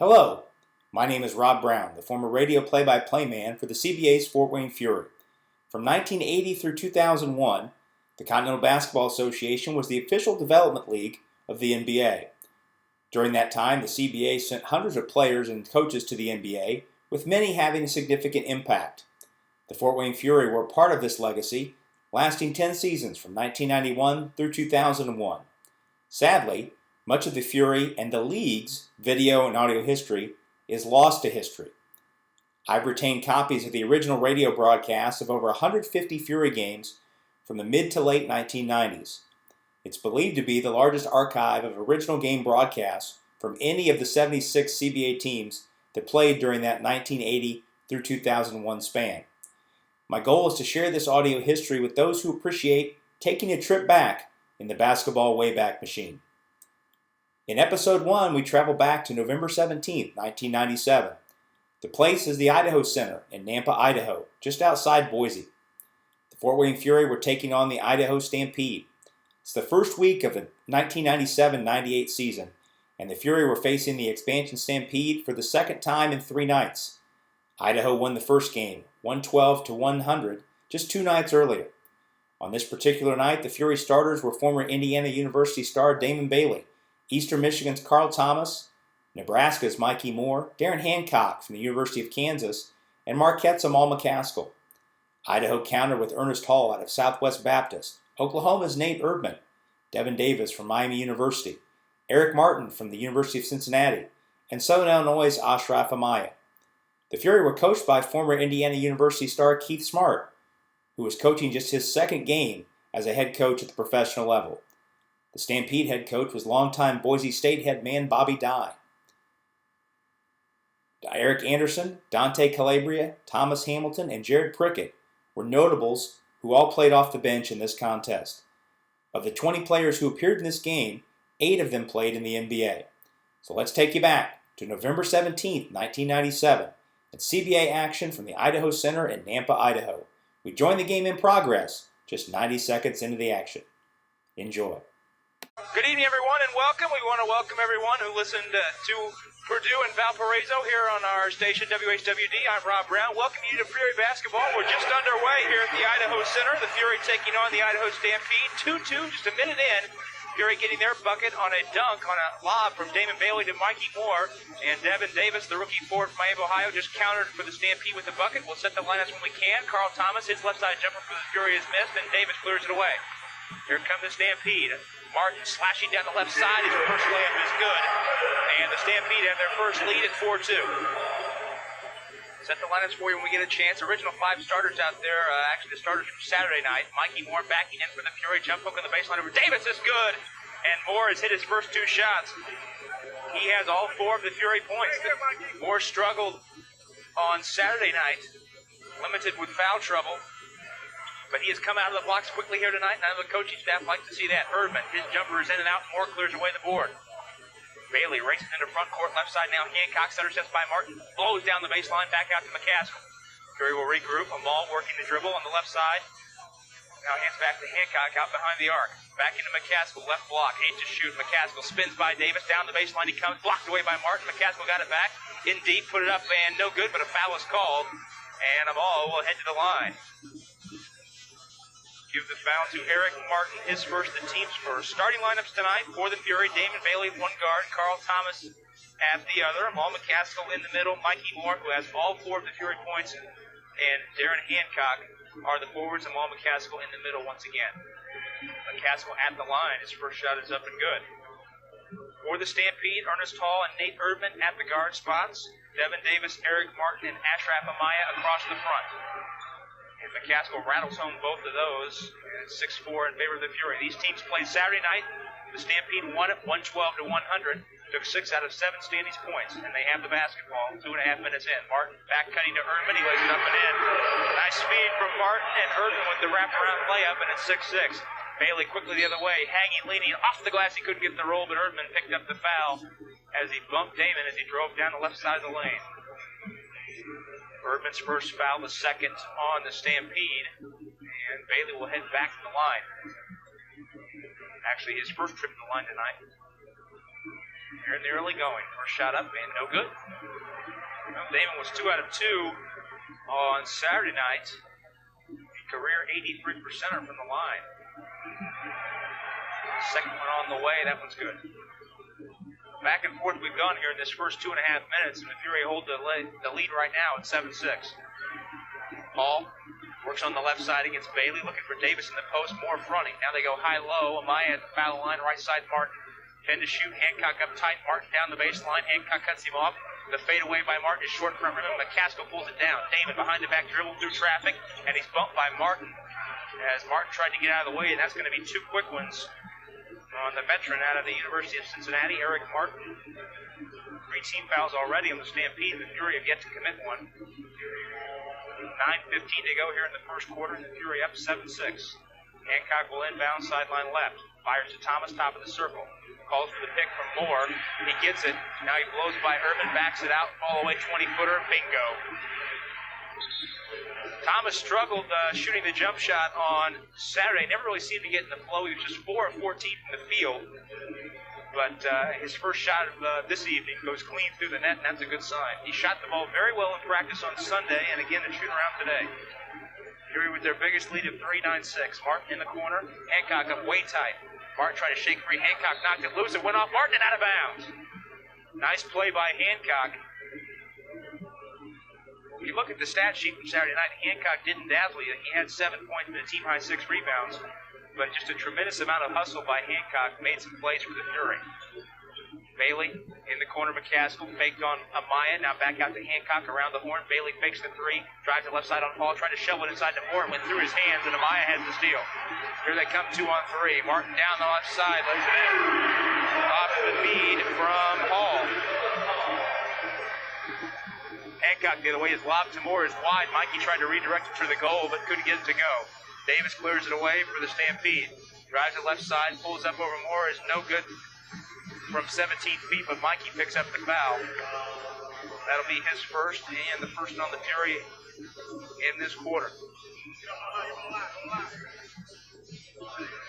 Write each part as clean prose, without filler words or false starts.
Hello, my name is Rob Brown, the former radio play-by-play man for the CBA's Fort Wayne Fury. From 1980 through 2001, the Continental Basketball Association was the official development league of the NBA. During that time, the CBA sent hundreds of players and coaches to the NBA, with many having a significant impact. The Fort Wayne Fury were part of this legacy, lasting 10 seasons from 1991 through 2001. Sadly, much of the Fury and the league's video and audio history is lost to history. I've retained copies of the original radio broadcasts of over 150 Fury games from the mid to late 1990s. It's believed to be the largest archive of original game broadcasts from any of the 76 CBA teams that played during that 1980 through 2001 span. My goal is to share this audio history with those who appreciate taking a trip back in the basketball Wayback Machine. In Episode 1, we travel back to November 17, 1997. The place is the Idaho Center in Nampa, Idaho, just outside Boise. The Fort Wayne Fury were taking on the Idaho Stampede. It's the first week of the 1997-98 season, and the Fury were facing the expansion Stampede for the second time in 3 nights. Idaho won the first game, 112-100, just 2 nights earlier. On this particular night, the Fury starters were former Indiana University star Damon Bailey, Eastern Michigan's Carl Thomas, Nebraska's Mikey Moore, Darren Hancock from the University of Kansas, and Marquette's Amal McCaskill. Idaho countered with Ernest Hall out of Southwest Baptist, Oklahoma's Nate Erdman, Devin Davis from Miami University, Eric Martin from the University of Cincinnati, and Southern Illinois' Ashraf Amaya. The Fury were coached by former Indiana University star Keith Smart, who was coaching just his second game as a head coach at the professional level. The Stampede head coach was longtime Boise State head man Bobby Dye. Eric Anderson, Dante Calabria, Thomas Hamilton, and Jared Prickett were notables who all played off the bench in this contest. Of the 20 players who appeared in this game, 8 of them played in the NBA. So let's take you back to November 17, 1997, and CBA action from the Idaho Center in Nampa, Idaho. We join the game in progress just 90 seconds into the action. Enjoy. Good evening, everyone, and welcome. We want to welcome everyone who listened to Purdue and Valparaiso here on our station, WHWD. I'm Rob Brown. Welcome you to Fury Basketball. We're just underway here at the Idaho Center. The Fury taking on the Idaho Stampede. 2-2, just a minute in. Fury getting their bucket on a dunk on a lob from Damon Bailey to Mikey Moore. And Devin Davis, the rookie forward from Miami, Ohio, just countered for the Stampede with the bucket. We'll set the lineups when we can. Carl Thomas, his left side jumper for the Fury is missed, and Davis clears it away. Here comes the Stampede. Martin slashing down the left side. His first layup is good. And the Stampede have their first lead at 4-2. Set the lineups for you when we get a chance. Original 5 starters out there. Actually, the starters from Saturday night. Mikey Moore backing in for the Fury. Jump hook on the baseline over Davis is good. And Moore has hit his first 2 shots. He has all 4 of the Fury points. Moore struggled on Saturday night. Limited with foul trouble. But he has come out of the blocks quickly here tonight, and I know the coaching staff like to see that. Erdman, his jumper is in and out. Moore clears away the board. Bailey races into front court, left side now. Hancock intercepts by Martin, blows down the baseline, back out to McCaskill. Fury will regroup. Amal working the dribble on the left side. Now hands back to Hancock out behind the arc. Back into McCaskill, left block, 8 to shoot. McCaskill spins by Davis, down the baseline. He comes, blocked away by Martin. McCaskill got it back. In deep, put it up, and no good, but a foul is called. And Amal will head to the line. Give the foul to Eric Martin, his first, the team's first. Starting lineups tonight for the Fury: Damon Bailey, 1 guard, Carl Thomas at the other, Amal McCaskill in the middle, Mikey Moore, who has all 4 of the Fury points, and Darren Hancock are the forwards, Amal McCaskill in the middle once again. McCaskill at the line, his first shot is up and good. For the Stampede, Ernest Hall and Nate Erdman at the guard spots, Devin Davis, Eric Martin, and Ashraf Amaya across the front. And McCaskill rattles home both of those. 6-4 in favor of the Fury. These teams played Saturday night. The Stampede won it 112-100. Took 6 out of 7 standings points. And they have the basketball 2.5 minutes in. Martin back cutting to Erdman. He lays it up and in. Nice speed from Martin, and Erdman with the wraparound layup, and it's 6-6. Bailey quickly the other way. Haggy leading off the glass. He couldn't get in the roll, but Erdman picked up the foul as he bumped Damon as he drove down the left side of the lane. Erdman's first foul, the second on the Stampede, and Bailey will head back to the line. Actually, his first trip to the line tonight. Here in the early going. First shot up and no good. Well, Damon was 2 out of 2 on Saturday night. Career 83%er from the line. Second one on the way. That one's good. Back and forth we've gone here in this first 2.5 minutes, and the Fury hold the lead right now at 7-6. Hall works on the left side against Bailey, looking for Davis in the post, more fronting. Now they go high-low. Amaya at the foul line, right side Martin. 10 to shoot, Hancock up tight, Martin down the baseline. Hancock cuts him off. The fadeaway by Martin is short front rim. McCaskill pulls it down. Damon behind the back dribble through traffic, and he's bumped by Martin as Martin tried to get out of the way, and that's going to be 2 quick ones on the veteran out of the University of Cincinnati, Eric Martin. 3 team fouls already on the Stampede. The Fury have yet to commit one. 9:15 to go here in the first quarter, and the Fury up 7-6. Hancock will inbound, sideline left. Fires to Thomas, top of the circle. Calls for the pick from Moore. He gets it. Now he blows by Urban, backs it out, fall away 20-footer. Bingo. Thomas struggled shooting the jump shot on Saturday. Never really seemed to get in the flow. He was just 4 of 14 from the field. But his first shot of this evening goes clean through the net, and that's a good sign. He shot the ball very well in practice on Sunday, and again to shoot around today. Fury with their biggest lead of 3-9-6. Martin in the corner. Hancock up way tight. Martin trying to shake free. Hancock knocked it loose. It went off Martin and out of bounds. Nice play by Hancock. If you look at the stat sheet from Saturday night, Hancock didn't dazzle you. He had 7 points and a team-high 6 rebounds. But just a tremendous amount of hustle by Hancock made some plays for the Fury. Bailey in the corner. McCaskill faked on Amaya. Now back out to Hancock around the horn. Bailey fakes the 3. Drives to left side on Hall. Tried to shovel it inside to Moore. Went through his hands, and Amaya has the steal. Here they come 2 on 3. Martin down the left side. Lays it in. Off the feed from Hall. Hancock did away. His lob to Moore is wide. Mikey tried to redirect it to the goal, but couldn't get it to go. Davis clears it away for the Stampede. Drives to left side. Pulls up over Moore. Is no good from 17 feet, but Mikey picks up the foul. That'll be his first, and the first on the Fury in this quarter.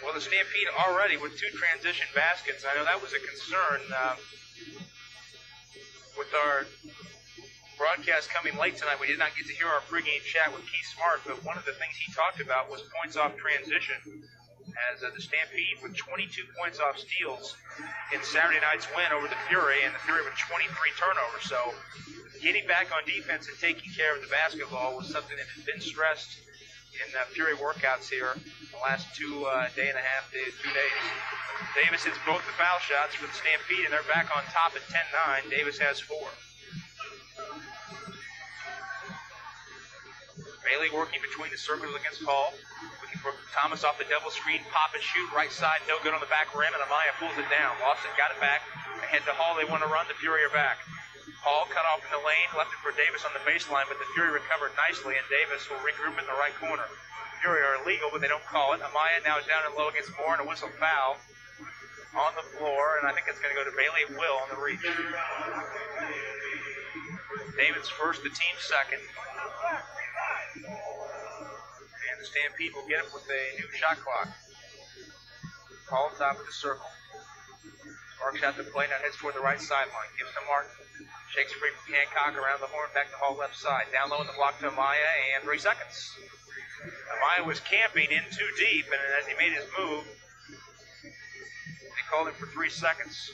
Well, the Stampede already with 2 transition baskets. I know that was a concern with our broadcast coming late tonight. We did not get to hear our pregame chat with Keith Smart, but one of the things he talked about was points off transition, as the Stampede with 22 points off steals in Saturday night's win over the Fury, and the Fury with 23 turnovers. So getting back on defense and taking care of the basketball was something that has been stressed in Fury workouts here the last 2 day and a half to 2 days. Davis hits both the foul shots for the Stampede, and they're back on top at 10-9. Davis has 4. Bailey working between the circles against Hall. Looking for Thomas off the double screen. Pop and shoot. Right side. No good on the back rim. And Amaya pulls it down. Lawson got it back. Ahead to Hall. They want to run. The Fury are back. Hall cut off in the lane. Left it for Davis on the baseline. But the Fury recovered nicely. And Davis will regroup in the right corner. Fury are illegal, but they don't call it. Amaya now is down and low against Moore. And a whistle foul on the floor. And I think it's going to go to Bailey. It will on the reach. David's first. The team's second. And the Stampede will get it with a new shot clock. Hall top of the circle. Marks out the play, now heads toward the right sideline. Gives to Martin. Shakes free from Hancock around the horn, back to Hall left side. Down low in the block to Amaya, and 3 seconds. Amaya was camping in too deep, and as he made his move, they called him for 3 seconds.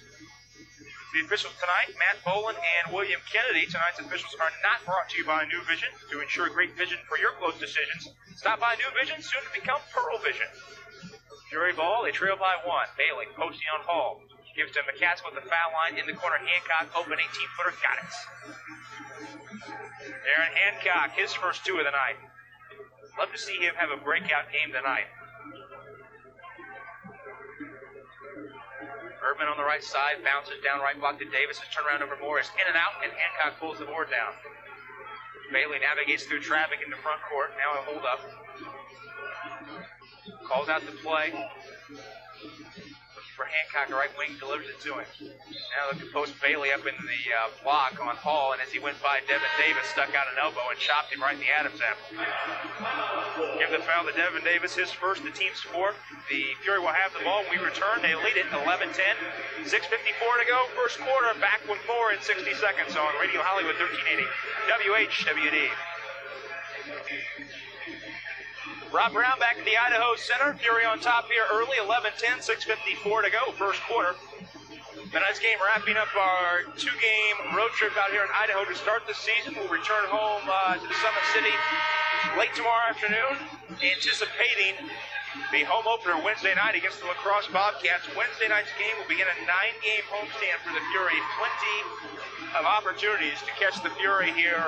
The officials tonight, Matt Boland and William Kennedy. Tonight's officials are not brought to you by New Vision. To ensure great vision for your close decisions, stop by New Vision, soon to become Pearl Vision. Fury ball, they trail by 1. Bailey posting on Hall. Gives to McCaskill at the foul line. In the corner, Hancock, open 18-footer, got it. Aaron Hancock, his first 2 of the night. Love to see him have a breakout game tonight. Urban on the right side, bounces down right block to Davis. Turn around over Morris, in and out, and Hancock pulls the board down. Bailey navigates through traffic in the front court. Now a hold up. Calls out the play. for Hancock, right wing, delivers it to him. Now look to post Bailey up in the block on Hall, and as he went by, Devin Davis stuck out an elbow and chopped him right in the Adam's apple. Give the foul to Devin Davis, his first, the team's fourth. The Fury will have the ball. We return. They lead it 11-10. 6:54 to go. First quarter. Back with more in 60 seconds on Radio Hollywood 1380 WHWD. Rob Brown back at the Idaho Center. Fury on top here early. 11-10. 6:54 to go. First quarter. Tonight's game wrapping up our two-game road trip out here in Idaho to start the season. We'll return home to the Summit City late tomorrow afternoon, anticipating the home opener Wednesday night against the La Crosse Bobcats. Wednesday night's game will begin a 9-game homestand for the Fury. Plenty of opportunities to catch the Fury here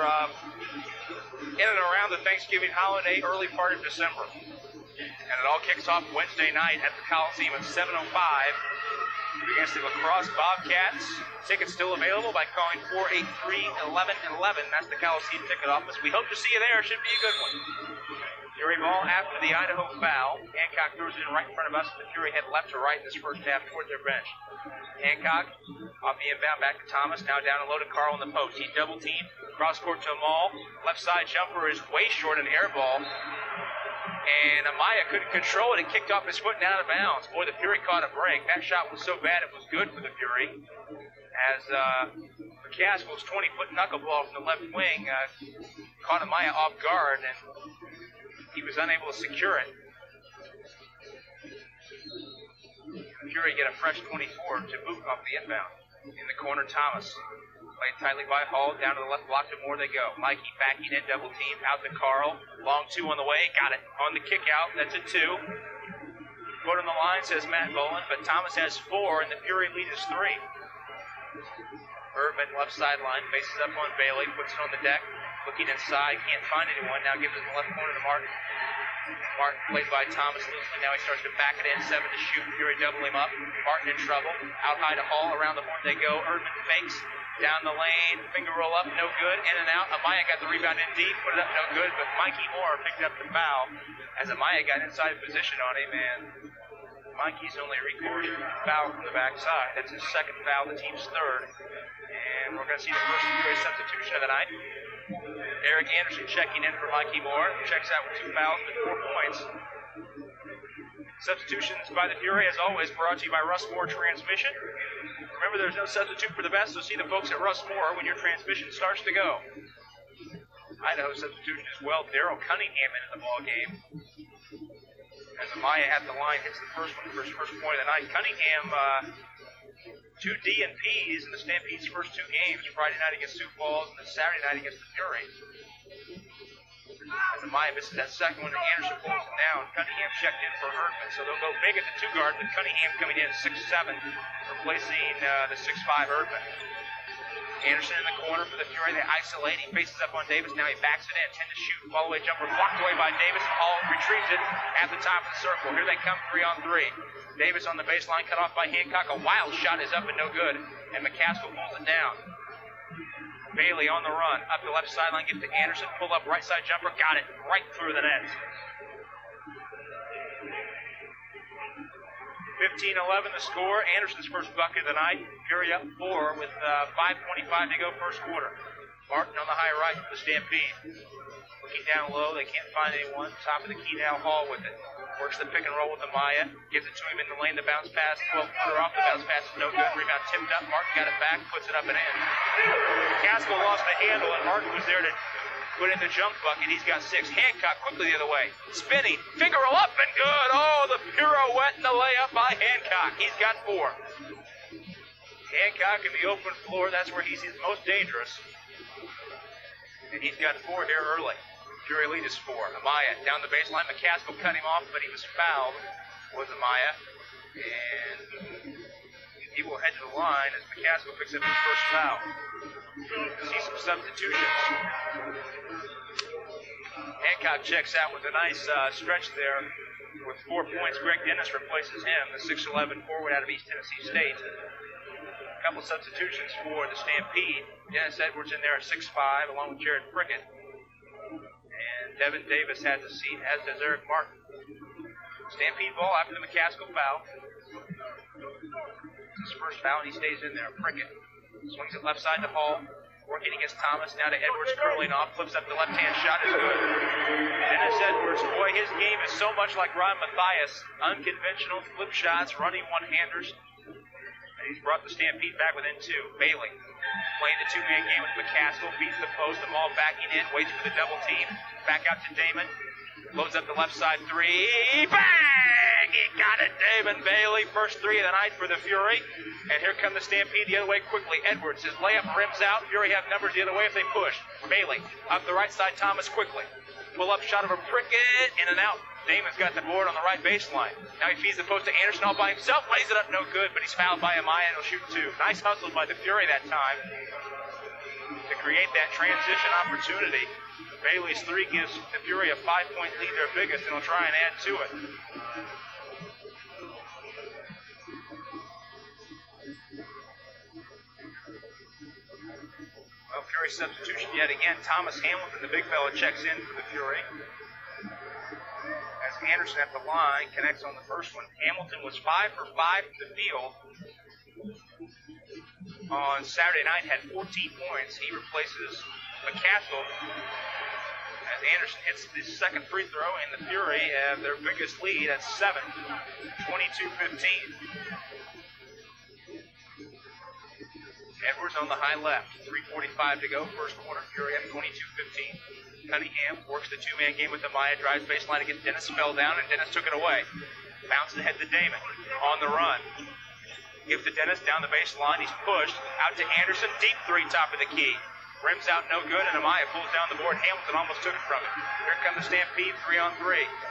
in and around the Thanksgiving holiday, early part of December. And it all kicks off Wednesday night at the Coliseum at 7:05 against the La Crosse Bobcats. Tickets still available by calling 483-1111. That's the Coliseum ticket office. We hope to see you there. Should be a good one. Fury ball after the Idaho foul. Hancock throws it in right in front of us. The Fury head left to right in this first half toward their bench. Hancock off the inbound back to Thomas. Now down and low to Carl in the post. He's double teamed. Cross court to Amal. Left side jumper is way short, an air ball. And Amaya couldn't control it. It kicked off his foot and out of bounds. Boy, the Fury caught a break. That shot was so bad it was good for the Fury. As McCaskill's 20-foot knuckleball from the left wing caught Amaya off guard, and he was unable to secure it. The Fury get a fresh 24 to boot off the inbound. In the corner, Thomas. Played tightly by Hall. Down to the left block to Moore they go. Mikey backing in, double team. Out to Carl. Long two on the way. Got it. On the kick out. That's a 2. Put on the line, says Matt Boland. But Thomas has 4, and the Fury lead is 3. Urban left sideline. Faces up on Bailey. Puts it on the deck. Looking inside. Can't find anyone. Now gives it in the left corner to Martin. Martin played by Thomas loosely. Now he starts to back it in. 7 to shoot. Fury double him up. Martin in trouble. Out high to Hall. Around the horn they go. Urban fakes. Down the lane, finger roll up, no good. In and out. Amaya got the rebound in deep, put it up, no good. But Mikey Moore picked up the foul as Amaya got inside position on him, and Mikey's only recourse foul from the backside. That's his second foul, the team's third. And we're going to see the first Fury substitution of the night. Eric Anderson checking in for Mikey Moore. Checks out with 2 fouls and 4 points. Substitutions by the Fury, as always, brought to you by Russ Moore Transmission. Remember, there's no substitute for the best, so see the folks at Russ Moore when your transmission starts to go. Idaho substitution as well. Darrell Cunningham into the ball game. As Amaya at the line hits the first one for his first point of the night. Cunningham, 2 D&Ps in the Stampede's first 2 games. Friday night against Sioux Falls and then Saturday night against the Fury. As Amaya misses that second one, Anderson pulls it down. Cunningham checked in for Erdman, so they'll go big at the 2 guard, but Cunningham coming in 6'7", replacing the 6'5" Erdman. Anderson in the corner for the Fury. They isolate. He faces up on Davis. Now he backs it in. 10 to shoot. Follow-away jumper blocked away by Davis. Hall retrieves it at the top of the circle. Here they come 3-on-3. Davis on the baseline, cut off by Hancock. A wild shot is up and no good, and McCaskill pulls it down. Bailey on the run, up the left sideline, gets to Anderson, pull up right side jumper, got it right through the net. 15-11 the score. Anderson's first bucket of the night. Fury up 4 with 5:25 to go first quarter. Martin on the high right for the Stampede. Looking down low, they can't find anyone. Top of the key now, Hall with it. Works the pick and roll with Amaya. Gives it to him in the lane. The bounce pass, 12-footer off. The bounce pass is no good. Rebound tipped up. Martin got it back, puts it up and in. Caskell lost the handle, and Martin was there to put in the jump bucket. He's got 6. Hancock quickly the other way. Spinning. Finger roll up and good. Oh, the pirouette and the layup by Hancock. He's got 4. Hancock in the open floor. That's where he's most dangerous. And he's got 4 here early. Fury lead is 4. Amaya down the baseline. McCaskill cut him off, but he was fouled. Was Amaya. And he will head to the line as McCaskill picks up his first foul. See some substitutions. Hancock checks out with a nice stretch there with 4 points. Greg Dennis replaces him, the 6'11" forward out of East Tennessee State. A couple substitutions for the Stampede. Dennis Edwards in there at 6'5", along with Jared Prickett. And Devin Davis has a seat, as does Eric Martin. Stampede ball after the McCaskill foul. his first foul, and he stays in there. Prickett swings it left side to Hall. Working against Thomas, now to Edwards, curling off, flips up the left-hand shot, is good. Dennis Edwards, boy, his game is so much like Ron Mathias. Unconventional flip shots, running one-handers. And he's brought the Stampede back within two. Bailey playing the two-man game with McCaskill, beats the post, the ball backing in, waits for the double team. Back out to Damon. Loads up the left side three. Bang! He got it, Damon Bailey. First three of the night for the Fury. And here come the Stampede the other way quickly. Edwards, his layup rims out. Fury have numbers the other way if they push. Bailey up the right side. Thomas quickly. Pull up shot over Prickett. In and out. Damon's got the board on the right baseline. Now he feeds the post to Anderson all by himself. Lays it up no good, but he's fouled by Amaya and he'll shoot two. Nice hustle by the Fury that time to create that transition opportunity. Bailey's three gives the Fury a 5-point lead, their biggest, and he'll try and add to it. Well, Fury substitution yet again. Thomas Hamilton, the big fella, checks in for the Fury. As Anderson at the line connects on the first one. Hamilton was 5 for 5 from the field on Saturday night, had 14 points. He replaces McCaskill as Anderson hits the second free throw, and the Fury have their biggest lead at 7, 22-15. Edwards on the high left, 3:45 to go, first quarter. Fury at 22-15. Cunningham works the two-man game with Amaya, drives baseline against Dennis, fell down, and Dennis took it away. Bounced ahead to Damon on the run. Gives to Dennis down the baseline. He's pushed out to Anderson, deep three, top of the key. Rims out no good, and Amaya pulls down the board. Hamilton almost took it from him. Here comes the Stampede, 3-on-3.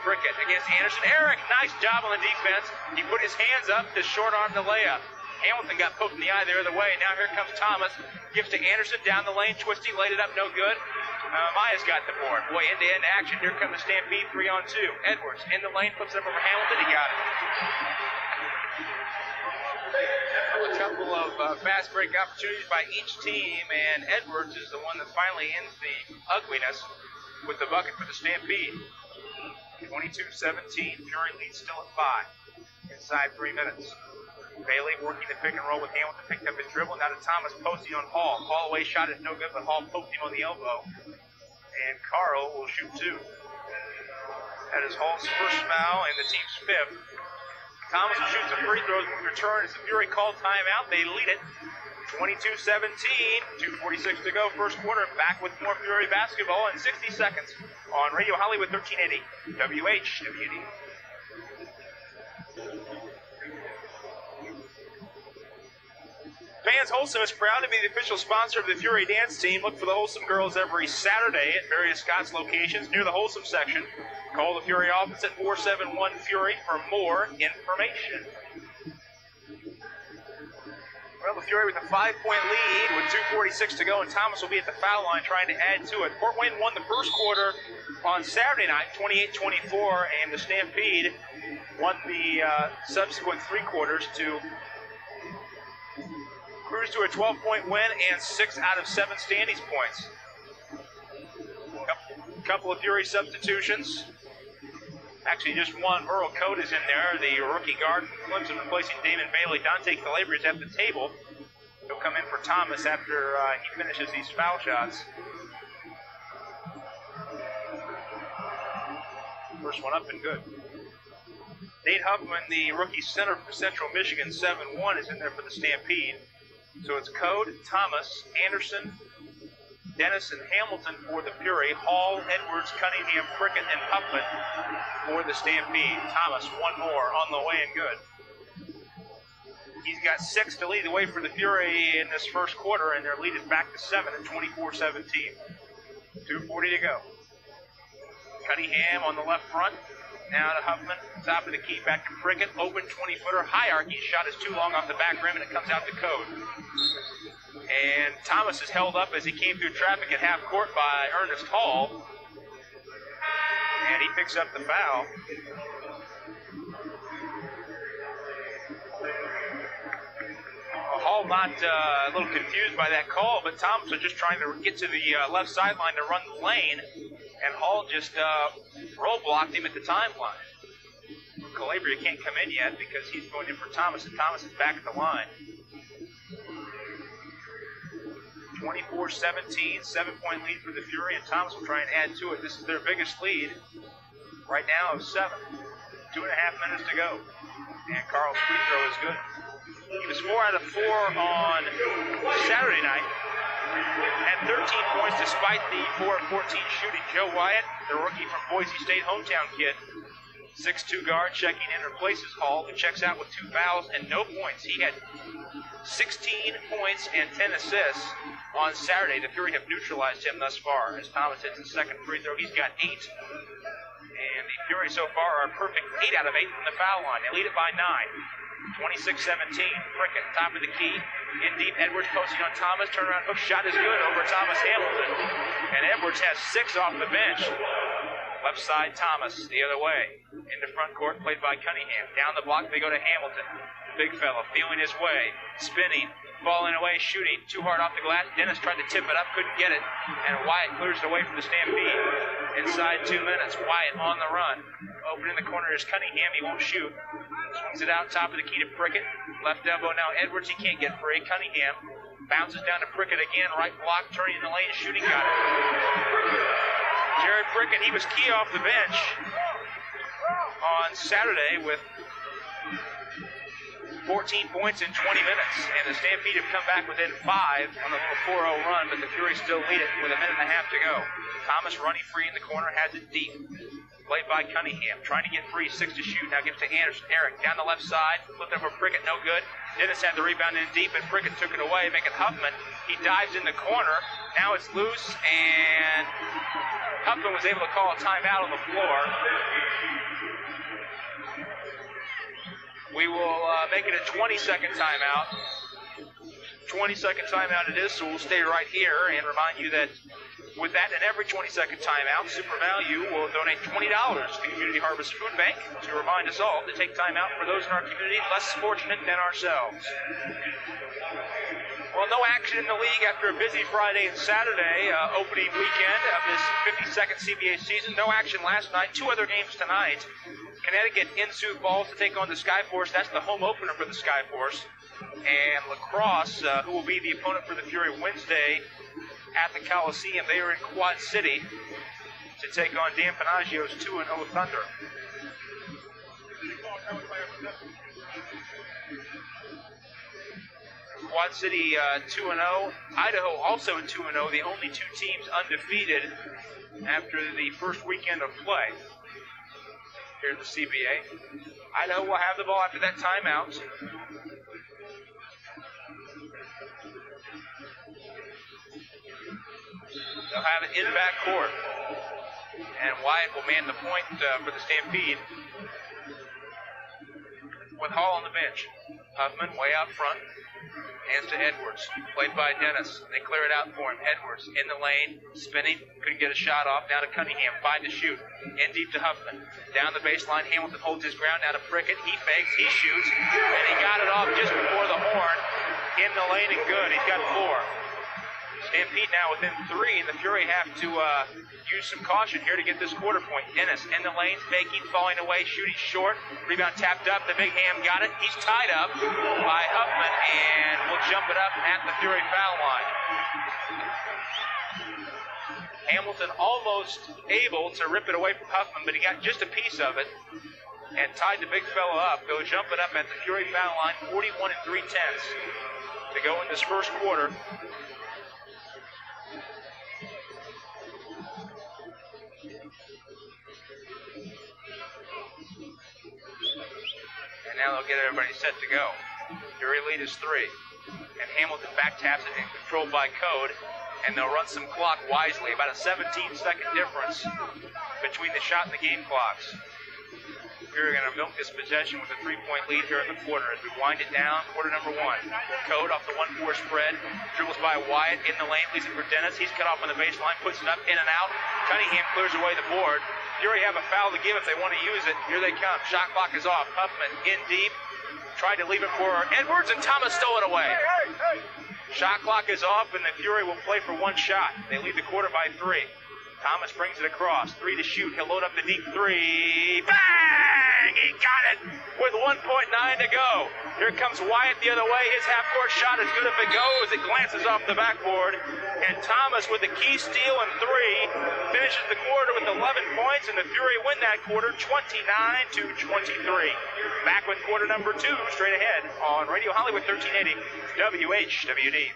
Prickett against Anderson. Eric, nice job on the defense. He put his hands up to short arm the layup. Hamilton got poked in the eye the other way. Now here comes Thomas. Gives to Anderson down the lane. Twisty laid it up, no good. Amaya's got the board. Boy, end-to-end action. Here comes the Stampede, 3-on-2. Edwards in the lane, flips it up over Hamilton. He got it. A couple of fast break opportunities by each team, and Edwards is the one that finally ends the ugliness with the bucket for the Stampede. 22-17, Fury leads still at 5 inside 3 minutes. Bailey working the pick and roll with Hamilton, picked up his dribble, now to Thomas posting on Hall. Hall away shot is no good, but Hall poked him on the elbow, and Carl will shoot two. That is Hall's first foul and the team's 5th. Thomas shoots a free throw in return as the Fury called timeout. They lead it 22-17, 2:46 to go, first quarter. Back with more Fury basketball in 60 seconds on Radio Hollywood 1380 WHWD. Vans Wholesome is proud to be the official sponsor of the Fury dance team. Look for the Wholesome girls every Saturday at various Scotts locations near the Wholesome section. Call the Fury office at 471-FURY for more information. Well, the Fury with a 5-point lead with 2:46 to go, and Thomas will be at the foul line trying to add to it. Fort Wayne won the first quarter on Saturday night, 28-24, and the Stampede won the subsequent 3 quarters to cruise to a 12-point win and 6 out of 7 standings points. Couple of Fury substitutions. Actually, just one. Earl Coate is in there, the rookie guard from Clemson, replacing Damon Bailey. Dante Calabria is at the table. He'll come in for Thomas after he finishes these foul shots. First one up and good. Nate Huffman, the rookie center for Central Michigan, 7'1", is in there for the Stampede. So it's Coate, Thomas, Anderson, Dennis, and Hamilton for the Fury. Hall, Edwards, Cunningham, Prickett, and Huffman for the Stampede. Thomas, one more on the way and good. He's got 6 to lead the way for the Fury in this first quarter, and their lead is back to 7 at 24-17. 2:40 to go. Cunningham on the left front. Now to Huffman, top of the key, back to Prickett. Open 20-footer, hierarchy. Shot is too long off the back rim, and it comes out to Coate. And Thomas is held up as he came through traffic at half court by Ernest Hall. And he picks up the foul. Hall not a little confused by that call, but Thomas was just trying to get to the left sideline to run the lane, and Hall just roadblocked him at the timeline. Calabria can't come in yet because he's going in for Thomas, and Thomas is back at the line. 24-17, 7-point lead for the Fury, and Thomas will try and add to it. This is their biggest lead right now of 7. 2.5 minutes to go. And Carl's free throw is good. He was 4 out of 4 on Saturday night. Had 13 points despite the 4 of 14 shooting. Joe Wyatt, the rookie from Boise State, hometown kid, 6'2" guard, checking in, replaces Hall, who checks out with 2 fouls and no points. He had 16 points and 10 assists on Saturday. The Fury have neutralized him thus far. As Thomas hits his second free throw, he's got 8. And the Fury so far are a perfect 8 out of 8 from the foul line. They lead it by 9. 26-17. Prickett, top of the key. In deep, Edwards posting on Thomas. Turnaround hook shot is good over Thomas Hamilton. And Edwards has 6 off the bench. Left side, Thomas the other way. Into front court, played by Cunningham. Down the block, they go to Hamilton. Big fella, feeling his way. Spinning, falling away, shooting. Too hard off the glass. Dennis tried to tip it up, couldn't get it. And Wyatt clears it away from the Stampede. Inside 2 minutes, Wyatt on the run. Open in the corner is Cunningham, he won't shoot. Swings it out, top of the key to Prickett. Left elbow now, Edwards, he can't get free. Cunningham bounces down to Prickett again. Right block, turning in the lane, shooting, got it. Jared Prickett, he was key off the bench on Saturday with 14 points in 20 minutes. And the Stampede have come back within 5 on the little 4-0 run, but the Fury still lead it with 1.5 minutes to go. Thomas running free in the corner, has it deep. Played by Cunningham, trying to get free, 6 to shoot. Now gives to Anderson. Eric down the left side, flipped over Prickett, no good. Dennis had the rebound in deep, and Prickett took it away, making Huffman. He dives in the corner. Now it's loose, and Huffman was able to call a timeout on the floor. We will make it a 20-second timeout. 20-second timeout it is, so we'll stay right here and remind you that with that and every 20-second timeout, Super Value will donate $20 to the Community Harvest Food Bank to remind us all to take time out for those in our community less fortunate than ourselves. Well, no action in the league after a busy Friday and Saturday opening weekend of this 52nd CBA season. No action last night. 2 other games tonight. Connecticut in Sioux Falls to take on the Skyforce. That's the home opener for the Skyforce. And Lacrosse, who will be the opponent for the Fury Wednesday at the Coliseum. They are in Quad City to take on Dan Panaggio's 2-0 Thunder. Quad City 2-0. Idaho also 2-0. The only 2 teams undefeated after the first weekend of play here at the CBA. Idaho will have the ball after that timeout. They'll have it in backcourt. And Wyatt will man the point for the Stampede with Hall on the bench. Huffman way out front. Hands to Edwards. Played by Dennis. They clear it out for him. Edwards in the lane. Spinning. Couldn't get a shot off. Now to Cunningham. 5 to shoot. In deep to Huffman. Down the baseline. Hamilton holds his ground. Now to Prickett. He fakes. He shoots. And he got it off just before the horn. In the lane and good. He's got 4. Stampede now within 3, and the Fury have to use some caution here to get this quarter point. Dennis in the lane, faking, falling away, shooting short. Rebound tapped up. The big ham got it. He's tied up by Huffman, and will jump it up at the Fury foul line. Hamilton almost able to rip it away from Huffman, but he got just a piece of it and tied the big fella up. They'll jump it up at the Fury foul line, 41 3/10 to go in this first quarter. Now they'll get everybody set to go. Fury lead is 3. And Hamilton back taps it and controlled by Code. And they'll run some clock wisely. About a 17-second difference between the shot and the game clocks. Fury are going to milk this possession with a 3-point lead here in the quarter as we wind it down. Quarter number 1. Code off the 1-4 spread. Dribbles by Wyatt in the lane. Leaves it for Dennis. He's cut off on the baseline. Puts it up, in and out. Cunningham clears away the board. Fury have a foul to give if they want to use it. Here they come. Shot clock is off. Huffman in deep. Tried to leave it for Edwards, and Thomas stole it away. Shot clock is off, and the Fury will play for 1 shot. They lead the quarter by 3. Thomas brings it across. 3 to shoot. He'll load up the deep 3. Bang! He got it with 1.9 to go. Here comes Wyatt the other way. His half-court shot is good if it goes. It glances off the backboard. And Thomas with the key steal and 3 finishes the quarter with 11 points, and the Fury win that quarter 29-23. Back with quarter number 2 straight ahead on Radio Hollywood 1380 WHWD.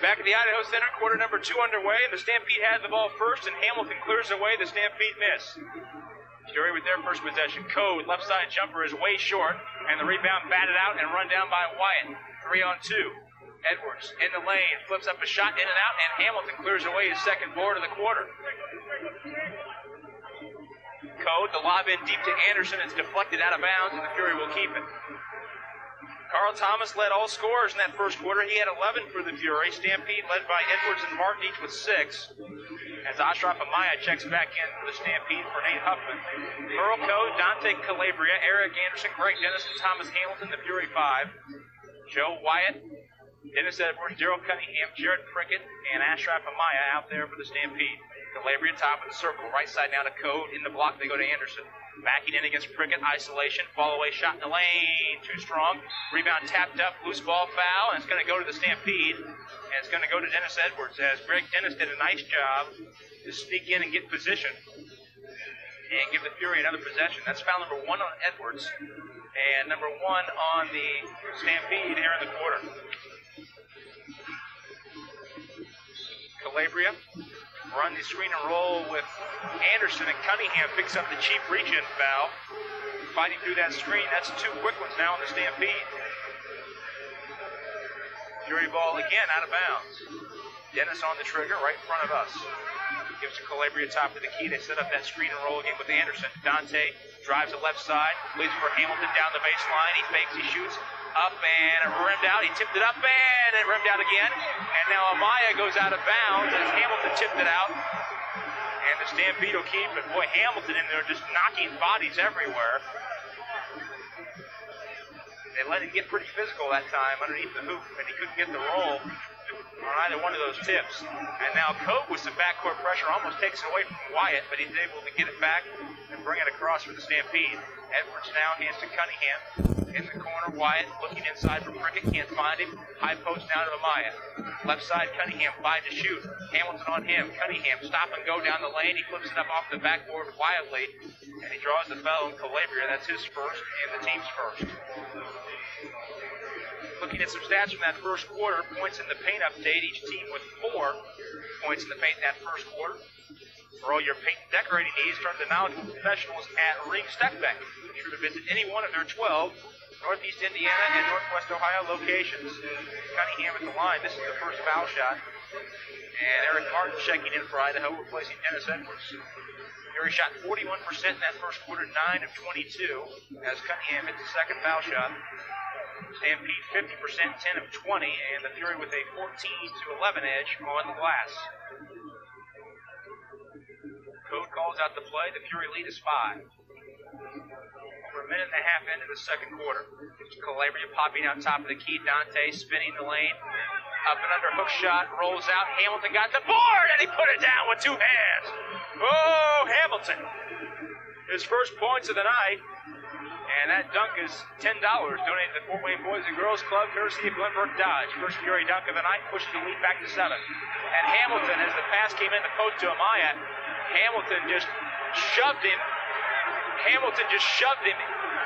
Back at the Idaho Center, quarter number 2 underway, and the Stampede has the ball first, and Hamilton clears away the Stampede miss. Fury with their first possession. Code, left side jumper is way short, and the rebound batted out and run down by Wyatt. 3-on-2. Edwards in the lane, flips up a shot in and out, and Hamilton clears away his second board of the quarter. Code, the lob in deep to Anderson. It's deflected out of bounds, and the Fury will keep it. Carl Thomas led all scorers in that first quarter. He had 11 for the Fury. Stampede led by Edwards and Martin, each with 6. As Ashraf Amaya checks back in for the Stampede for Nate Huffman. Earl Code, Dante Calabria, Eric Anderson, Greg Dennis, and Thomas Hamilton, the Fury 5. Joe Wyatt, Dennis Edwards, Daryl Cunningham, Jared Prickett, and Ashraf Amaya out there for the Stampede. Calabria top of the circle, right side now to Code. In the block, they go to Anderson. Backing in against Prickett, isolation, fall away shot in the lane, too strong. Rebound tapped up, loose ball foul, and it's going to go to the Stampede. And it's going to go to Dennis Edwards, as Greg Dennis did a nice job to sneak in and get position. And give the Fury another possession. That's foul number 1 on Edwards, and number 1 on the Stampede here in the quarter. Calabria. Run the screen and roll with Anderson, and Cunningham picks up the cheap reach-in foul. Fighting through that screen. That's 2 quick ones now on the Stampede. Fury ball again out of bounds. Dennis on the trigger right in front of us. Gives to Calabria top of the key. They set up that screen and roll again with Anderson. Dante drives the left side. Leaves for Hamilton down the baseline. He fakes, he shoots. Up and it rimmed out. He tipped it up and it rimmed out again. And now Amaya goes out of bounds as Hamilton tipped it out. And the Stampede will keep it. Boy, Hamilton in there just knocking bodies everywhere. They let him get pretty physical that time underneath the hoop, and he couldn't get the roll on either one of those tips. And now Cope with some backcourt pressure almost takes it away from Wyatt, but he's able to get it back and bring it across for the Stampede. Edwards now hands to Cunningham. In the corner, Wyatt looking inside for Prickett, can't find him. High post now to Amaya. Left side, Cunningham, 5 to shoot. Hamilton on him. Cunningham, stop and go down the lane. He flips it up off the backboard wildly, and he draws the foul on Calabria. That's his first and the team's first. Looking at some stats from that first quarter, points in the paint update, each team with 4 points in the paint in that first quarter. For all your paint and decorating needs, turn to knowledgeable professionals at Ring Steckbeck. Be sure to visit any one of their 12 Northeast Indiana and Northwest Ohio locations. Cunningham at the line. This is the first foul shot. And Eric Martin checking in for Idaho, replacing Dennis Edwards. Fury shot 41% in that first quarter, 9 of 22, as Cunningham hits the second foul shot. Stampede 50%, 10 of 20, and the Fury with a 14-11 edge on the glass. Code calls out the play. The Fury lead is 5. Over a minute and a half into the second quarter. Calabria popping out top of the key. Dante spinning the lane. Up and under, hook shot, rolls out. Hamilton got the board, and he put it down with 2 hands. Oh, Hamilton. His first points of the night. And that dunk is $10, donated to the Fort Wayne Boys and Girls Club, courtesy of Glenbrook Dodge. First Fury dunk of the night, pushes the lead back to 7. And Hamilton, as the pass came in the post to Amaya, Hamilton just shoved him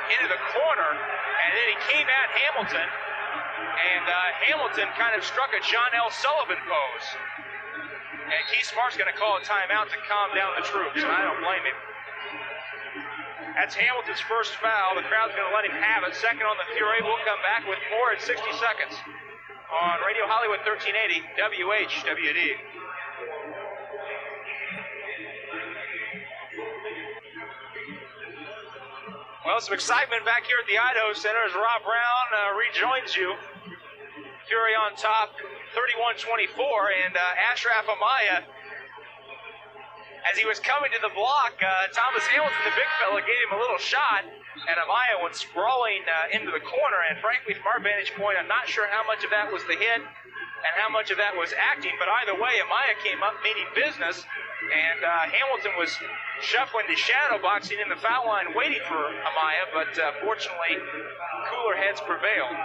into the corner, and then he came at Hamilton, and Hamilton kind of struck a John L. Sullivan pose. And Keith Smart's going to call a timeout to calm down the troops, and I don't blame him. That's Hamilton's first foul. The crowd's going to let him have it. Second on the Fury. We'll come back with more in 60 seconds on Radio Hollywood 1380 WHWD. Well, some excitement back here at the Idaho Center as Rob Brown rejoins you. Fury on top, 31-24, and Ashraf Amaya As he was coming to the block, Thomas Hamilton, the big fella, gave him a little shot, and Amaya went sprawling into the corner. And frankly, from our vantage point, I'm not sure how much of that was the hit and how much of that was acting. But either way, Amaya came up meaning business, and Hamilton was shuffling to shadow boxing in the foul line waiting for Amaya, but fortunately, cooler heads prevailed.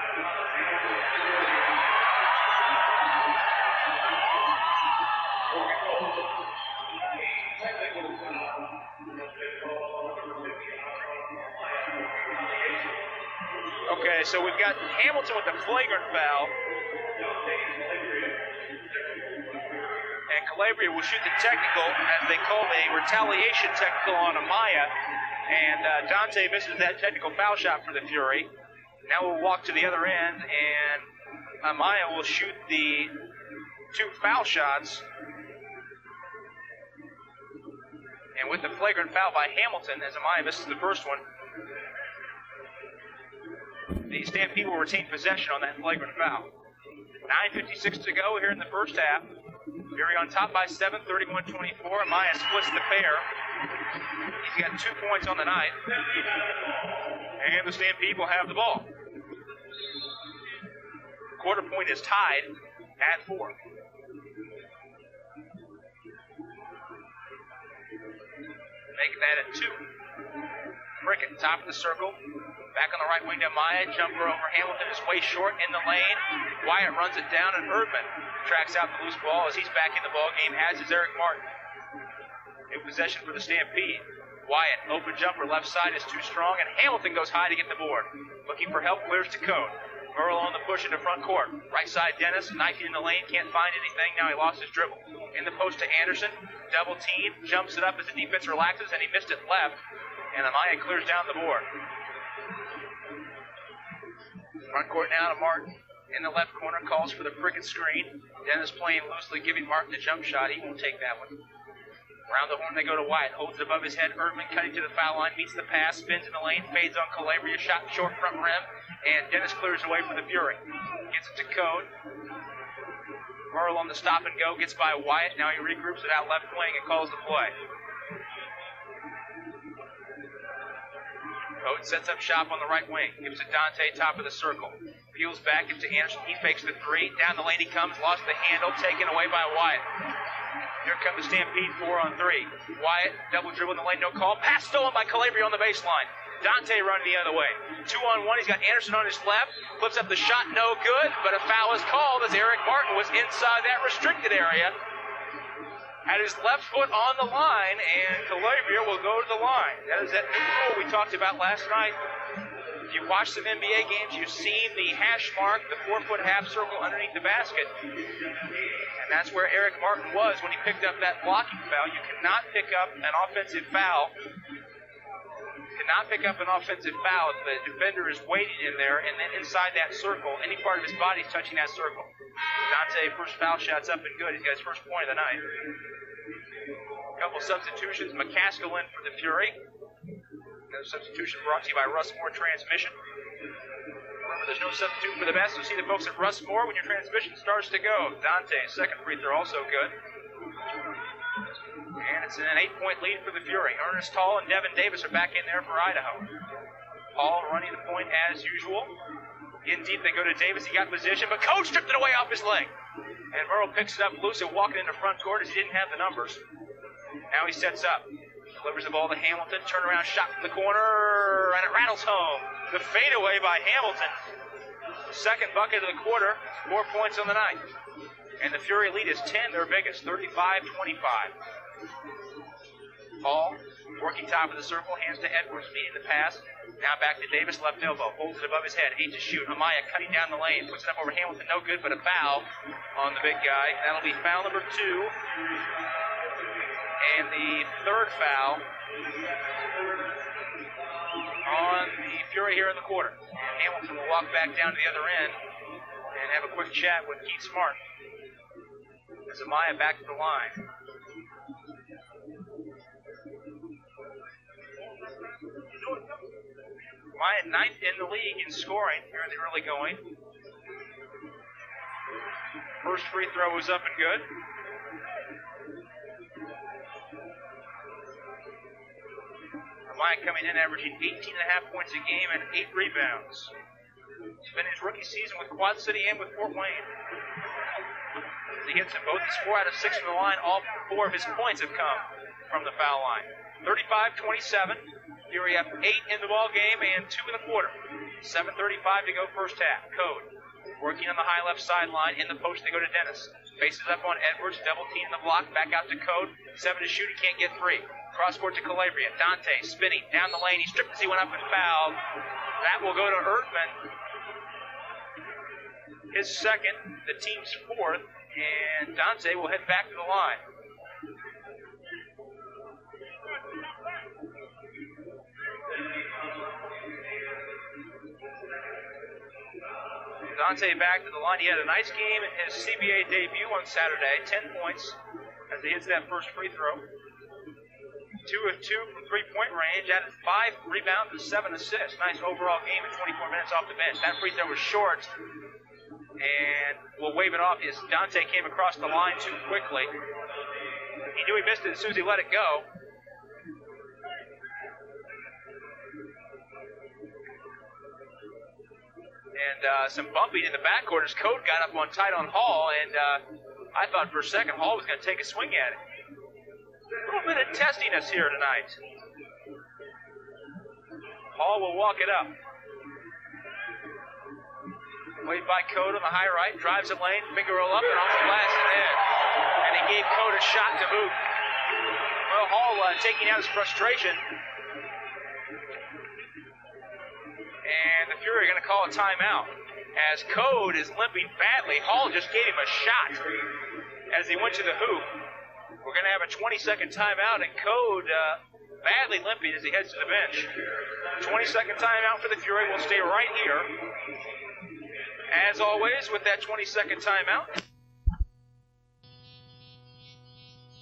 Okay, so we've got Hamilton with the flagrant foul. And Calabria will shoot the technical, as they call a retaliation technical on Amaya. And Dante misses that technical foul shot for the Fury. Now we'll walk to the other end, and Amaya will shoot the 2 foul shots. And with the flagrant foul by Hamilton, as Amaya misses the first one, the Stampede will retain possession on that flagrant foul. 9:56 to go here in the first half. Fury on top by 7, 31-24. Amaya splits the pair. He's got 2 points on the night. And the Stampede will have the ball. Quarter point is tied at 4. Make that at 2. Prickett, top of the circle. Back on the right wing to Amaya. Jumper over Hamilton is way short in the lane. Wyatt runs it down, and Erdman tracks out the loose ball as he's back in the ball game, as is Eric Martin. New possession for the Stampede. Wyatt, open jumper, left side is too strong, and Hamilton goes high to get the board. Looking for help, clears to Code. Merle on the push into front court. Right side, Dennis, knifing in the lane, can't find anything. Now he lost his dribble. In the post to Anderson, double team, jumps it up as the defense relaxes, and he missed it left. And Amaya clears down the board. Front court now to Martin. In the left corner, calls for the Prickett screen. Dennis playing loosely, giving Martin the jump shot. He won't take that one. Around the horn they go to Wyatt. Holds it above his head. Erdman cutting to the foul line. Meets the pass. Spins in the lane. Fades on Calabria. Shot short front rim. And Dennis clears away for the Fury. Gets it to Code. Merle on the stop and go. Gets by Wyatt. Now he regroups it out left wing and calls the play. Code sets up shop on the right wing. Gives it Dante, top of the circle. Peels back into Anderson. He fakes the 3. Down the lane he comes. Lost the handle. Taken away by Wyatt. Here comes the Stampede 4-on-3. Wyatt, double dribble in the lane, no call. Pass stolen by Calabria on the baseline. Dante running the other way. 2-on-1, he's got Anderson on his left. Flips up the shot, no good, but a foul is called as Eric Martin was inside that restricted area. Had his left foot on the line, and Calabria will go to the line. That is that new rule we talked about last night. If you watch some NBA games, you've seen the hash mark, the 4-foot half circle underneath the basket. And that's where Eric Martin was when he picked up that blocking foul. You cannot pick up an offensive foul. If the defender is waiting in there, and then inside that circle, any part of his body is touching that circle. Dante, first foul shot's up and good. He's got his first point of the night. A couple substitutions. McCaskill in for the Fury. Another substitution brought to you by Russmore Transmission. Remember, there's no substitute for the best, so see the folks at Russmore when your transmission starts to go. Dante's second free throw also good. And it's an 8-point lead for the Fury. Ernest Hall and Devin Davis are back in there for Idaho. Hall running the point as usual. In deep, they go to Davis. He got position, but Coach stripped it away off his leg. And Merle picks it up loose and walking into front court as he didn't have the numbers. Now he sets up. Delivers the ball to Hamilton. Turnaround shot from the corner, and it rattles home. The fadeaway by Hamilton. Second bucket of the quarter. 4 points on the night. And the Fury lead is 10, their biggest, 35-25. Hall, working top of the circle, hands to Edwards, meeting the pass. Now back to Davis, left elbow, holds it above his head, 8 to shoot. Amaya cutting down the lane, puts it up over Hamilton, no good, but a foul on the big guy. That'll be foul number 2. And the third foul on the Fury here in the quarter. And Hamilton will walk back down to the other end and have a quick chat with Keith Smart. As Amaya back to the line. Amaya 9th in the league in scoring here in the early going. First free throw was up and good. Amaya coming in averaging 18.5 points a game and 8 rebounds. Spending his rookie season with Quad City and with Fort Wayne. He hits them both. He's 4 out of 6 from the line. All 4 of his points have come from the foul line. 35-27. Fury up 8 in the ball game and 2 in the quarter. 7:35 to go first half. Code working on the high left sideline. In the post they go to Dennis. Faces up on Edwards. Double team in the block. Back out to Code. 7 to shoot. He can't get 3. Cross court to Calabria. Dante spinning down the lane. He stripped as he went up and fouled. That will go to Erdman. His second, the team's fourth, and Dante will head back to the line. Dante back to the line. He had a nice game in his CBA debut on Saturday. 10 points as he hits that first free throw. 2 of 2 from three-point range. Added 5 rebounds and 7 assists. Nice overall game in 24 minutes off the bench. That free throw was short. And we'll wave it off as Dante came across the line too quickly. He knew he missed it as soon as he let it go. And some bumping in the backcourt as Code got up on tight on Hall, and I thought for a second Hall was going to take a swing at it. A little bit of testiness here tonight. Hall will walk it up. Played by Code on the high right, drives the lane, finger roll up, and off the glass and in. And he gave Code a shot to boot. Well, Hall taking out his frustration. And the Fury are going to call a timeout. As Code is limping badly, Hall just gave him a shot as he went to the hoop. We're going to have a 20-second timeout, and Code badly limping as he heads to the bench. 20-second timeout for the Fury. We'll stay right here. As always, with that 20-second timeout.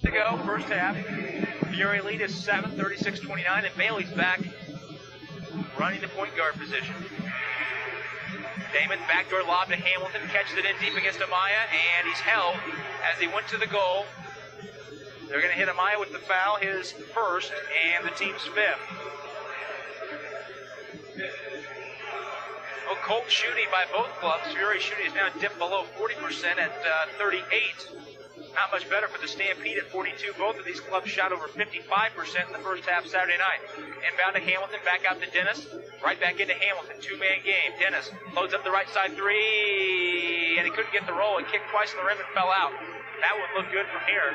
To go, first half. Fury lead is 7, 36-29, and Bailey's back running the point guard position. Damon, backdoor lob to Hamilton, catches it in deep against Amaya, and he's held as he went to the goal. They're going to hit Amaya with the foul, his first, and the team's fifth. Well, cold shooting by both clubs. Fury shooting is now dipped below 40% at 38. Not much better for the Stampede at 42. Both of these clubs shot over 55% in the first half Saturday night. Inbound to Hamilton, back out to Dennis. Right back into Hamilton, two-man game. Dennis loads up the right side three, and he couldn't get the roll. He kicked twice on the rim and fell out. That would look good from here.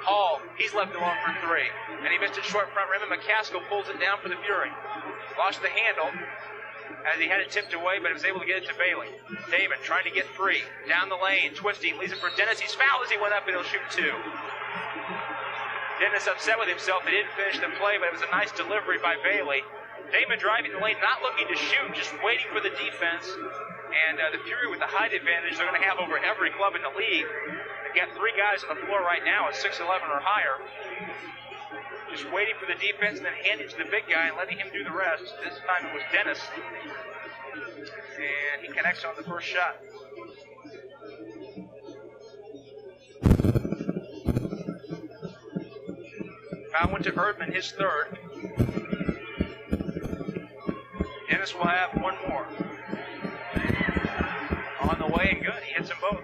Hall, he's left alone for 3. And he missed it short front rim, and McCaskill pulls it down for the Fury. Lost the handle as he had it tipped away, but he was able to get it to Bailey. David trying to get free. Down the lane, twisting, leaves it for Dennis. He's fouled as he went up, and he'll shoot 2. Dennis upset with himself. He didn't finish the play, but it was a nice delivery by Bailey. Damon driving the lane, not looking to shoot, just waiting for the defense. And the Fury with the height advantage they're going to have over every club in the league. They've got 3 guys on the floor right now at 6'11" or higher. Just waiting for the defense and then handing it to the big guy and letting him do the rest. This time it was Dennis. And he connects on the first shot. Foul went to Erdman, his third. Dennis will have one more. On the way and good. He hits them both.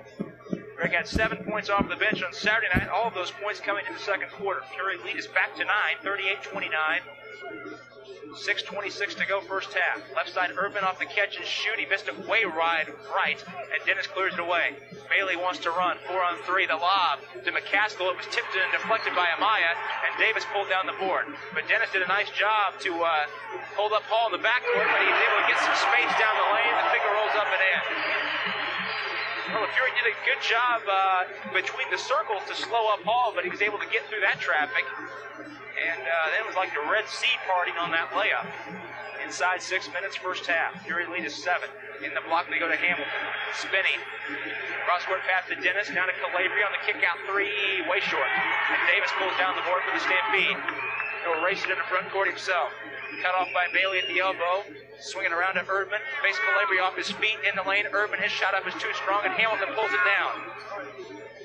Greg had 7 points off the bench on Saturday night. All of those points coming in the second quarter. Fury lead is back to 9, 38-29. 6:26 to go first half. Left side, Urban off the catch and shoot. He missed it way wide right, and Dennis clears it away. Bailey wants to run. 4-on-3. The lob to McCaskill. It was tipped and deflected by Amaya, and Davis pulled down the board. But Dennis did a nice job to hold up Hall in the backcourt, but he was able to get some space down the lane. The finger rolls up and in. Well, the Fury did a good job between the circles to slow up Hall, but he was able to get through that traffic. And then it was like the Red Sea partying on that layup. Inside 6 minutes, first half. Fury lead is 7. In the block, they go to Hamilton. Spinning. Cross-court pass to Dennis, down to Calabria on the kick-out 3, way short. And Davis pulls down the board for the Stampede. He'll race it in the front court himself. Cut off by Bailey at the elbow. Swinging around to Erdman. Face Calabria off his feet in the lane. Erdman, his shot up is too strong, and Hamilton pulls it down.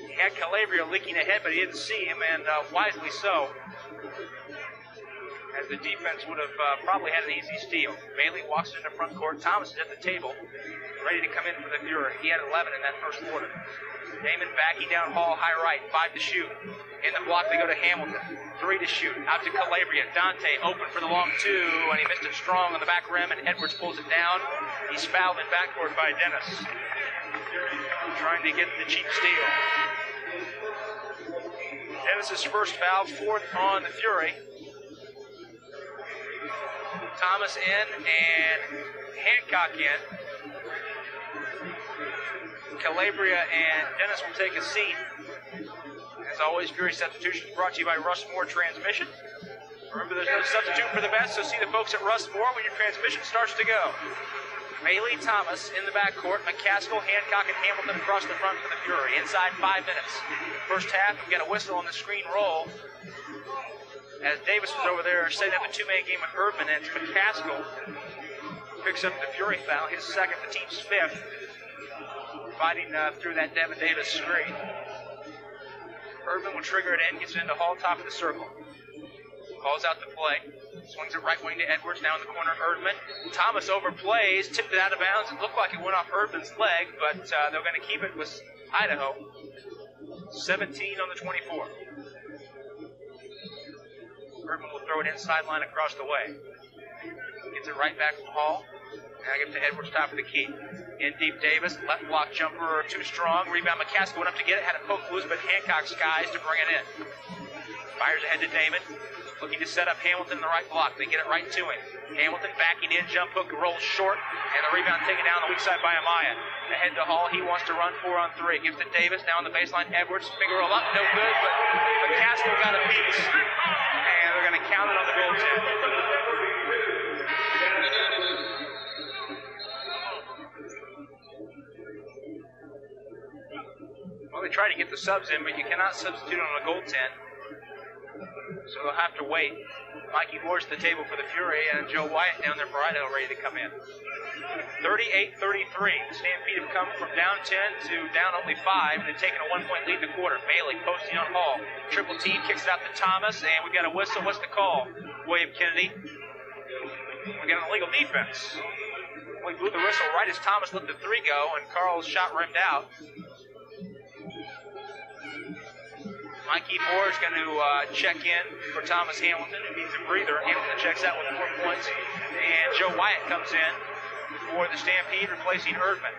He had Calabria leaking ahead, but he didn't see him, and wisely so. as the defense would have probably had an easy steal. Bailey walks into front court. Thomas is at the table, ready to come in for the Fury. He had 11 in that first quarter. Damon backing down Hall, high right, 5 to shoot. In the block, they go to Hamilton. 3 to shoot. Out to Calabria. Dante open for the long 2, and he missed it strong on the back rim, and Edwards pulls it down. He's fouled in backcourt by Dennis. Trying to get the cheap steal. Dennis's first foul, 4th on the Fury. Thomas in, and Hancock in. Calabria and Dennis will take a seat. As always, Fury Substitution is brought to you by Russ Moore Transmission. Remember, there's no substitute for the best, so see the folks at Russ Moore when your transmission starts to go. Bailey, Thomas in the backcourt. McCaskill, Hancock, and Hamilton across the front for the Fury. Inside 5 minutes. First half, we've got a whistle on the screen roll. As Davis was over there setting up a two-man game with Erdman, and it's McCaskill picks up the Fury foul, his second, the team's 5th. Fighting through that Devin Davis screen. Erdman will trigger it in, gets it into Hall, top of the circle. Calls out the play. Swings it right wing to Edwards, now in the corner, Erdman. Thomas overplays, tipped it out of bounds. It looked like it went off Erdman's leg, but they're going to keep it with Idaho. 17 on the 24. Erdman will throw it in sideline across the way. Gets it right back to Hall. Now give it to Edwards, top of the key. In deep, Davis, left block jumper too strong. Rebound, McCaskill went up to get it, had it poked loose, but Hancock skies to bring it in. Fires ahead to Damon, looking to set up Hamilton in the right block. They get it right to him. Hamilton backing in, jump hook, rolls short, and the rebound taken down the weak side by Amaya. Ahead to Hall, he wants to run 4 on 3. Gives to Davis, now on the baseline, Edwards, finger roll up, no good, but McCaskill got a piece, and they're going to count it on the goaltend. Well, they try to get the subs in, but you cannot substitute on a goaltend. So they'll have to wait. Mikey Moore's at the table for the Fury, and Joe Wyatt down there for Idaho ready to come in. 38-33. The Stampede have come from down 10 to down only 5, and they've taken a 1-point lead in the quarter. Bailey posting on Hall. Triple team, kicks it out to Thomas, and we've got a whistle. What's the call? William Kennedy. We got an illegal defense. We blew the whistle right as Thomas let the 3 go, and Carl's shot rimmed out. Mikey Moore is going to check in for Thomas Hamilton, who needs a breather. Hamilton checks out with 4 points. And Joe Wyatt comes in for the Stampede, replacing Erdman.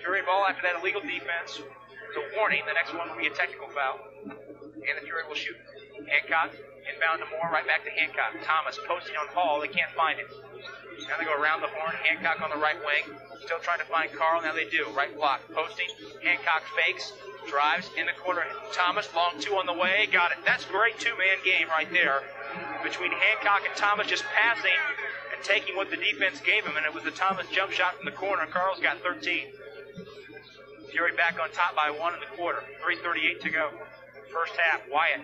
Fury ball after that illegal defense. It's a warning. The next one will be a technical foul. And the Fury will shoot. Hancock inbound to Moore, right back to Hancock. Thomas posting on Hall. They can't find him. Now they go around the horn. Hancock on the right wing. Still trying to find Carl. Now they do. Right block. Posting. Hancock fakes. Drives in the corner. Thomas, long 2 on the way. Got it. That's a great 2-man game right there between Hancock and Thomas, just passing and taking what the defense gave him. And it was the Thomas jump shot from the corner. Carl's got 13. Fury back on top by 1 in the quarter. 3:38 to go. First half. Wyatt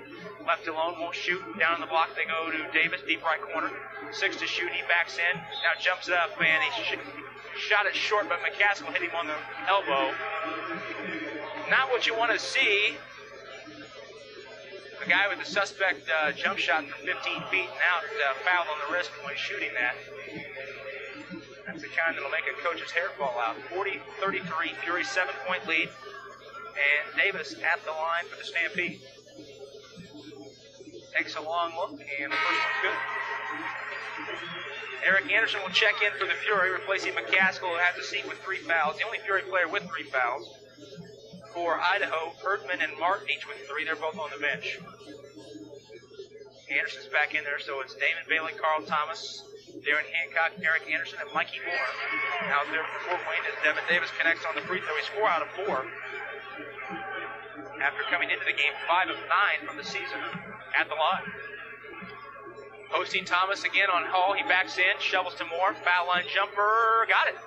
left alone, won't shoot. Down on the block they go to Davis, deep right corner. 6 to shoot. He backs in. Now jumps it up, and he shot it short, but McCaskill hit him on the elbow. Not what you want to see. The guy with the suspect jump shot from 15 feet and out, fouled on the wrist when shooting that. That's the kind that'll make a coach's hair fall out. 40-33, Fury 7-point lead. And Davis at the line for the Stampede. Takes a long look, and the first one's good. Eric Anderson will check in for the Fury, replacing McCaskill, who has a seat with 3 fouls. The only Fury player with 3 fouls. For Idaho, Erdman and Martin each with 3. They're both on the bench. Anderson's back in there, so it's Damon Bailey, Carl Thomas, Darren Hancock, Eric Anderson, and Mikey Moore. Out there for Fort Wayne as Devin Davis connects on the free throw. He's 4 out of 4. After coming into the game 5 of 9 from the season at the line. Posting Thomas again on Hall. He backs in, shovels to Moore. Foul line jumper. Got it.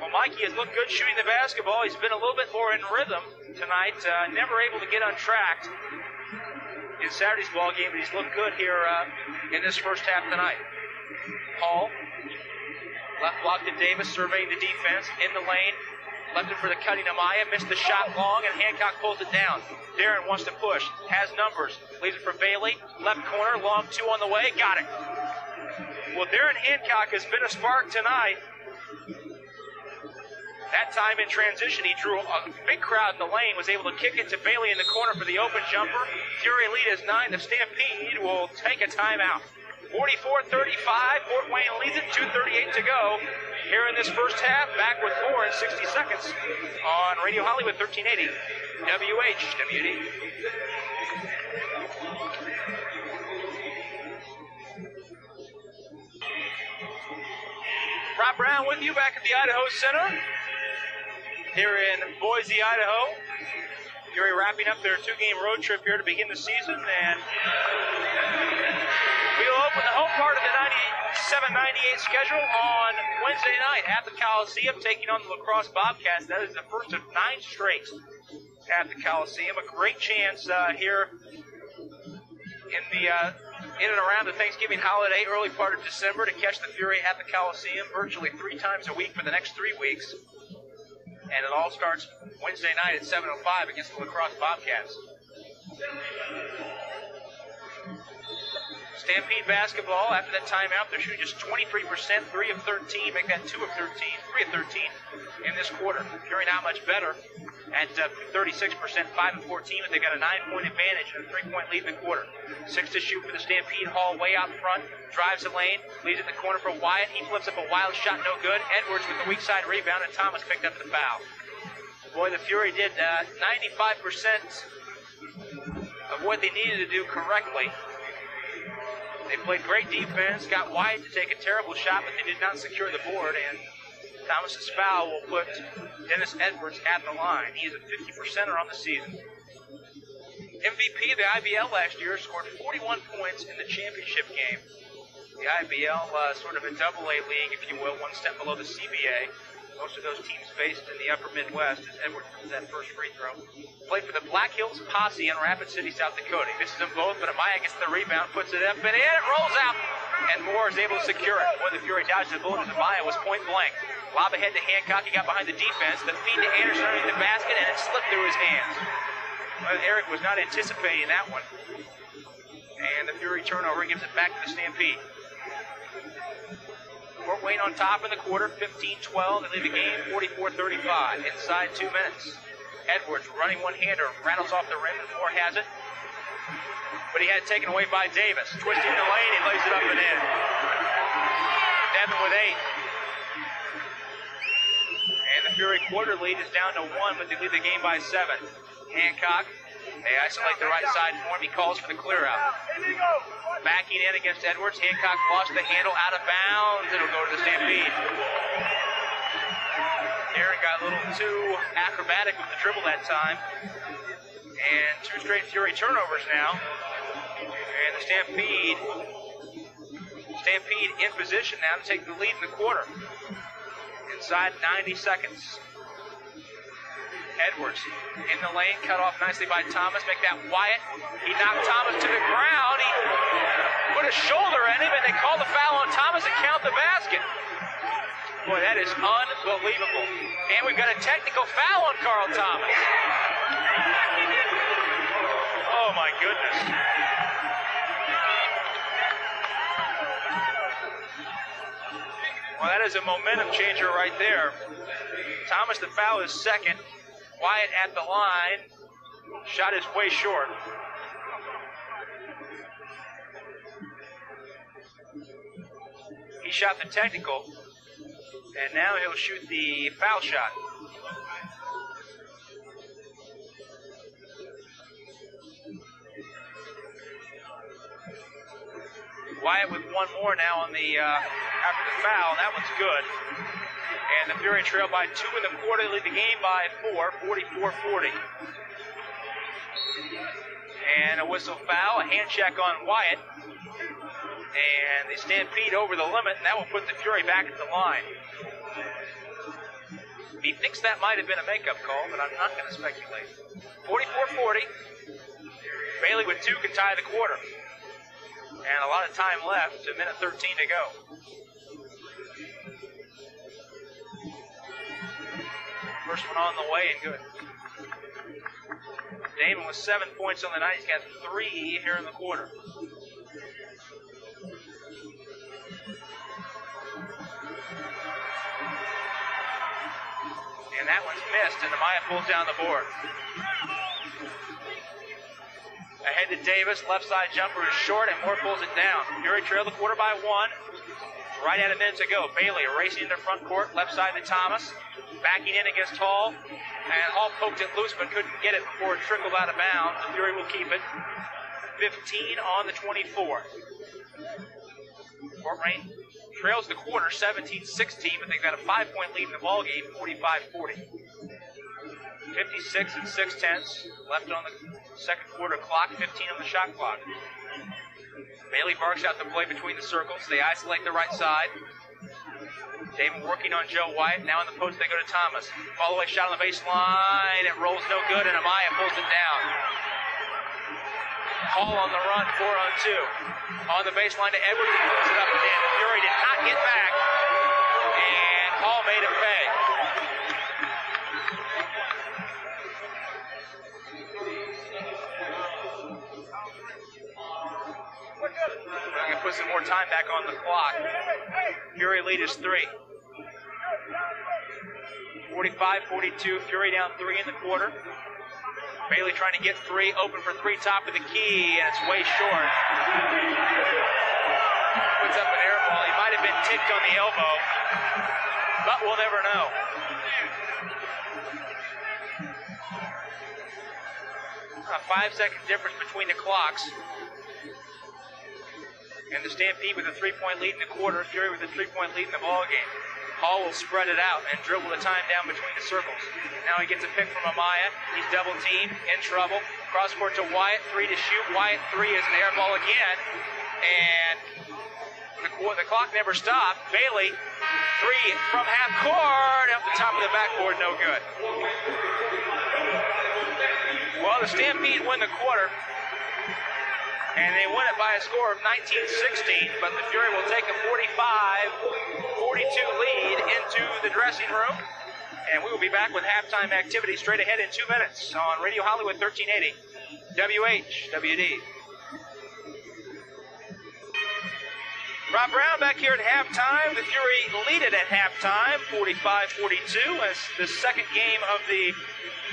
Well, Mikey has looked good shooting the basketball. He's been a little bit more in rhythm tonight. Never able to get untracked in Saturday's ball game, but he's looked good here in this first half tonight. Hall, left block to Davis, surveying the defense. In the lane, Left it for the cutting Amaya, missed the shot long, and Hancock pulls it down. Darren wants to push, has numbers, leaves it for Bailey, left corner, long two on the way, got it. Well, Darren Hancock has been a spark tonight. That time in transition, he drew a big crowd in the lane, was able to kick it to Bailey in the corner for the open jumper. Fury lead is 9. The Stampede will take a timeout. 44-35, Fort Wayne leads it, 2:38 to go. Here in this first half, back with more in 60 seconds on Radio Hollywood 1380, WHWD. Rob Brown with you back at the Idaho Center here in Boise, Idaho. Fury wrapping up their two-game road trip here to begin the season, and we'll open the home part of the 97-98 schedule on Wednesday night at the Coliseum, taking on the Lacrosse Bobcats. That is the first of 9 straight at the Coliseum. A great chance here in and around the Thanksgiving holiday, early part of December, to catch the Fury at the Coliseum virtually 3 times a week for the next 3 weeks. And it all starts Wednesday night at 7:05 against the Lacrosse Bobcats. Stampede basketball, after that timeout, they're shooting just 23%, 3 of 13, make that 2 of 13, 3 of 13 in this quarter. Fury not much better at 36%, 5 of 14, but they got a 9-point advantage and a 3-point lead in the quarter. 6 to shoot for the Stampede. Hall way out front, drives the lane, leaves it in the corner for Wyatt. He flips up a wild shot, no good. Edwards with the weak side rebound, and Thomas picked up the foul. Boy, the Fury did 95% of what they needed to do correctly. They played great defense, got Wyatt to take a terrible shot, but they did not secure the board, and Thomas's foul will put Dennis Edwards at the line. He is a 50%er on the season. MVP of the IBL last year, scored 41 points in the championship game. The IBL, sort of a double-A league, if you will, one step below the CBA. Most of those teams based in the upper Midwest, as Edwards was that first free throw. Played for the Black Hills Posse in Rapid City, South Dakota. Misses them both, but Amaya gets the rebound, puts it up and in, it rolls out, and Moore is able to secure it. Boy, the Fury dodged the bullet as Amaya was point blank. Lob ahead to Hancock, he got behind the defense, the feed to Anderson underneath the basket, and it slipped through his hands. Well, Eric was not anticipating that one. And the Fury turnover gives it back to the Stampede. Fort Wayne on top in the quarter, 15-12. They lead the game 44-35. Inside 2 minutes. Edwards running one-hander, rattles off the rim, and Moore has it. But he had it taken away by Davis. Twisting the lane, he lays it up and in. Devin with 8. And the Fury quarter lead is down to 1, but they lead the game by 7. Hancock, they isolate the right side for him. He calls for the clear out. Backing in against Edwards. Hancock lost the handle out of bounds. It'll go to the Stampede. Aaron got a little too acrobatic with the dribble that time. And 2 straight Fury turnovers now. And the Stampede in position now to take the lead in the quarter. Inside 90 seconds. Edwards in the lane, cut off nicely by Thomas. Make that Wyatt. He knocked Thomas to the ground. He put a shoulder at him, and they call the foul on Thomas and count the basket. Boy, that is unbelievable. And we've got a technical foul on Carl Thomas. Oh, my goodness. Well, that is a momentum changer right there. Thomas, the foul is second. Wyatt at the line. Shot is way short. He shot the technical, and now he'll shoot the foul shot. Wyatt with one more now on the after the foul. That one's good. And the Fury trail by 2 in the quarter, lead the game by 4, 44-40. And a whistle foul, a hand check on Wyatt. And the Stampede over the limit, and that will put the Fury back at the line. He thinks that might have been a makeup call, but I'm not going to speculate. 44-40. Bailey with 2 can tie the quarter. And a lot of time left, a minute 13 to go. First one on the way and good. Damon with 7 points on the night. He's got 3 here in the quarter. And that one's missed, and Amaya pulls down the board. Ahead to Davis, left side jumper is short, and Moore pulls it down. Fury trailed the quarter by 1. Right at a minute to go. Bailey racing into front court, left side to Thomas. Backing in against Hall. And Hall poked it loose but couldn't get it before it trickled out of bounds. The Fury will keep it. 15 on the 24. Fort Wayne trails the quarter 17-16, but they've got a 5-point lead in the ballgame, 45-40. 56 and 6/10 left on the second quarter clock, 15 on the shot clock. Bailey barks out the play between the circles. They isolate the right side. Damon working on Joe Wyatt. Now in the post, they go to Thomas. Follow-away shot on the baseline. It rolls no good, and Amaya pulls it down. Hall on the run, 4 on 2. On the baseline to Edwards. He pulls it up and in. Fury did not get back, and Hall made him pay. I'm going to put some more time back on the clock. Fury lead is 3. 45-42, Fury down 3 in the quarter. Bailey trying to get 3, open for 3, top of the key, and it's way short. Puts up an air ball. He might have been ticked on the elbow, but we'll never know. A 5-second difference between the clocks. And the Stampede with a 3-point lead in the quarter, Fury with a 3-point lead in the ballgame. Hall will spread it out and dribble the time down between the circles. Now he gets a pick from Amaya. He's double teamed, in trouble. Cross court to Wyatt, 3 to shoot. Wyatt 3 is an air ball again. And the clock never stopped. Bailey, 3 from half court, up the top of the backboard, no good. Well, the Stampede win the quarter. And they win it by a score of 19-16, but the Fury will take a 45-42 lead into the dressing room. And we will be back with halftime activity straight ahead in 2 minutes on Radio Hollywood 1380, WHWD. Rob Brown back here at halftime. The Fury lead it at halftime, 45-42, as the second game of the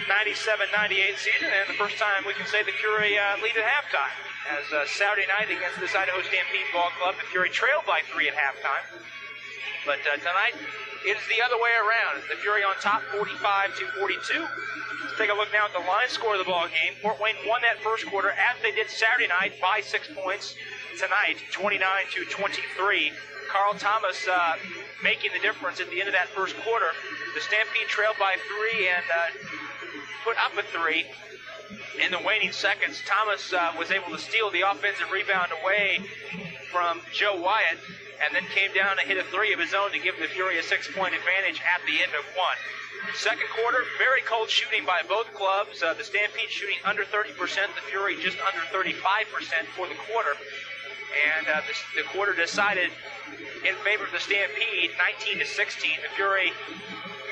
97-98 season, and the first time we can say the Fury lead at halftime. As Saturday night against this Idaho Stampede ball club, the Fury trailed by 3 at halftime. But tonight, it's the other way around. The Fury on top, 45-42. Let's take a look now at the line score of the ball game. Fort Wayne won that first quarter, as they did Saturday night, by 6 points. Tonight, 29-23. Carl Thomas making the difference at the end of that first quarter. The Stampede trailed by 3 and put up a 3. In the waning seconds, Thomas was able to steal the offensive rebound away from Joe Wyatt and then came down and hit a 3 of his own to give the Fury a 6-point advantage at the end of 1. Second quarter, very cold shooting by both clubs. The Stampede shooting under 30%, the Fury just under 35% for the quarter. And the quarter decided in favor of the Stampede, 19-16. The Fury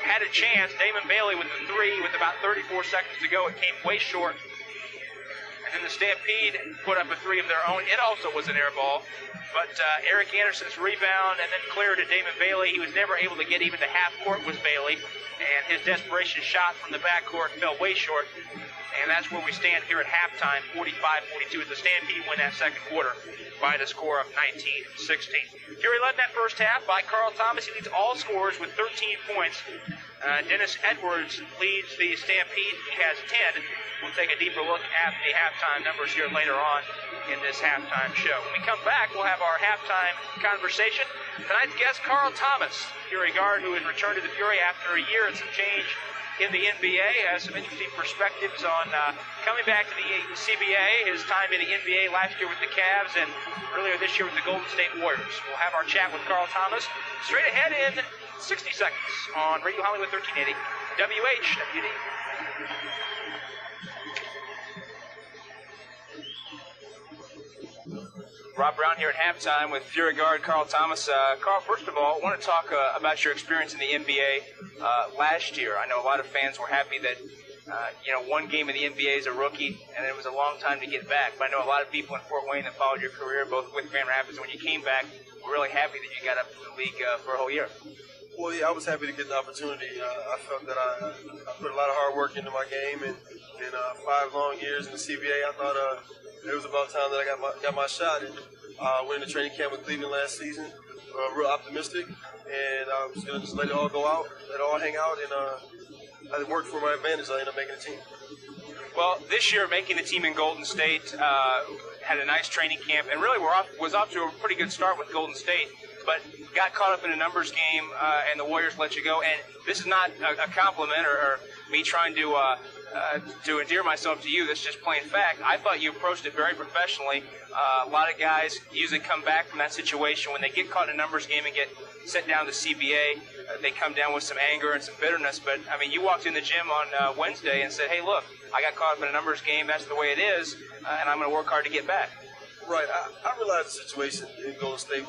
had a chance. Damon Bailey with the 3 with about 34 seconds to go. It came way short. And then the Stampede put up a 3 of their own. It also was an air ball. But Eric Anderson's rebound and then clear to Damon Bailey. He was never able to get even to half court with Bailey. And his desperation shot from the backcourt fell way short. And that's where we stand here at halftime, 45-42, as the Stampede win that second quarter by the score of 19-16. Fury led that first half by Carl Thomas. He leads all scorers with 13 points. Dennis Edwards leads the Stampede. He has 10. We'll take a deeper look at the halftime numbers here later on in this halftime show. When we come back, we'll have our halftime conversation. Tonight's guest, Carl Thomas, Fury guard who has returned to the Fury after a year and some change in the NBA, has some interesting perspectives on coming back to the CBA, his time in the NBA last year with the Cavs, and earlier this year with the Golden State Warriors. We'll have our chat with Carl Thomas straight ahead in 60 seconds on Radio Hollywood 1380, WHWD. Rob Brown here at halftime with Fury guard Carl Thomas. Carl, first of all, I want to talk about your experience in the NBA last year. I know a lot of fans were happy that, one game in the NBA as a rookie, and it was a long time to get back. But I know a lot of people in Fort Wayne that followed your career, both with Grand Rapids and when you came back, were really happy that you got up to the league for a whole year. Well, yeah, I was happy to get the opportunity. I felt that I put a lot of hard work into my game, and 5 long years in the CBA, I thought it was about time that I got my shot. And went into training camp with Cleveland last season, real optimistic, and I was going to just let it all go out, let it all hang out, and it worked for my advantage. I ended up making the team. Well, this year, making the team in Golden State, had a nice training camp, and really was off to a pretty good start with Golden State, but got caught up in a numbers game, and the Warriors let you go. And this is not a compliment or me trying to endear myself to you. That's just plain fact. I thought you approached it very professionally. A lot of guys usually come back from that situation when they get caught in a numbers game and get sent down to CBA. They come down with some anger and some bitterness. But, I mean, you walked in the gym on Wednesday and said, hey, look, I got caught up in a numbers game. That's the way it is, and I'm going to work hard to get back. Right. I realized the situation in Golden State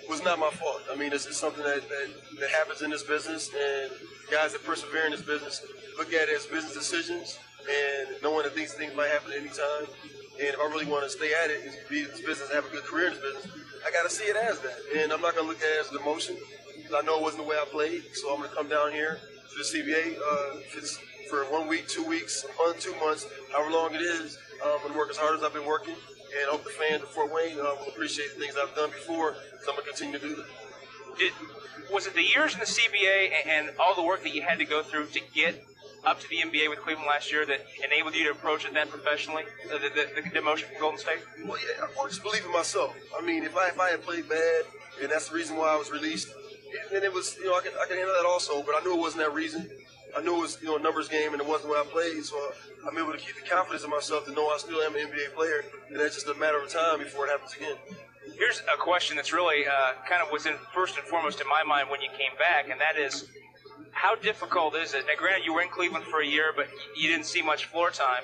was not my fault. I mean, it's something that happens in this business, and guys that persevere in this business look at it as business decisions and knowing that these things might happen at any time. And if I really want to stay at it and be in this business and have a good career in this business, I got to see it as that. And I'm not going to look at it as an emotion, because I know it wasn't the way I played. So I'm going to come down here to the CBA. If it's for 1 week, 2 weeks, a month, 2 months, however long it is, I'm going to work as hard as I've been working. And I hope the fans of Fort Wayne will appreciate the things I've done before, so I'm going to continue to do that. Was it the years in the CBA and all the work that you had to go through to get up to the NBA with Cleveland last year that enabled you to approach it then professionally, the demotion from Golden State? Well, yeah, I just believe in myself. I mean, if I had played bad, and that's the reason why I was released, then it was, I can handle that also, but I knew it wasn't that reason. I knew it was, a numbers game, and it wasn't the way I played, so I'm able to keep the confidence in myself to know I still am an NBA player, and that's just a matter of time before it happens again. Here's a question that's really kind of was in first and foremost in my mind when you came back, and that is, how difficult is it? Now, granted, you were in Cleveland for a year, but you didn't see much floor time.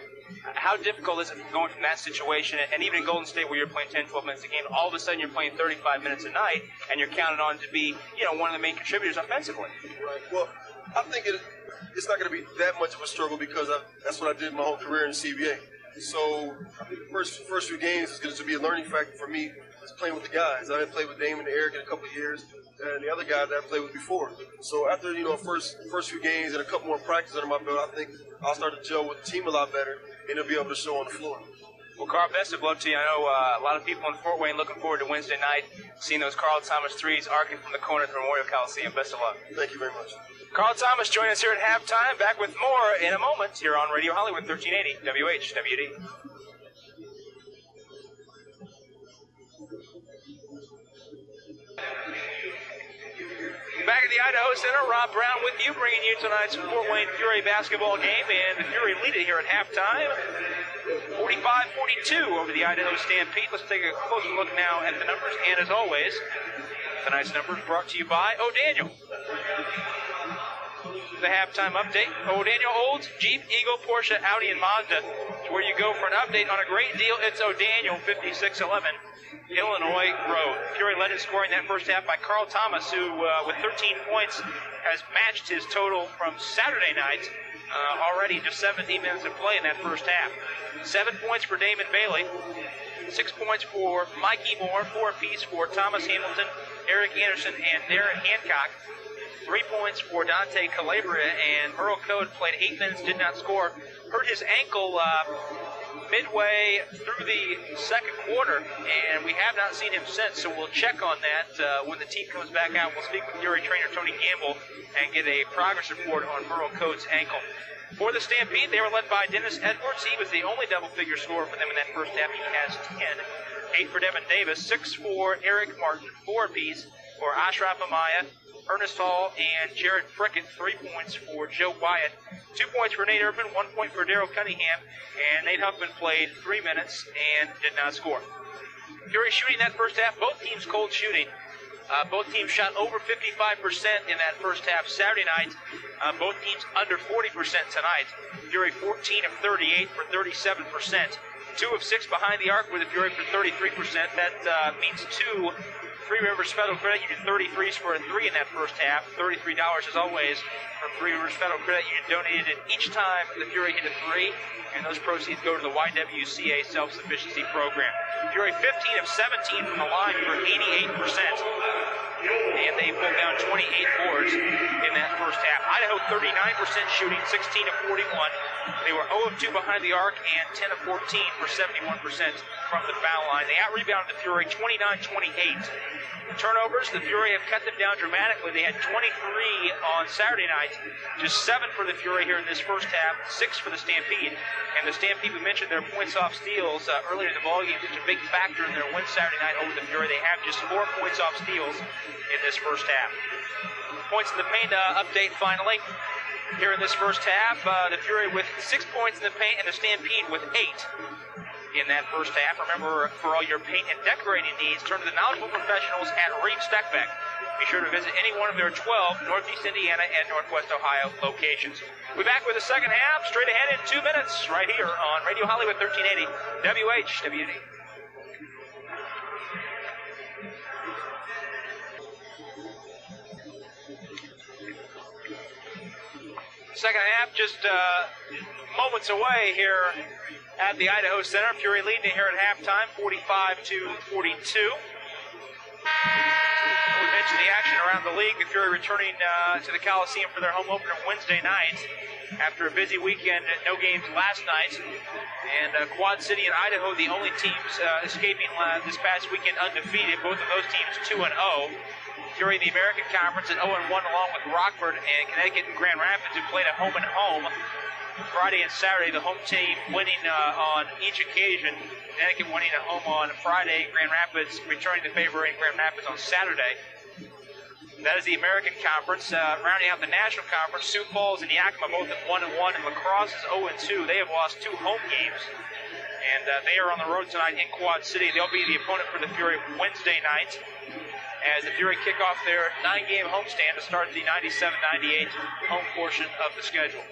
How difficult is it going from that situation, and even in Golden State where you're playing 10, 12 minutes a game, all of a sudden you're playing 35 minutes a night, and you're counted on to be, one of the main contributors offensively? Right. Well, I think it's not going to be that much of a struggle because that's what I did my whole career in the CBA. So first few games is going to be a learning factor for me, is playing with the guys. I hadn't played with Damon and Eric in a couple of years, and the other guys that I played with before. So after first few games and a couple more practices under my belt, I think I'll start to gel with the team a lot better, and they'll be able to show on the floor. Well, Carl, best of luck to you. I know a lot of people in Fort Wayne looking forward to Wednesday night, seeing those Carl Thomas threes arcing from the corner at the Memorial Coliseum. Best of luck. Thank you very much. Carl Thomas joining us here at halftime. Back with more in a moment here on Radio Hollywood 1380 WHWD. Back at the Idaho Center, Rob Brown with you, bringing you tonight's Fort Wayne Fury basketball game, and the Fury lead it here at halftime, 45-42 over the Idaho Stampede. Let's take a closer look now at the numbers, and as always, tonight's numbers brought to you by O'Daniel. The halftime update. O'Daniel Olds, Jeep, Eagle, Porsche, Audi, and Mazda. It's where you go for an update on a great deal. It's O'Daniel, 5611 Illinois Road. Fury led in scoring that first half by Carl Thomas, who with 13 points has matched his total from Saturday night. Already just 17 minutes of play in that first half. 7 points for Damon Bailey. 6 points for Mikey Moore. 4 apiece for Thomas Hamilton, Eric Anderson, and Darren Hancock. 3 points for Dante Calabria, and Earl Code played 8 minutes, did not score. Hurt his ankle midway through the second quarter, and we have not seen him since, so we'll check on that when the team comes back out. We'll speak with Fury trainer Tony Gamble and get a progress report on Earl Code's ankle. For the Stampede, they were led by Dennis Edwards. He was the only double-figure scorer for them in that first half. He has 10. 8 for Devin Davis, 6 for Eric Martin, 4 apiece for Ashraf Amaya, Ernest Hall, and Jared Prickett. 3 points for Joe Wyatt. 2 points for Nate Urban, 1 point for Daryl Cunningham, and Nate Huffman played 3 minutes and did not score. Fury shooting that first half, both teams cold shooting. Both teams shot over 55% in that first half Saturday night. Both teams under 40% tonight. Fury 14 of 38 for 37%. 2 of 6 behind the arc with the Fury for 33%. That means 2 Three Rivers Federal Credit Union 33s for a 3 in that first half. $33 as always from Three Rivers Federal Credit Union, donated each time the Fury hit a 3, and those proceeds go to the YWCA Self-Sufficiency Program. Fury 15 of 17 from the line for 88%, and they pulled down 28 boards in that first half. Idaho 39% shooting, 16 of 41. They were 0 of 2 behind the arc and 10 of 14 for 71% from the foul line. They out-rebounded the Fury 29-28. Turnovers, the Fury have cut them down dramatically. They had 23 on Saturday night, just 7 for the Fury here in this first half, 6 for the Stampede. And the Stampede, we mentioned their points off steals earlier in the ballgame, which is a big factor in their win Saturday night over the Fury. They have just 4 points off steals in this first half. Points in the paint update finally. Here in this first half, the Fury with 6 points in the paint and the Stampede with 8. In that first half. Remember, for all your paint and decorating needs, turn to the knowledgeable professionals at Reeve Steckbeck. Be sure to visit any one of their 12 Northeast Indiana and Northwest Ohio locations. We'll be back with the second half straight ahead in 2 minutes right here on Radio Hollywood 1380 WHWD. Second half just moments away here at the Idaho Center. Fury leading here at halftime, 45-42. We mentioned the action around the league. The Fury returning to the Coliseum for their home opener Wednesday night after a busy weekend. No games last night. And Quad City and Idaho, the only teams escaping this past weekend undefeated. Both of those teams 2-0. Fury in the American Conference at 0-1 along with Rockford and Connecticut and Grand Rapids, who played a home-and-home Friday and Saturday. The home team winning on each occasion. Connecticut winning at home on Friday. Grand Rapids returning the favor in Grand Rapids on Saturday. That is the American Conference. Rounding out the National Conference, Sioux Falls and Yakima both at 1-1, and La Crosse is 0-2. They have lost 2 home games, and they are on the road tonight in Quad City. They'll be the opponent for the Fury Wednesday night, as the Fury kick off their 9-game homestand to start the 97-98 home portion of the schedule.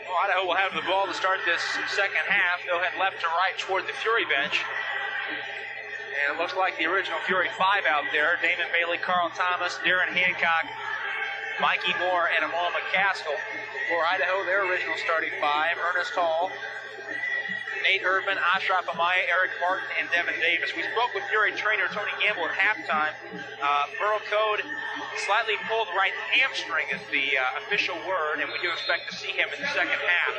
Well, Idaho will have the ball to start this second half. They'll head left to right toward the Fury bench. And it looks like the original Fury 5 out there. Damon Bailey, Carl Thomas, Darren Hancock, Mikey Moore, and Amal McCaskill. For Idaho, their original starting 5, Ernest Hall, Nate Erdman, Ashraf Amaya, Eric Martin, and Devin Davis. We spoke with Fury trainer Tony Gamble at halftime. Burl Code slightly pulled right hamstring is the official word, and we do expect to see him in the second half.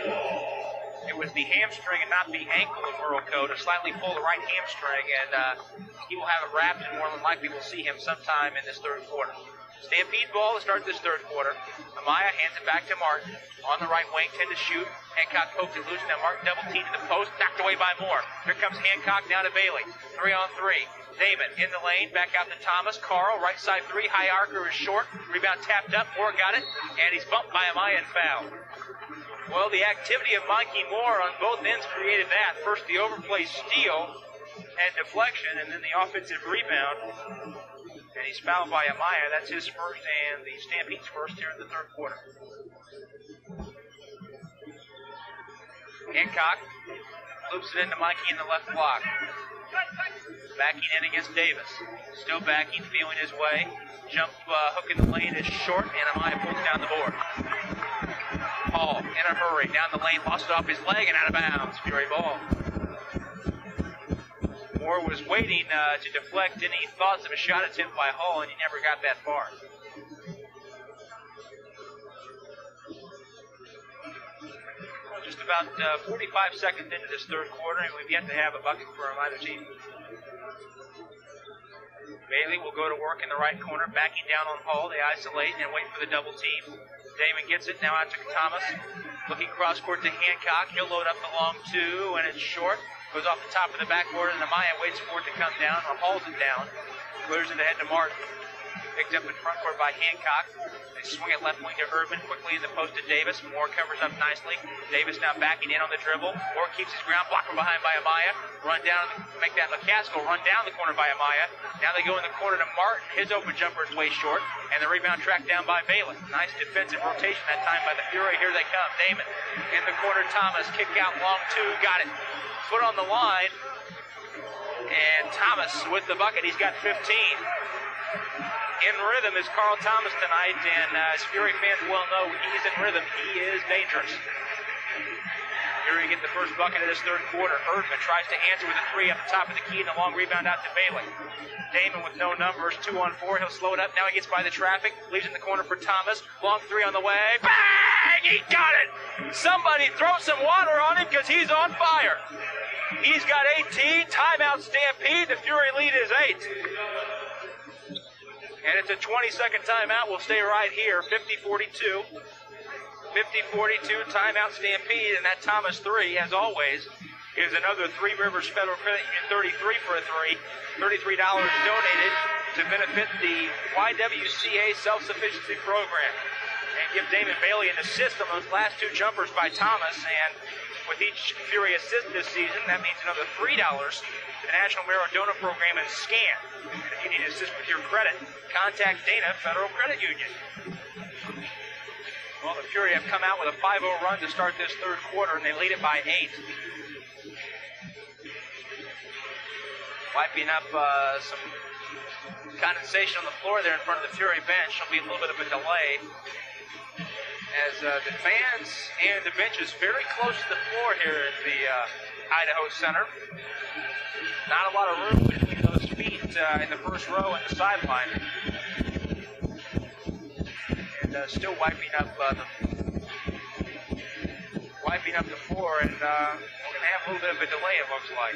It was the hamstring and not the ankle of Burl Code, a slightly pulled right hamstring, and he will have it wrapped, and more than likely we'll see him sometime in this third quarter. Stampede ball to start this third quarter. Amaya hands it back to Martin. On the right wing, 10 to shoot. Hancock poked it loose. Now Martin double teed to the post. Knocked away by Moore. Here comes Hancock now to Bailey. 3-on-3. Damon in the lane. Back out to Thomas. Carl, right side 3. High arcer is short. Rebound tapped up. Moore got it. And he's bumped by Amaya and fouled. Well, the activity of Mikey Moore on both ends created that. First the overplay steal and deflection, and then the offensive rebound. And he's fouled by Amaya. That's his first and the Stampede's first here in the third quarter. Hancock loops it into Mikey in the left block. Backing in against Davis. Still backing, feeling his way. Jump hook in the lane is short, and Amaya pulls down the board. Hall in a hurry. Down the lane, lost it off his leg and out of bounds. Fury ball. Moore was waiting to deflect any thoughts of a shot attempt by Hall, and he never got that far. Well, just about 45 seconds into this third quarter, and we've yet to have a bucket for either team. Bailey will go to work in the right corner, backing down on Hall. They isolate and wait for the double team. Damon gets it, now out to Thomas. Looking cross court to Hancock. He'll load up the long 2, and it's short. Goes off the top of the backboard, and Amaya waits for it to come down, or hauls it down. Clears it ahead to Martin. Picked up in front court by Hancock. They swing it left wing to Urban, quickly in the post to Davis. Moore covers up nicely. Davis now backing in on the dribble. Moore keeps his ground, blocked from behind by Amaya. Run down, make that McCaskill run down the corner by Amaya. Now they go in the corner to Martin. His open jumper is way short, and the rebound tracked down by Bailey. Nice defensive rotation that time by the Fury. Here they come. Damon in the corner. Thomas kick out long two. Got it. Foot on the line. And Thomas with the bucket. He's got 15. In rhythm is Carl Thomas tonight, and as Fury fans well know, he's in rhythm. He is dangerous. Fury get the first bucket of this third quarter. Erdman tries to answer with a three up the top of the key, and a long rebound out to Bailey. Damon with no numbers, 2-on-4. He'll slow it up. Now he gets by the traffic. Leaves in the corner for Thomas. Long three on the way. Bang! He got it! Somebody throw some water on him because he's on fire. He's got 18. Timeout Stampede. The Fury lead is 8. And it's a 20-second timeout. We'll stay right here. 50-42. 50-42, timeout Stampede. And that Thomas three, as always, is another Three Rivers Federal Credit Union 33 for a three. $33 donated to benefit the YWCA Self-Sufficiency Program. And give Damon Bailey an assist on those last two jumpers by Thomas. And with each Fury assist this season, that means another $3 to the National Maradona Program and SCAN. And if you need assist with your credit, contact Dana Federal Credit Union. Well, the Fury have come out with a 5-0 run to start this third quarter, and they lead it by 8. Wiping up some condensation on the floor there in front of the Fury bench. There'll be a little bit of a delay as the fans and the bench is very close to the floor here at the Idaho Center. Not a lot of room between those feet in the first row and the sideline. And still wiping up the floor, and we're going to have a little bit of a delay, it looks like.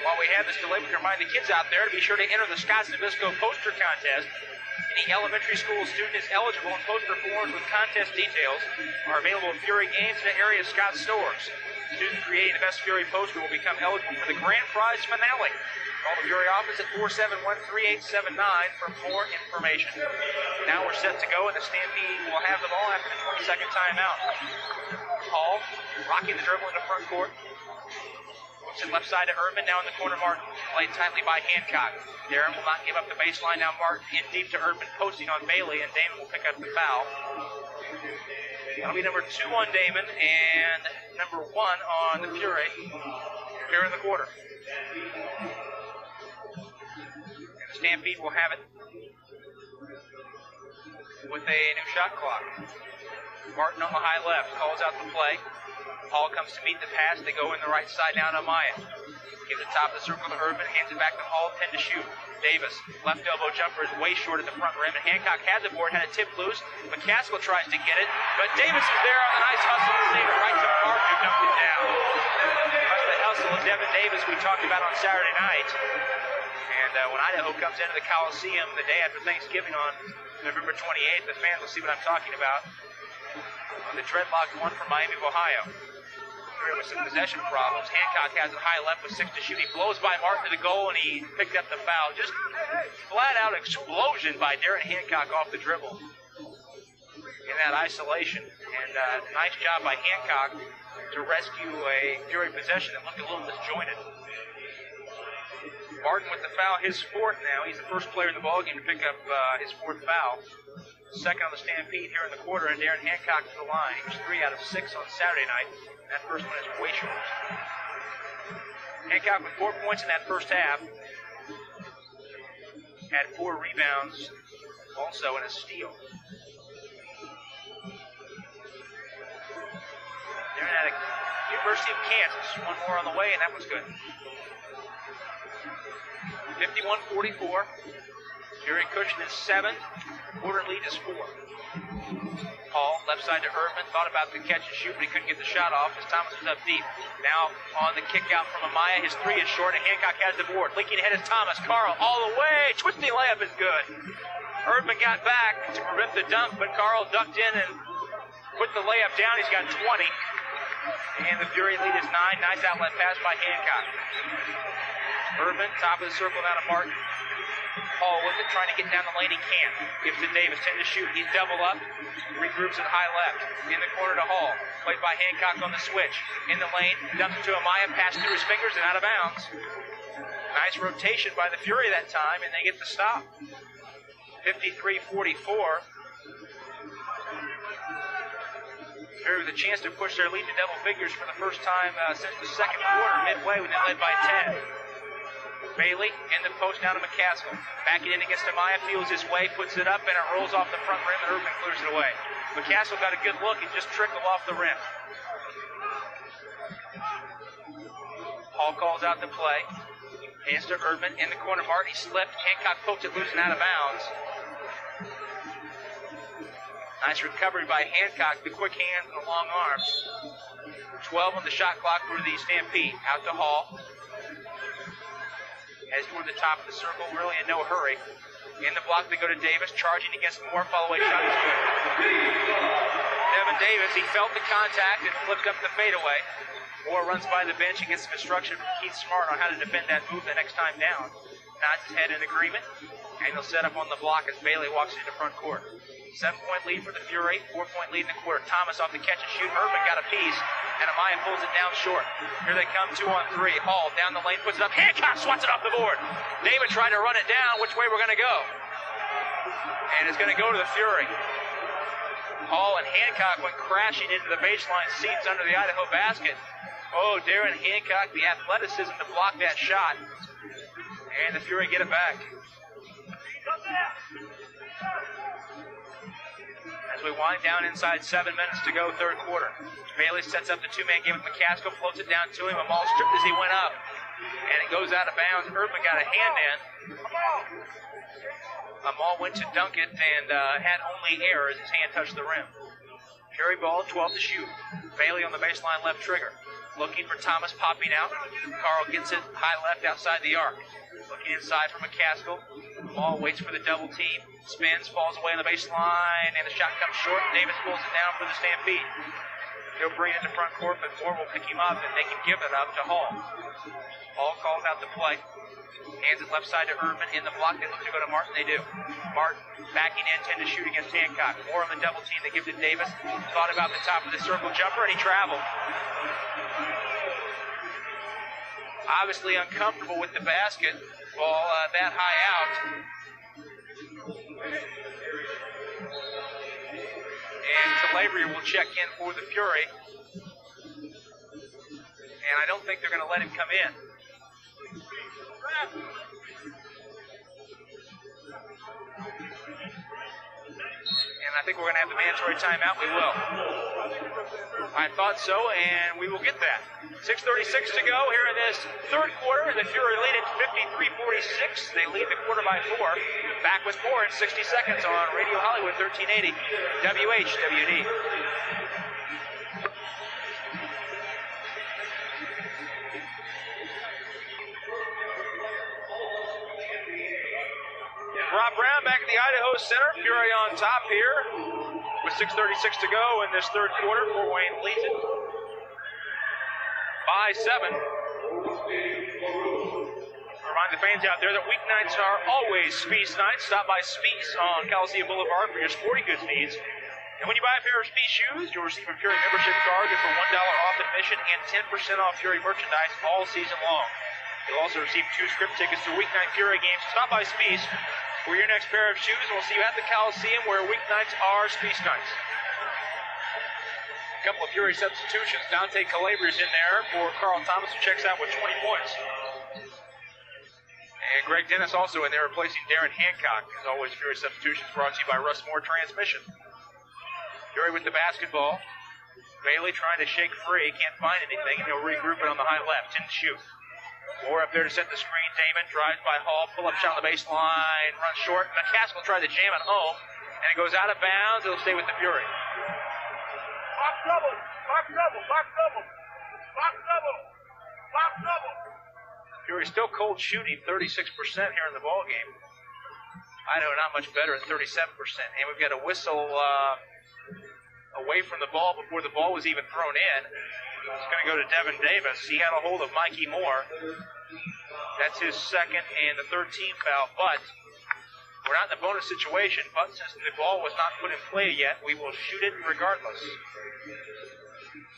While we have this delay, we can remind the kids out there to be sure to enter the Scotts Nabisco poster contest. Any elementary school student is eligible, and poster forms with contest details are available at Fury Games in the area Scotts stores. Student creating the best Fury poster will become eligible for the grand prize finale. Call the Fury office at 471-3879 for more information. Now we're set to go, and the Stampede will have the ball after the 20-second timeout. Hall rocking the dribble into front court. Moves it left side to Erdman, now in the corner Martin. Played tightly by Hancock. Darren will not give up the baseline. Now Martin in deep to Erdman, posting on Bailey, and Damon will pick up the foul. That'll be number 2 on Damon and number 1 on the Fury here in the quarter. And the Stampede will have it with a new shot clock. Martin on the high left calls out the play. Hall comes to meet the pass. They go in the right side now to Amaya. Gives the top of the circle to Erdman, hands it back to Hall, 10 to shoot. Davis, left elbow jumper is way short at the front rim, and Hancock had the board, had a tip loose. McCaskill tries to get it, but Davis is there on a nice hustle and save it right to Mark, who dumped it down. That's the hustle of Devin Davis we talked about on Saturday night. And when Idaho comes into the Coliseum the day after Thanksgiving on November 28th, the fans will see what I'm talking about. The dreadlocked one from Miami of Ohio. With some possession problems. Hancock has it high left with 6 to shoot. He blows by Martin to the goal, and he picked up the foul. Just flat-out explosion by Darren Hancock off the dribble in that isolation. And nice job by Hancock to rescue a Fury possession that looked a little disjointed. Martin with the foul, his 4th now. He's the first player in the ballgame to pick up his 4th foul. Second on the Stampede here in the quarter, and Darren Hancock to the line. He was 3 out of 6 on Saturday night. That first one is way short. Hancock with 4 points in that first half. Had 4 rebounds, also in a steal. Darren had a University of Kansas. 1 more on the way, and that was good. 51-44. Fury Cushion is 7. Quarter lead is 4. Hall, left side to Erdman, thought about the catch and shoot, but he couldn't get the shot off as Thomas was up deep. Now on the kick out from Amaya, his 3 is short, and Hancock has the board. Leaking ahead is Thomas. Carl all the way, twisting layup is good. Erdman got back to prevent the dunk, but Carl ducked in and put the layup down. He's got 20, and the Fury lead is 9. Nice outlet pass by Hancock. Erdman, top of the circle now to Martin. Hall with it, trying to get down the lane. He can't. Gives to Davis, 10 to shoot. He's double up. Regroups at high left. In the corner to Hall. Played by Hancock on the switch. In the lane. Dumps it to Amaya. Pass through his fingers and out of bounds. Nice rotation by the Fury that time, and they get the stop. 53-44. Fury with a chance to push their lead to double figures for the first time since the second quarter, midway, when they led by 10. Bailey in the post down to McCaskill. Backing in against Amaya, feels his way, puts it up, and it rolls off the front rim, and Urban clears it away. McCaskill got a good look and just trickled off the rim. Hall calls out the play. Hands to Erdman in the corner. Marty slipped. Hancock poked it loose and out of bounds. Nice recovery by Hancock. The quick hands and the long arms. 12 on the shot clock for the Stampede. Out to Hall. Heads toward the top of the circle. Really in no hurry. In the block they go to Davis. Charging against Moore. Follow-away shot is good. Devin Davis, he felt the contact and flipped up the fadeaway. Moore runs by the bench and gets some instruction from Keith Smart on how to defend that move the next time down. Nods his head in agreement, and he'll set up on the block as Bailey walks into front court. 7-point lead for the Fury, 4-point lead in the quarter. Thomas off the catch and shoot. Urban got a piece, and Amaya pulls it down short. Here they come, 2 on 3. Hall down the lane, puts it up. Hancock swats it off the board. David tried to run it down. Which way we're going to go? And it's going to go to the Fury. Hall and Hancock went crashing into the baseline seats under the Idaho basket. Oh, Darren Hancock, the athleticism to block that shot. And the Fury get it back. As we wind down inside 7 minutes to go, third quarter. Bailey sets up the two-man game with McCaskill, floats it down to him. Amal stripped as he went up, and it goes out of bounds. Erdman got a hand in. Amal went to dunk it and had only air as his hand touched the rim. Fury ball, 12 to shoot. Bailey on the baseline left trigger. Looking for Thomas popping out. Carl gets it high left outside the arc. Looking inside for McCaskill. Ball waits for the double team. Spins, falls away on the baseline, and the shot comes short. Davis pulls it down for the Stampede. He'll bring it to front court, but Moore will pick him up, and they can give it up to Hall. Hall calls out the play. Hands it left side to Erdman. In the block, they look to go to Martin. They do. Martin backing in, 10 to shoot against Hancock. Moore on the double team. They give it to Davis. Thought about the top of the circle jumper, and he traveled. Obviously uncomfortable with the basket. Ball that high out. And Calabria will check in for the Fury. And I don't think they're going to let him come in. And I think we're going to have the mandatory timeout. We will. I thought so, and we will get that. 6:36 to go here in this third quarter, and the Fury lead at 53-46. They lead the quarter by 4. Back with more in 60 seconds on Radio Hollywood 1380 WHWD. Rob Brown back at the Idaho Center. Fury on top here with 6:36 to go in this third quarter. Fort Wayne leads it by 7. Remind the fans out there that weeknights are always Speece nights. Stop by Speece on Coliseum Boulevard for your sporting goods needs. And when you buy a pair of Speece shoes, you'll receive a Fury membership card for $1 off admission and 10% off Fury merchandise all season long. You'll also receive 2 script tickets to weeknight Fury games. Stop by Speece for your next pair of shoes, and we'll see you at the Coliseum where weeknights are Speece nights. A couple of Fury substitutions. Dante Calabria's in there for Carl Thomas, who checks out with 20 points. And Greg Dennis also in there replacing Darren Hancock. As always, Fury substitutions brought to you by Russ Moore Transmission. Fury with the basketball. Bailey trying to shake free. Can't find anything, and he'll regroup it on the high left. 10 to shoot. Moore up there to set the screen. Damon drives by Hall. Pull-up shot on the baseline. Runs short. McCaskill tried to jam it home, and it goes out of bounds. It'll stay with the Fury. Box double. Box double. Box double. Box double. Box double. Fury still cold shooting, 36% here in the ball game. Idaho not much better at 37%. And we've got a whistle away from the ball before the ball was even thrown in. It's going to go to Devin Davis. He had a hold of Mikey Moore. That's his second and the third team foul, but We're not in a bonus situation, but since the ball was not put in play yet, we will shoot it regardless.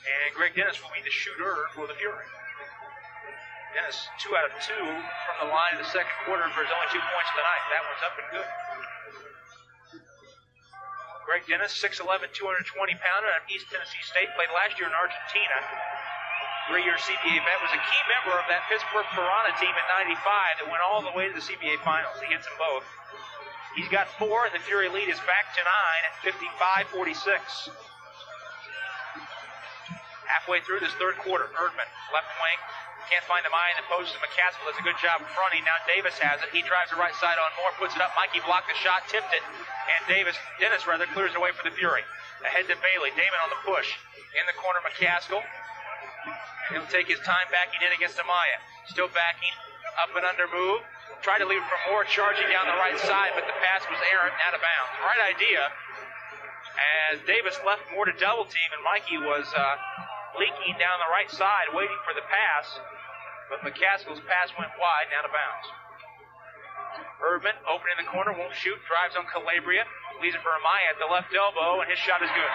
And Greg Dennis will be the shooter for the Fury. Dennis, 2 out of 2 from the line in the second quarter for his only 2 points tonight. That one's up and good. Greg Dennis, 6'11", 220-pounder out of East Tennessee State, played last year in Argentina. 3-year CBA vet, was a key member of that Pittsburgh Piranha team in '95 that went all the way to the CBA Finals. He hits them both. He's got 4, and the Fury lead is back to 9 at 55-46. Halfway through this third quarter, Erdman, left wing, can't find Amaya in the post, and McCaskill does a good job fronting. Now Davis has it. He drives the right side on Moore, puts it up. Mikey blocked the shot, tipped it, and Dennis clears away for the Fury. Ahead to Bailey. Damon on the push. In the corner, McCaskill. And he'll take his time backing in against Amaya. Still backing, up and under move. Tried to leave it for Moore, charging down the right side, but the pass was errant and out of bounds. Right idea, as Davis left Moore to double team, and Mikey was leaking down the right side, waiting for the pass, but McCaskill's pass went wide and out of bounds. Erdman, open in the corner, won't shoot, drives on Calabria, leaves it for Amaya at the left elbow, and his shot is good.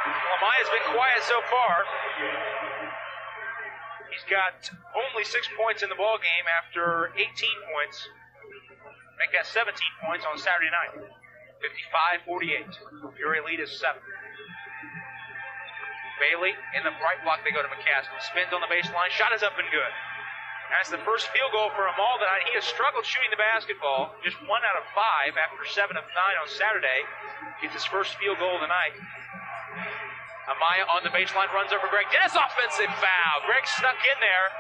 Well, Amaya's been quiet so far. He's got only 6 points in the ball game after 18 points. Make that 17 points on Saturday night. 55-48. Fury lead is 7. Bailey in the right block, they go to McCaskill. Spins on the baseline, shot is up and good. That's the first field goal for Amal tonight. He has struggled shooting the basketball. Just 1 out of 5 after 7 of 9 on Saturday. Gets his first field goal tonight. Amaya on the baseline, runs over Greg Dennis, offensive foul. Greg snuck in there.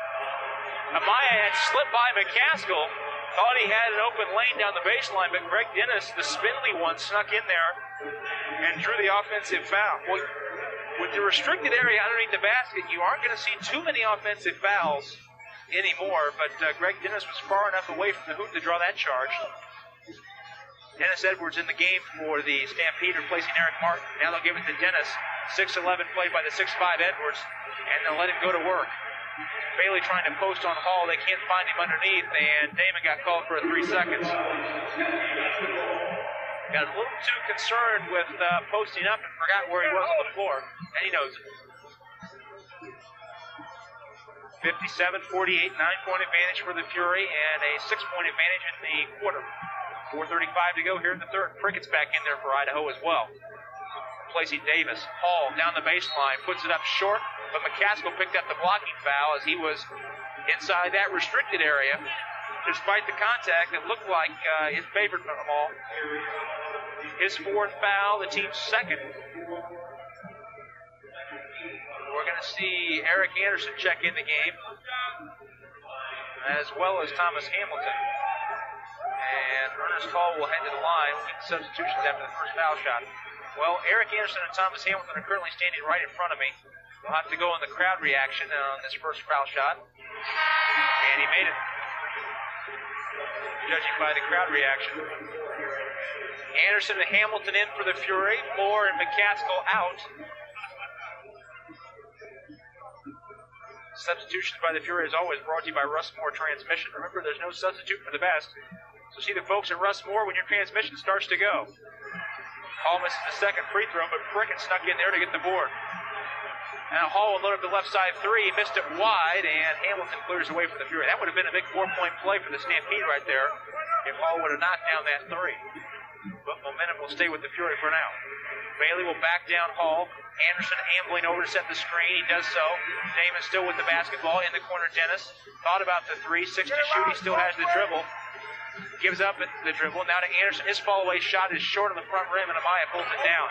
Amaya had slipped by McCaskill. Thought he had an open lane down the baseline, but Greg Dennis, the spindly one, snuck in there and drew the offensive foul. Well, with the restricted area underneath the basket, you aren't going to see too many offensive fouls anymore, but Greg Dennis was far enough away from the hoop to draw that charge. Dennis Edwards in the game for the Stampede, replacing Eric Martin. Now they'll give it to Dennis. 6'11", played by the 6'5" Edwards, and they'll let him go to work. Bailey trying to post on Hall. They can't find him underneath, and Damon got called for 3 seconds. Got a little too concerned with posting up and forgot where he was on the floor, and he knows it. 57-48, 9-point advantage for the Fury, and a 6-point advantage in the quarter. 4:35 to go here in the third. Prickett's back in there for Idaho as well. Replacing Davis. Hall down the baseline, puts it up short, but McCaskill picked up the blocking foul as he was inside that restricted area. Despite the contact, it looked like it favored them all. His 4th foul, the team's 2nd. We're going to see Eric Anderson check in the game, as well as Thomas Hamilton. And Ernest Hall will head to the line with substitutions after the first foul shot. Well, Eric Anderson and Thomas Hamilton are currently standing right in front of me. We'll have to go on the crowd reaction on this first foul shot. And he made it, judging by the crowd reaction. Anderson and Hamilton in for the Fury. Moore and McCaskill out. Substitutions by the Fury is always brought to you by Russ Moore Transmission. Remember, there's no substitute for the best. So see the folks at Russ Moore when your transmission starts to go. Hall misses the second free throw, but Prickett snuck in there to get the board. Now Hall will load up the left side 3, missed it wide, and Hamilton clears away for the Fury. That would have been a big 4-point play for the Stampede right there if Hall would have knocked down that 3. But momentum will stay with the Fury for now. Bailey will back down Hall. Anderson ambling over to set the screen. He does so. Damon still with the basketball in the corner. Dennis thought about the 3, 6 to shoot. He still has the dribble. Gives up at the dribble. Now to Anderson. His fall-away shot is short on the front rim, and Amaya pulls it down.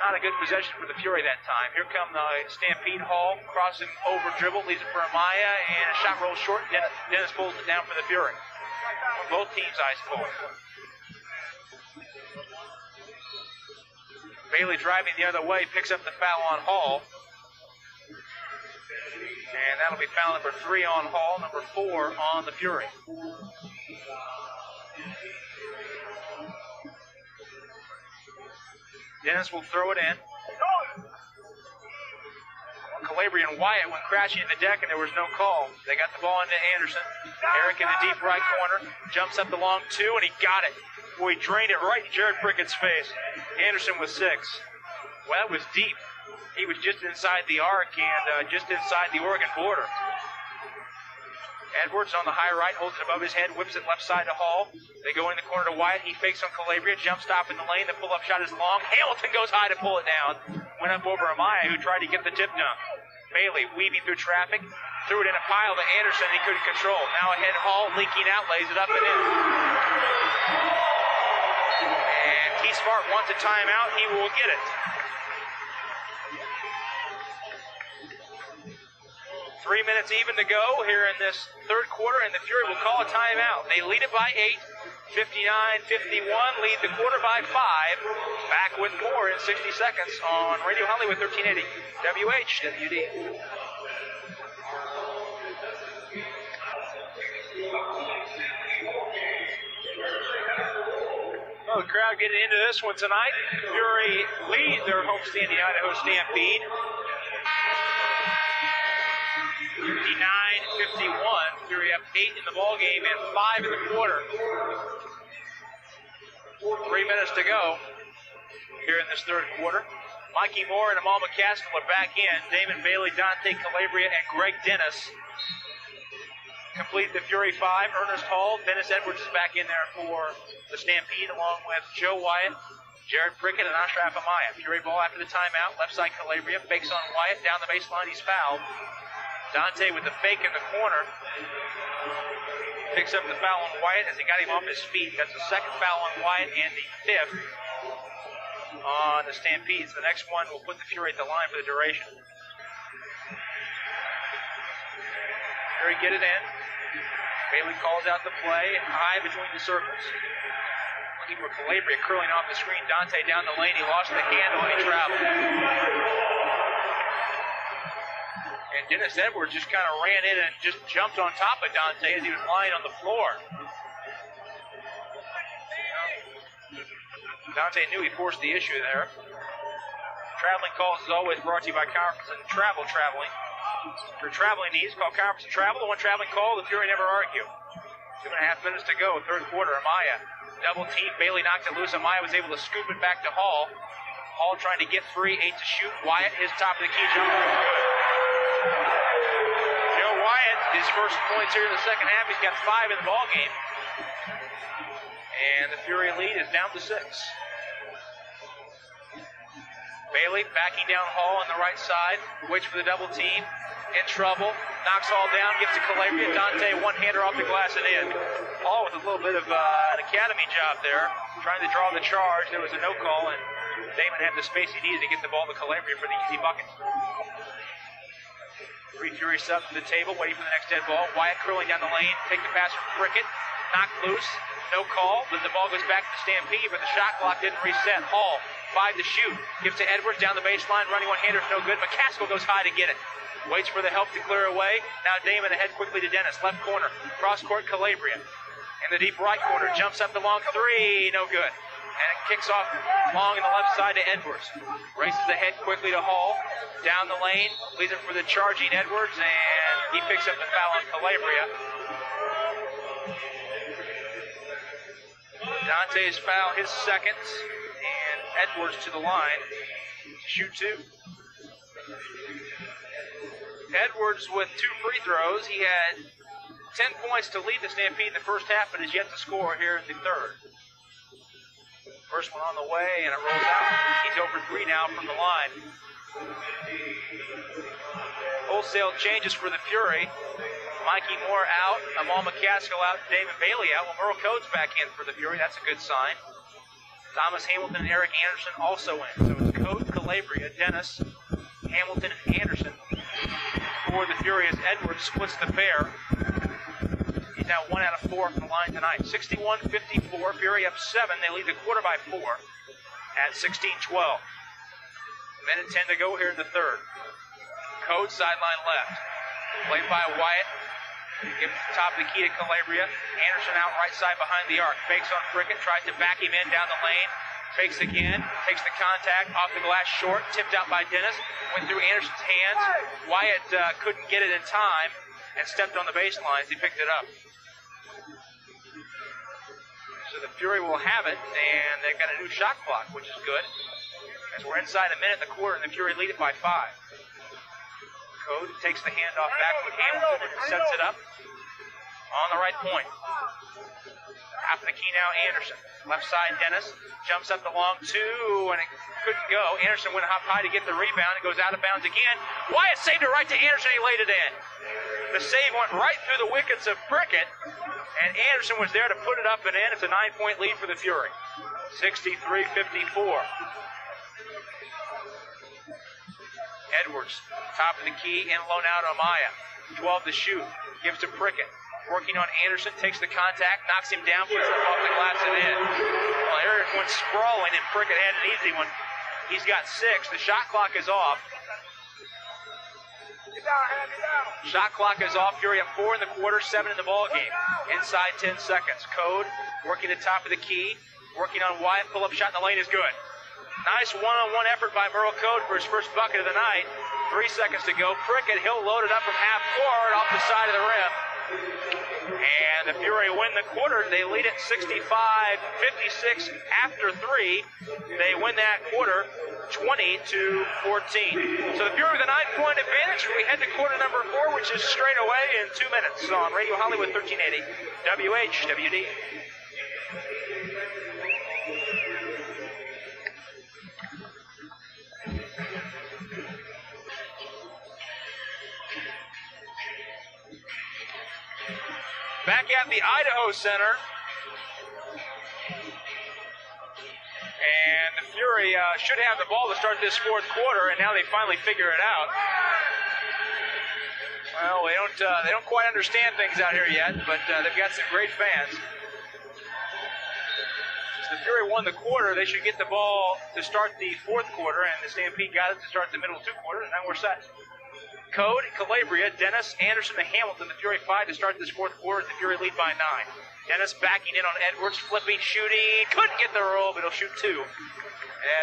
Not a good possession for the Fury that time. Here come the Stampede. Hall crossing over dribble. Leaves it for Amaya, and a shot rolls short. Dennis pulls it down for the Fury. Both teams ice cold. Bailey driving the other way, picks up the foul on Hall. And that'll be foul number 3 on Hall, number 4 on the Fury. Dennis will throw it in. Calabria and Wyatt went crashing in the deck, and there was no call. They got the ball into Anderson. Eric in the deep right corner. Jumps up the long 2, and he got it. Boy, he drained it right in Jared Brickett's face. Anderson with 6. Well, that was deep. He was just inside the arc and just inside the Oregon border. Edwards on the high right, holds it above his head, whips it left side to Hall. They go in the corner to Wyatt. He fakes on Calabria, jump stop in the lane. The pull-up shot is long. Hamilton goes high to pull it down. Went up over Amaya, who tried to get the tip dunk. Bailey weaving through traffic, threw it in a pile to Anderson. He couldn't control. Now ahead Hall, leaking out, lays it up and in. And T. Smart wants a timeout. He will get it. 3 minutes even to go here in this third quarter, and the Fury will call a timeout. They lead it by 8, 59-51, lead the quarter by 5. Back with more in 60 seconds on Radio Hollywood 1380, WHWD. Well, the crowd getting into this one tonight. The Fury lead their homestanding Idaho Stampede. 59-51. Fury up 8 in the ball game and 5 in the quarter. 3 minutes to go here in this third quarter. Mikey Moore and Amal McCaskill are back in. Damon Bailey, Dante Calabria, and Greg Dennis complete the Fury 5. Ernest Hall, Dennis Edwards is back in there for the Stampede, along with Joe Wyatt, Jared Prickett, and Ashraf Amaya. Fury ball after the timeout. Left side Calabria, fakes on Wyatt, down the baseline, he's fouled. Dante with the fake in the corner. Picks up the foul on Wyatt as he got him off his feet. That's the second foul on Wyatt and the 5th on the Stampedes. The next one will put the Fury at the line for the duration. Fury get it in. Bailey calls out the play, high between the circles. Looking for Calabria, curling off the screen. Dante down the lane. He lost the handle and he traveled. And Dennis Edwards just kind of ran in and just jumped on top of Dante as he was lying on the floor. Dante knew he forced the issue there. Traveling calls is always brought to you by Conference and Traveling. For traveling needs, call Conference and Travel. The one traveling call, the Fury never argue. 2.5 minutes to go, third quarter. Amaya double team. Bailey knocked it loose. Amaya was able to scoop it back to Hall. Hall trying to get free, 8 to shoot. Wyatt, his top of the key jumper is good. Joe Wyatt, his first points here in the second half. He's got 5 in the ball game. And the Fury lead is down to 6. Bailey backing down Hall on the right side. Waits for the double team. In trouble. Knocks Hall down. Gives to Calabria. Dante, one-hander off the glass and in. Hall with a little bit of an academy job there. Trying to draw the charge. There was a no call, and Damon had the space he needed to get the ball to Calabria for the easy bucket. 3 Fury subs to the table, waiting for the next dead ball. Wyatt curling down the lane, take the pass from Prickett, knocked loose, no call, but the ball goes back to the Stampede, but the shot clock didn't reset. Hall, 5 to shoot, gives to Edwards down the baseline, running one-hander's no good. McCaskill goes high to get it. Waits for the help to clear away. Now Damon ahead quickly to Dennis, left corner, cross-court Calabria. In the deep right corner, jumps up the long 3, no good. And it kicks off long in the left side to Edwards. Races ahead quickly to Hall. Down the lane, leads him for the charging Edwards, and he picks up the foul on Calabria. Dante's foul, his second, and Edwards to the line to shoot 2. Edwards with 2 free throws. He had 10 points to lead the Stampede in the first half, but is yet to score here in the third. First one on the way, and it rolls out. He's over 3 now from the line. Wholesale changes for the Fury. Mikey Moore out, Amal McCaskill out, Damon Bailey out. Well, Merle Coates back in for the Fury. That's a good sign. Thomas Hamilton and Eric Anderson also in. So it's Coates, Calabria, Dennis, Hamilton, and Anderson for the Fury as Edwards splits the pair. He's now 1 out of 4 from the line tonight. 61-54, Fury up 7. They lead the quarter by 4 at 16-12. Minute 10 to go here in the third. Coates sideline left. Played by Wyatt. Gives the top of the key to Calabria. Anderson out right side behind the arc. Fakes on Prickett. Tries to back him in down the lane. Fakes again, takes the contact, off the glass short, tipped out by Dennis, went through Anderson's hands. Wyatt couldn't get it in time and stepped on the baseline as he picked it up. So the Fury will have it, and they've got a new shot clock, which is good. As we're inside a minute in the quarter, and the Fury lead it by 5. Code takes the handoff back with Hamilton and sets it up on the right point. Half of the key now, Anderson. Left side, Dennis. Jumps up the long 2, and it couldn't go. Anderson went up high to get the rebound. It goes out of bounds again. Wyatt saved it right to Anderson. He laid it in. The save went right through the wickets of Prickett, and Anderson was there to put it up and in. It's a 9-point lead for the Fury. 63-54. Edwards, top of the key, in low now to Amaya. 12 to shoot. Gives to Prickett. Working on Anderson, takes the contact, knocks him down, puts it off the glass and in. Well, Eric went sprawling, and Prickett had an easy one. He's got 6. The shot clock is off. Shot clock is off. Fury up 4 in the quarter, 7 in the ball game. Inside 10 seconds. Code working the top of the key, working on Wyatt. Pull-up shot in the lane is good. Nice one-on-one effort by Merle Code for his first bucket of the night. 3 seconds to go. Prickett, he'll load it up from half court off the side of the rim. And the Fury win the quarter. They lead it 65-56 after 3. They win that quarter 20-14. So the Fury with a 9-point advantage. We head to quarter number 4, which is straight away in 2 minutes on Radio Hollywood 1380 WHWD. Back at the Idaho Center. And the Fury should have the ball to start this fourth quarter, and now they finally figure it out. Well, they don't quite understand things out here yet, but they've got some great fans. So the Fury won the quarter. They should get the ball to start the fourth quarter, and the Stampede got it to start the middle of 2 quarters, and now we're set. Code, Calabria, Dennis, Anderson, and Hamilton. The Fury 5 to start this fourth quarter. The Fury lead by 9. Dennis backing in on Edwards, flipping, shooting. Couldn't get the roll, but he'll shoot 2.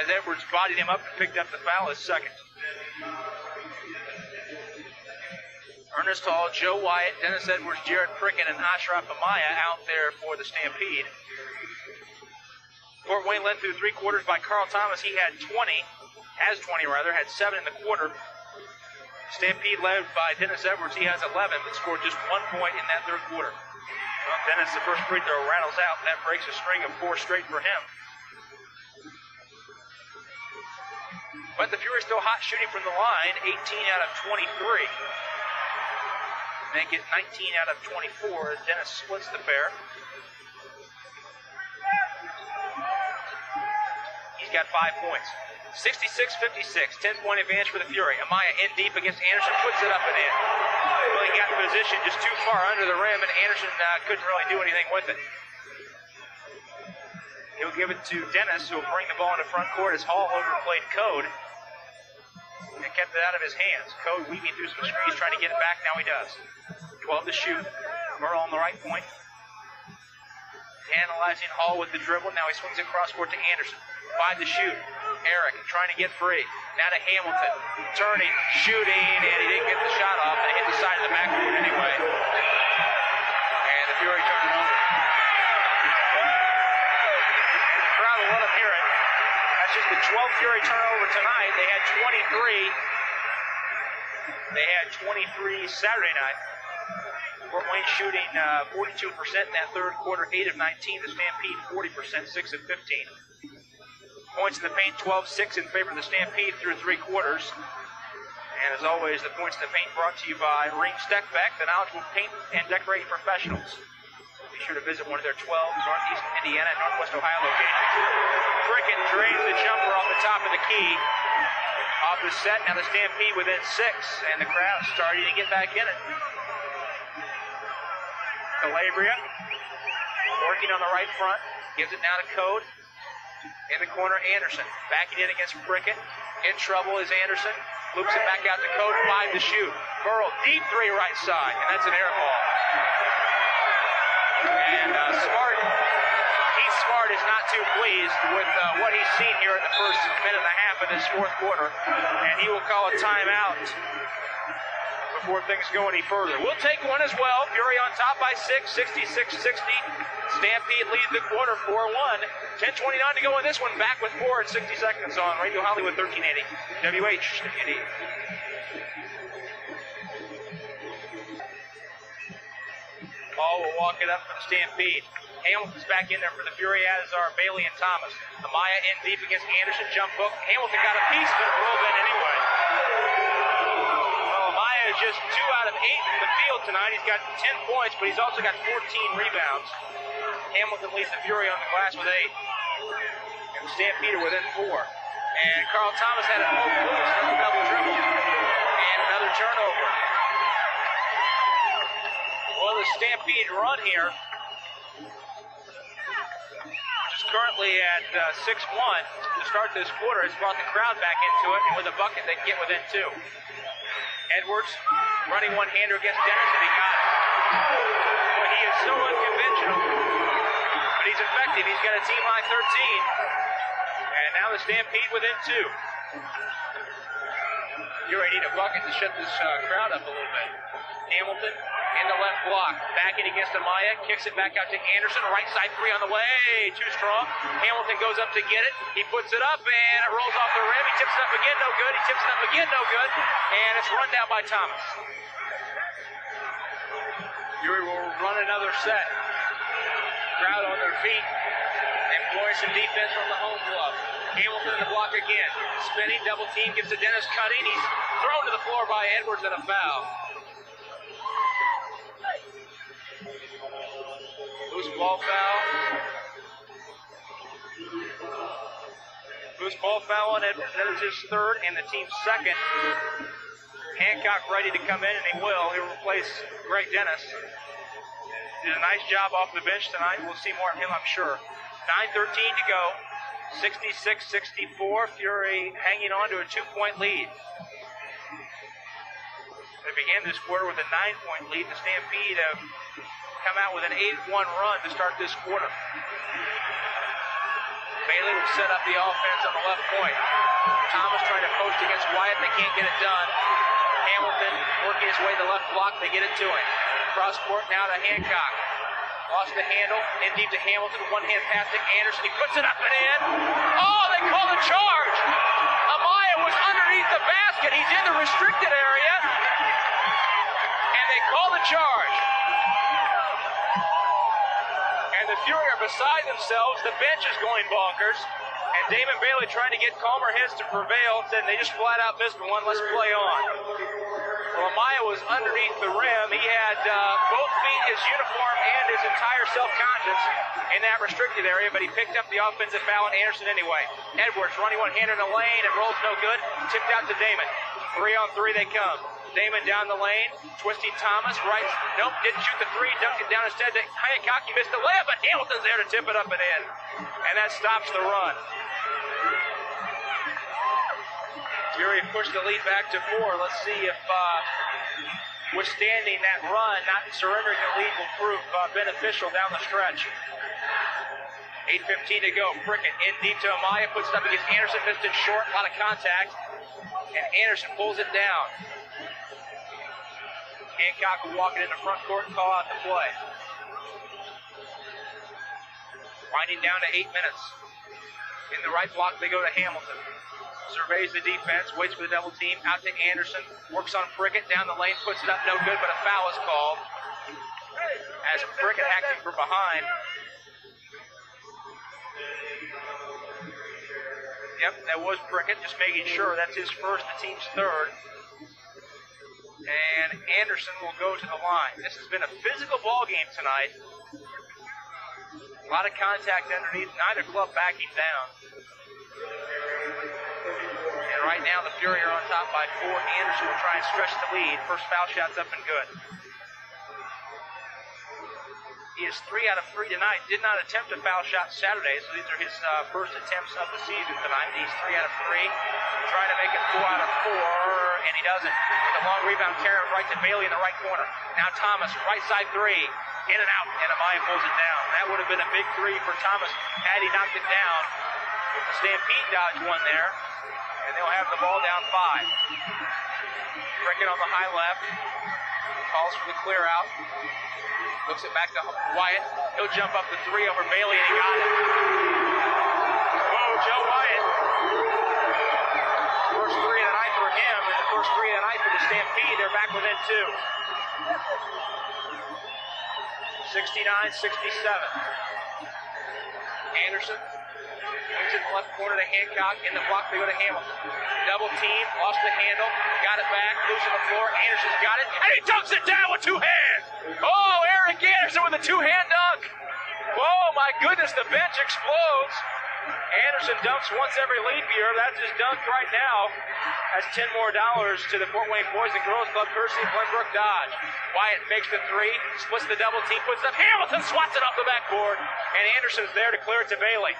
As Edwards bodied him up and picked up the foul, his second. Ernest Hall, Joe Wyatt, Dennis Edwards, Jared Prickett, and Ashraf Amaya out there for the Stampede. Fort Wayne led through 3 quarters by Carl Thomas. He had 20, had 7 in the quarter. Stampede led by Dennis Edwards. He has 11, but scored just 1 point in that third quarter. Well, Dennis, the first free throw rattles out, and that breaks a string of 4 straight for him. But the Fury still hot shooting from the line, 18 out of 23. Make it 19 out of 24 as Dennis splits the pair. He's got 5 points. 66-56, 10-point advantage for the Fury. Amaya in deep against Anderson, puts it up and in. Well, he got in position just too far under the rim, and Anderson couldn't really do anything with it. He'll give it to Dennis, who will bring the ball into front court as Hall overplayed Code and kept it out of his hands. Code weaving through some screens, trying to get it back. Now he does. 12 to shoot. Merle on the right point. Analyzing Hall with the dribble. Now he swings it cross court to Anderson. 5 to shoot. Eric trying to get free. Now to Hamilton. Turning, shooting, and he didn't get the shot off. And it hit the side of the backboard anyway. And the Fury turned it over. The crowd will let him hear it. That's just the 12th Fury turnover tonight. They had 23. They had 23 Saturday night. Fort Wayne shooting 42% in that third quarter, 8 of 19. The Stampede 40%, 6 of 15. Points in the paint, 12-6 in favor of the Stampede through 3 quarters. And as always, the points in the paint brought to you by Ring Steckbeck, the knowledgeable paint and decorating professionals. Be sure to visit one of their 12 Northeast Indiana and Northwest Ohio locations. Prickett drains the jumper off the top of the key. Off the set, now the Stampede within 6, and the crowd starting to get back in it. Calabria working on the right front, gives it now to Code. In the corner, Anderson backing in against Prickett. In trouble is Anderson. Loops it back out to Code. 5 to shoot. Burrow, deep 3 right side, and that's an air ball. And Smart, he Smart is not too pleased with what he's seen here in the first minute and a half of this fourth quarter, and he will call a timeout before things go any further. We'll take one as well. Fury on top by 6, 66-60. Stampede leads the quarter 4-1. 10:29 to go in this one. Back with 4 and 60 seconds on Radio Hollywood 1380 WHWD. Ball will walk it up for the Stampede. Hamilton's back in there for the Fury, as are Bailey and Thomas. Amaya in deep against Anderson. Jump hook. Hamilton got a piece, but it rolled in anyway. Well, Amaya is just 2 out of 8 in the field tonight. He's got 10 points, but he's also got 14 rebounds. Hamilton leads the Fury on the glass with 8. And Stampede within 4. And Carl Thomas had an open loose for the double dribble. And another turnover. Well, the Stampede run here, which is currently at 6-1 to start this quarter, has brought the crowd back into it, and with a bucket they can get within 2. Edwards running one-hander against Dennis, and he got it. Well, he is so unconventional, but he's effective. He's got a team-high 13, and now the Stampede within 2. Fury need a bucket to shut this crowd up a little bit. Hamilton in the left block, back in against Amaya, kicks it back out to Anderson, right side 3 on the way, too strong. Hamilton goes up to get it, he puts it up, and it rolls off the rim. He tips it up again, no good. He tips it up again, no good, and it's run down by Thomas. Fury will run another set. Crowd on their feet, employing some defense from the home club. Hamilton in the block again, spinning, double team, gives to Dennis cutting. He's thrown to the floor by Edwards and a foul. Loose ball foul. Loose ball foul on Edwards. That is his 3rd and the team's 2nd. Hancock ready to come in, and he will. He'll replace Greg Dennis. Did a nice job off the bench tonight. We'll see more of him, I'm sure. 9:13 to go. 66-64. Fury hanging on to a 2-point lead. They began this quarter with a 9-point lead. The Stampede have come out with an 8-1 run to start this quarter. Bailey will set up the offense on the left point. Thomas trying to post against Wyatt. They can't get it done. Hamilton working his way to the left block. They get it to him. Cross court now to Hancock. Lost the handle. In deep to Hamilton. One-hand pass to Anderson. He puts it up and in. Oh, they call the charge. Amaya was underneath the basket. He's in the restricted area. And they call the charge. And the Fury are beside themselves. The bench is going bonkers. And Damon Bailey trying to get calmer heads to prevail. Said they just flat out missed one. Let's play on. Well, Amaya was underneath the rim. He had both feet, his uniform, and his entire self-conscience in that restricted area, but he picked up the offensive foul on Anderson anyway. Edwards running one-hander in the lane, and rolls no good. Tipped out to Damon. 3-on-3 they come. Damon down the lane, twisting Thomas, right, nope, didn't shoot the 3, dunked it down instead to Hancock. He missed the layup, but Hamilton's there to tip it up and in. And that stops the run. Fury pushed the lead back to 4. Let's see if withstanding that run, not surrendering the lead, will prove beneficial down the stretch. 8:15 to go. Prickett in deep to Amaya, puts it up against Anderson, missed it short, a lot of contact, and Anderson pulls it down. Hancock will walk it into front court and call out the play. Winding down to 8 minutes. In the right block, they go to Hamilton. Surveys the defense, waits for the double team, out to Anderson, works on Prickett, down the lane, puts it up, no good, but a foul is called. As Prickett acting from behind. Yep, that was Prickett, just making sure that's his 1st, the team's 3rd. And Anderson will go to the line. This has been a physical ball game tonight. A lot of contact underneath, neither club backing down. And right now the Fury are on top by 4. Anderson will try and stretch the lead. First foul shot's up and good. He is 3 out of 3 tonight. Did not attempt a foul shot Saturday, so these are his first attempts of the season tonight. He's 3 out of 3. Trying to make it 4 out of 4, and he doesn't. With a long rebound, carry right to Bailey in the right corner. Now Thomas, right side 3. In and out, and Amaya pulls it down. That would have been a big three for Thomas had he knocked it down. The Stampede dodged one there, and they'll have the ball down 5. Prickett on the high left. Calls for the clear out. Looks it back to Wyatt. He'll jump up the 3 over Bailey, and he got it. Whoa, Joe Wyatt. First 3 of the night for him, and the first 3 of the night for the Stampede. They're back within 2. 69-67. Anderson moves in the left corner to Hancock. In the block, they go to Hamilton. Double team, lost the handle, got it back, loose on the floor. Anderson's got it, and he dunks it down with 2 hands. Oh, Eric Anderson with a 2-hand dunk. Whoa, my goodness, the bench explodes. Anderson dunks once every leap year. That's his dunk right now. That's $10 more to the Fort Wayne Boys and Girls Club, courtesy of Glenbrook Dodge. Wyatt makes the 3, splits the double team, puts it up. Hamilton swats it off the backboard, and Anderson's there to clear it to Bailey.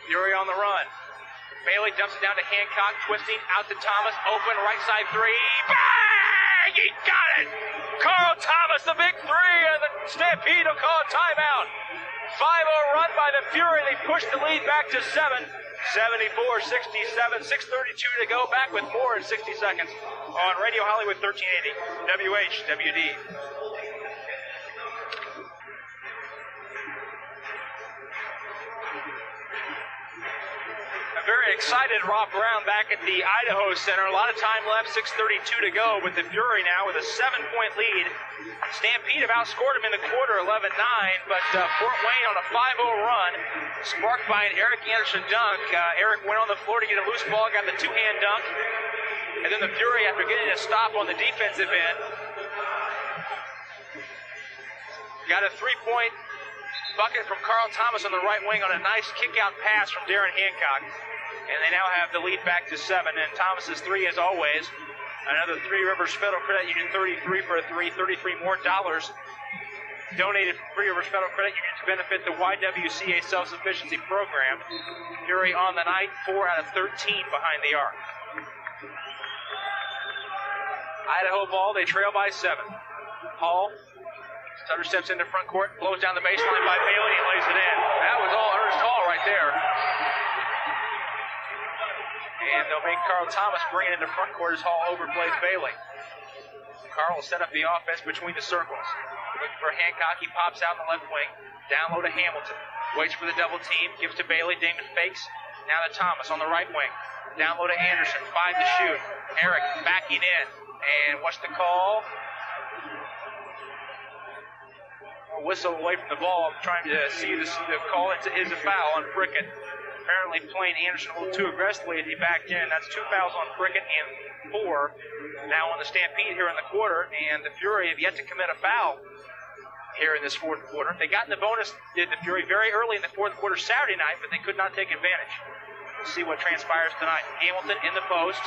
Fury on the run. Bailey dumps it down to Hancock, twisting out to Thomas, open right side 3. Bang! He got it! Carl Thomas, the big 3, and the Stampede will call a timeout. 5-0 run by the Fury. They push the lead back to 7. 74-67, 6:32 to go. Back with more in 60 seconds on Radio Hollywood 1380, WHWD. A very excited Rob Brown back at the Idaho Center. A lot of time left, 6:32 to go, with the Fury now with a 7-point lead. Stampede have outscored him in the quarter, 11-9, but Fort Wayne on a 5-0 run, sparked by an Eric Anderson dunk. Eric went on the floor to get a loose ball, got the 2-hand dunk, and then the Fury, after getting a stop on the defensive end, got a 3-point bucket from Carl Thomas on the right wing on a nice kick-out pass from Darren Hancock. And they now have the lead back to 7. And Thomas's 3, as always, another Three Rivers Federal Credit Union 33 for a 3, $33 more donated from Three Rivers Federal Credit Union to benefit the YWCA Self-Sufficiency Program. Fury on the night, 4 out of 13 behind the arc. Idaho ball, they trail by 7. Hall. Sutter steps into front court, blows down the baseline by Bailey, and lays it in. That was all Ernest Hall right there. And they'll make Carl Thomas bring it into front court as Hall overplays Bailey. Carl will set up the offense between the circles. Looking for Hancock, he pops out in the left wing. Down low to Hamilton. Waits for the double team, gives to Bailey, Damon fakes. Now to Thomas on the right wing. Down low to Anderson, 5 to shoot. Eric backing in. And what's the call? A whistle away from the ball. I'm trying to see the call. It is a foul on Prickett. Apparently playing Anderson a little too aggressively as he backed in. That's 2 fouls on Prickett and 4 now on the Stampede here in the quarter. And the Fury have yet to commit a foul here in this fourth quarter. They got in the bonus, did the Fury, very early in the fourth quarter Saturday night, but they could not take advantage. We'll see what transpires tonight. Hamilton in the post.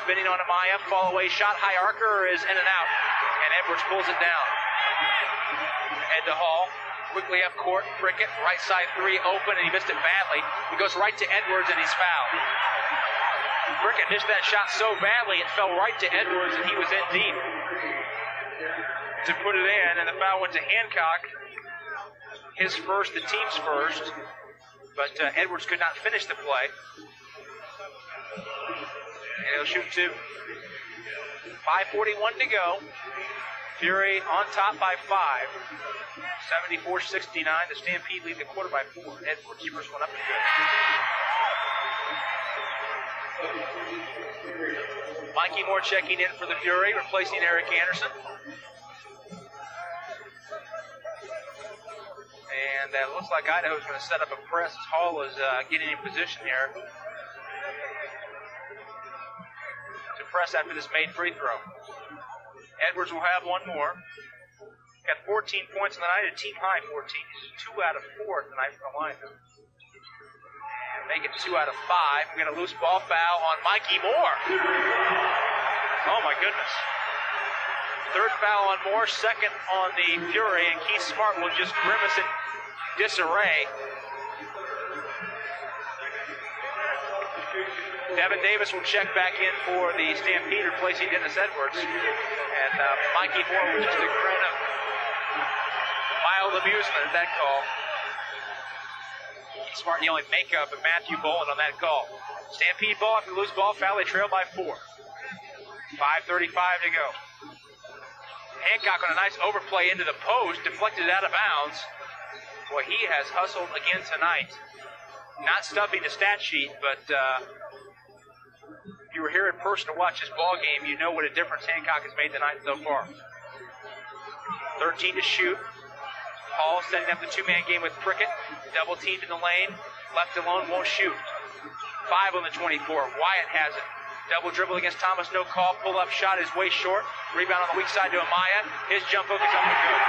Spinning on Amaya. Fall away shot. High arcer is in and out. And Edwards pulls it down. Head to Hall. Quickly up court, Prickett, right side 3 open, and he missed it badly. He goes right to Edwards, and he's fouled. Prickett missed that shot so badly, it fell right to Edwards, and he was in deep to put it in, and the foul went to Hancock. His first, the team's first, but Edwards could not finish the play. And he'll shoot 2. 5:41 to go. Fury on top by 5. 74-69. The Stampede lead the quarter by 4. Edwards first one up and good. Mikey Moore checking in for the Fury, replacing Eric Anderson. And it looks like Idaho's going to set up a press as Hall is getting in position here to press after this made free throw. Edwards will have one more. Got 14 points in the night, a team high 14. He's 2 out of 4 tonight from the line. And make it 2 out of 5. We got a loose ball foul on Mikey Moore. Oh my goodness. Third foul on Moore, second on the Fury, and Keith Smart will just grimace in disarray. Devin Davis will check back in for the Stampede, replacing Dennis Edwards. And Mikey Moore with just a grin of mild amusement at that call. Keith Martin yelling makeup at Matthew Boland on that call. Stampede ball after loose ball foul. They trail by 4. 5:35 to go. Hancock on a nice overplay into the post, deflected it out of bounds. Boy, he has hustled again tonight. Not stuffing the stat sheet, but if you were here in person to watch this ball game, you know what a difference Hancock has made tonight so far. 13 to shoot. Hall setting up the two-man game with Prickett. Double teamed in the lane. Left alone, won't shoot. 5 on the 24. Wyatt has it. Double dribble against Thomas, no call. Pull-up shot is way short. Rebound on the weak side to Amaya. His jump hook is up and good.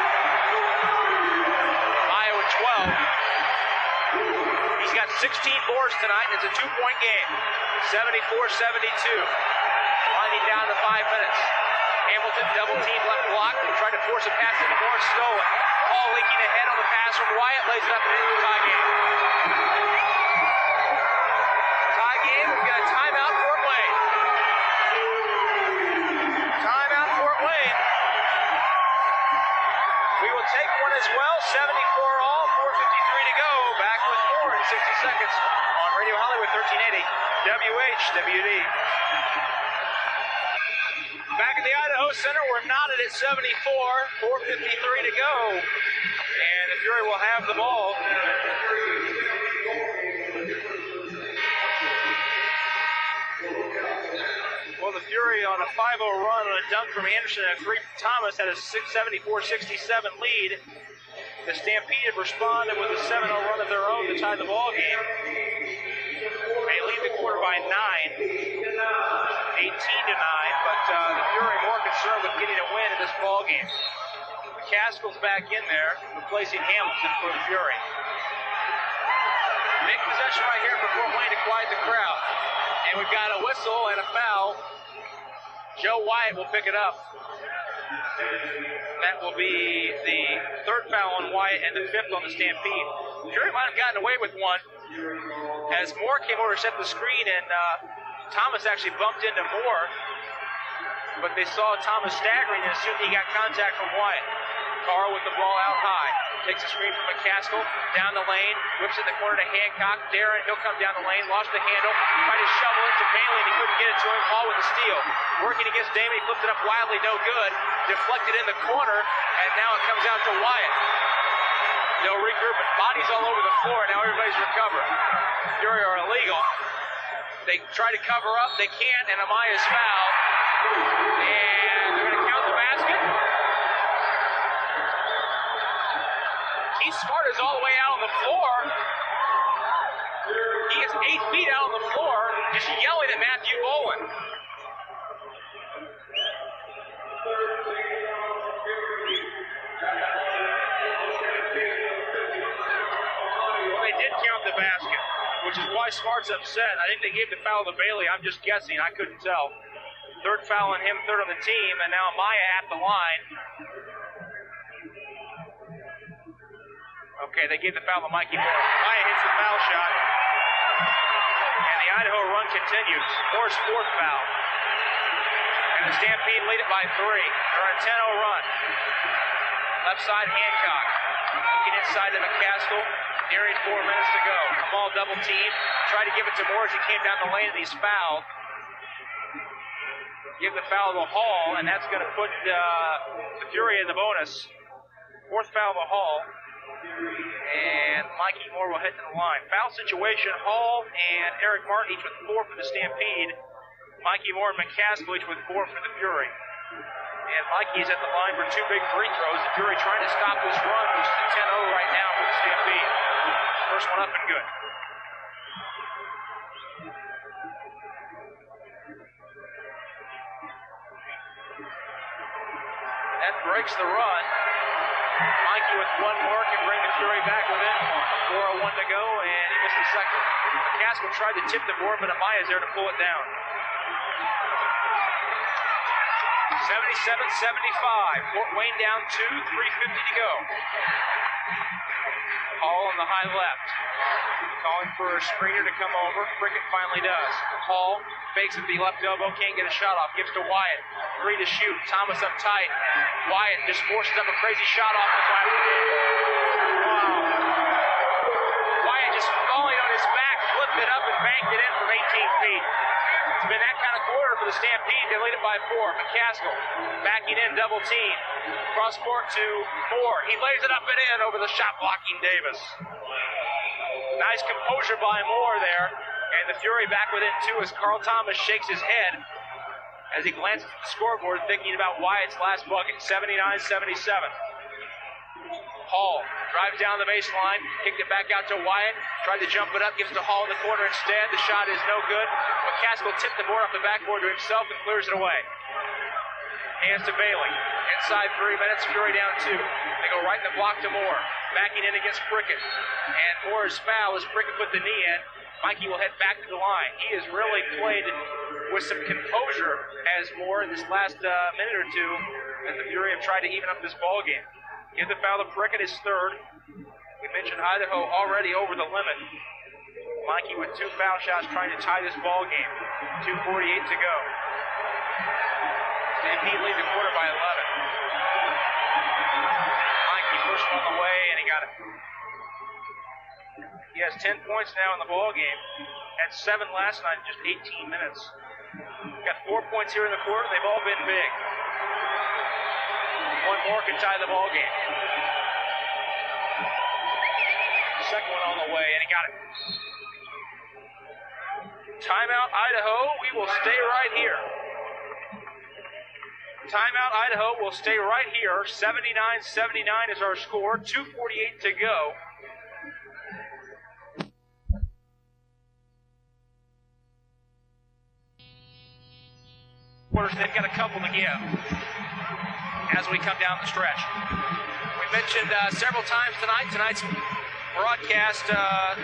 Amaya with 12. He's got 16 boards tonight, and it's a 2-point game. 74-72. Winding down to 5 minutes. Hamilton double team left block. They tried to force a pass into Moore, stolen. Hall leaking ahead on the pass from Wyatt, lays it up and into the tie game. Tie game, we've got a timeout, Fort Wayne. Timeout, Fort Wayne. We will take one as well, 74 all, 4:53 to go. Back with more in 60 seconds on Radio Hollywood 1380, WHWD. Back at the Idaho Center, we're knotted at 74, 4:53 to go. And the Fury will have the ball. Well, the Fury on a 5-0 run on a dunk from Anderson and a 3 from Thomas had a 74-67 lead. The Stampede have responded with a 7-0 run of their own to tie the ball game. They lead the quarter by 9, 18-9, but the Fury more concerned with getting a win in this ball game. McCaskill's back in there, replacing Hamilton for the Fury. Big possession right here for Fort Wayne to quiet the crowd. And we've got a whistle and a foul. Joe Wyatt will pick it up. That will be the 3rd foul on Wyatt and the 5th on the Stampede. Fury might have gotten away with one as Moore came over to set the screen, and Thomas actually bumped into Moore, but they saw Thomas staggering and assumed he got contact from Wyatt. Carl with the ball out high. Takes a screen from McCaskill. Down the lane. Whips in the corner to Hancock. Darren, he'll come down the lane. Lost the handle. Tried to shovel it to Bailey, and he couldn't get it to him. Hall with the steal. Working against Damon. He flipped it up wildly. No good. Deflected in the corner. And now it comes out to Wyatt. They'll regroup it. Bodies all over the floor. Now everybody's recovering. Fury are illegal. They try to cover up. They can't. And Amaya's fouled. And they're going to count the basket. Keith Smart is all the way out on the floor. He is 8 feet out on the floor, just yelling at Matthew Boland. Well, they did count the basket, which is why Smart's upset. I think they gave the foul to Bailey. I'm just guessing. I couldn't tell. 3rd foul on him, 3rd on the team, and now Amaya at the line. Okay, they gave the foul to Mikey Moore. Maya hits the foul shot. And the Idaho run continues. Moore's 4th foul. And the Stampede lead it by 3. They're on a 10-0 run. Left side, Hancock. Looking inside to McCaskill. Nearing 4 minutes to go. Ball double team. Tried to give it to Moore as he came down the lane, and he's fouled. Give the foul to Hall, and that's going to put the Fury in the bonus. 4th foul to Hall. And Mikey Moore will head to the line. Foul situation, Hall and Eric Martin each with 4 for the Stampede. Mikey Moore and McCaskill each with 4 for the Fury. And Mikey's at the line for 2 big free throws. The Fury trying to stop this run, which is a 10-0 right now for the Stampede. First one up and good. That breaks the run. Mikey with 1 more can bring the Fury back within 1. 4:01 to go, and he missed the second. McCaskill tried to tip the board, but Amaya's there to pull it down. 77-75. Fort Wayne down 2, 3:50 to go. Hall on the high left. calling for a screener to come over. Prickett finally does. Hall fakes at the left elbow, can't get a shot off. Gives to Wyatt. 3 to shoot. Thomas up tight. Wyatt just forces up a crazy shot off the fire. Wow. Wyatt just falling on his back, flipped it up and banked it in from 18 feet. It's been that kind of quarter for the Stampede. They lead it by 4. McCaskill backing in, double team. Cross court to Moore. He lays it up and in over the shot blocking Davis. Nice composure by Moore there. And the Fury back within 2 as Carl Thomas shakes his head as he glances at the scoreboard thinking about Wyatt's last bucket. 79-77. Hall drives down the baseline, kicked it back out to Wyatt, tried to jump it up, gives it to Hall in the corner instead. The shot is no good. McCaskill tipped the board off the backboard to himself and clears it away. Hands to Bailey. Inside 3 minutes, Fury down 2. They go right in the block to Moore. Backing in against Prickett. And Moore's foul as Prickett put the knee in. Mikey will head back to the line. He has really played with some composure as Moore in this last minute or two as the Fury have tried to even up this ball game. Give the foul to Prickett, his 3rd. We mentioned Idaho already over the limit. Mikey with 2 foul shots trying to tie this ball game. 2:48 to go. Stampede lead the quarter by 11. Mikey pushed on the way and he got it. He has 10 points now in the ball game. Had 7 last night in just 18 minutes. Got 4 points here in the quarter. They've all been big. 1 more can tie the ball game. Second one on the way, and he got it. Timeout, Idaho. We will stay right here. Timeout, Idaho. Will stay right here. 79-79 is our score. 2:48 to go. They've got a couple to give as we come down the stretch. We mentioned several times tonight, tonight's broadcast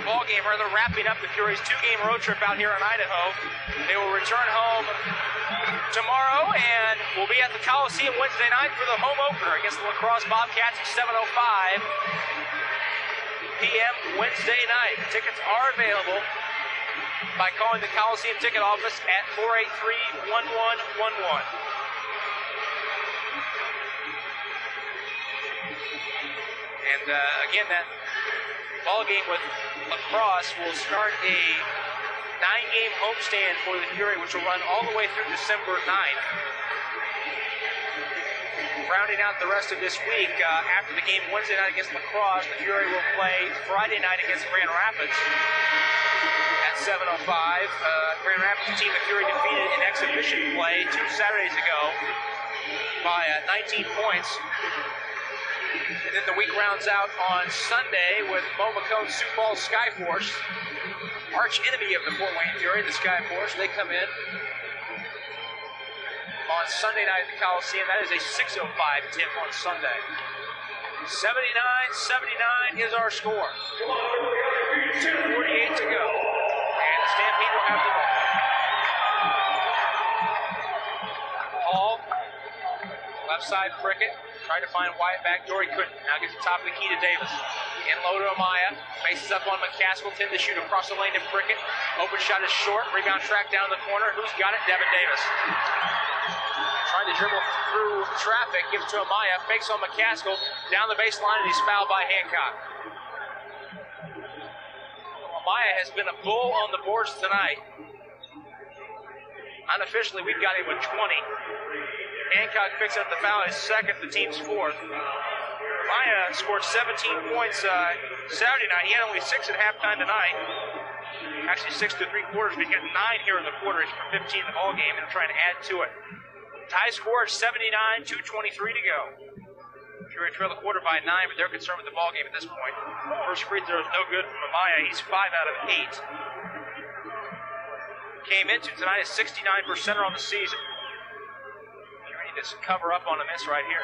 ball game, rather wrapping up the Fury's 2-game road trip out here in Idaho. They will return home tomorrow and will be at the Coliseum Wednesday night for the home opener against the Lacrosse Bobcats at 7:05 p.m. Wednesday night. Tickets are available by calling the Coliseum ticket office at 483-1111. And again, that ball game with lacrosse will start a 9-game homestand for the Fury, which will run all the way through December 9th. Rounding out the rest of this week, after the game Wednesday night against lacrosse, the Fury will play Friday night against Grand Rapids at 7:05. Grand Rapids, a team the Fury defeated in exhibition play 2 Saturdays ago by 19 points. And then the week rounds out on Sunday with Mo McCone's Sioux Falls Skyforce, arch enemy of the Fort Wayne Fury, the Skyforce. They come in on Sunday night at the Coliseum. That is a 6:05 tip on Sunday. 79-79 is our score. 2:48 to go. And the Stampede will have the ball. Hall, left side Prickett. Tried to find Wyatt backdoor, he couldn't. Now gets the top of the key to Davis. In low to Amaya. Faces up on McCaskill. 10 to shoot across the lane to Prickett. Open shot is short. Rebound track down the corner. Who's got it? Devin Davis. Trying to dribble through traffic. Gives to Amaya. Fakes on McCaskill. Down the baseline, and he's fouled by Hancock. Amaya has been a bull on the boards tonight. Unofficially, we've got him with 20. Hancock picks up the foul, his 2nd, the team's 4th. Maya scored 17 points Saturday night. He had only 6 at halftime tonight. Actually 6 to 3/4, but he got 9 here in the quarter. He's for 15 in the ball game, and they're trying to add to it. Tie score is 79, 2:23 to go. Fury trail the quarter by 9, but they're concerned with the ball game at this point. First free throw is no good from Amaya. He's 5 out of 8. Came into tonight a 69%er on the season. Just cover up on a miss right here.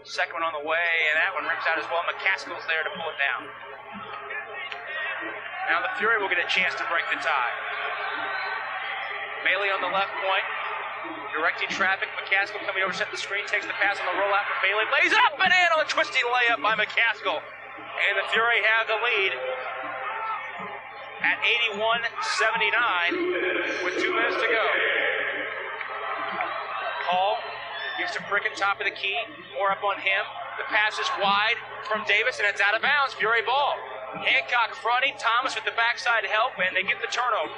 Second one on the way, and that one rims out as well. McCaskill's there to pull it down. Now the Fury will get a chance to break the tie. Bailey on the left point, directing traffic. McCaskill coming over, set the screen, takes the pass on the rollout for Bailey. Lays up and in on a twisting layup by McCaskill. And the Fury have the lead at 81-79 with 2 minutes to go. Hall gives to Prickett, top of the key. More up on him. The pass is wide from Davis, and it's out of bounds. Fury ball. Hancock fronting. Thomas with the backside help, and they get the turnover.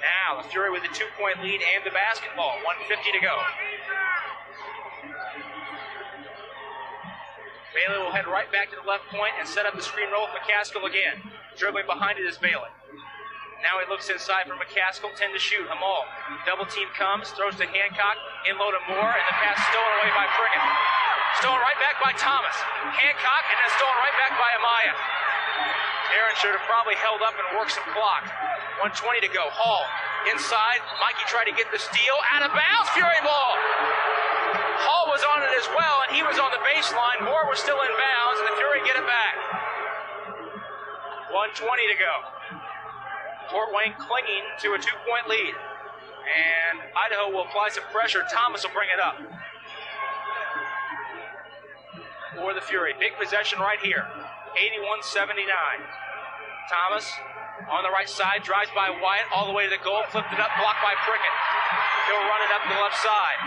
Now the Fury with the 2-point lead and the basketball. 1:50 to go. Bailey will head right back to the left point and set up the screen roll with McCaskill again. Dribbling behind it is Bailey. Now he looks inside for McCaskill, 10 to shoot. Hamal, double team comes, throws to Hancock, in low to Moore, and the pass stolen away by Prickett. Stolen right back by Thomas. Hancock, and then stolen right back by Amaya. Aaron should have probably held up and worked some clock. 1:20 to go. Hall inside. Mikey tried to get the steal. Out of bounds. Fury ball. Hall was on it as well, and he was on the baseline. Moore was still in bounds, and the Fury get it back. 1:20 to go. Fort Wayne clinging to a 2-point lead. And Idaho will apply some pressure. Thomas will bring it up. For the Fury. Big possession right here. 81-79. Thomas on the right side, drives by Wyatt all the way to the goal, flipped it up, blocked by Prickett. He'll run it up the left side.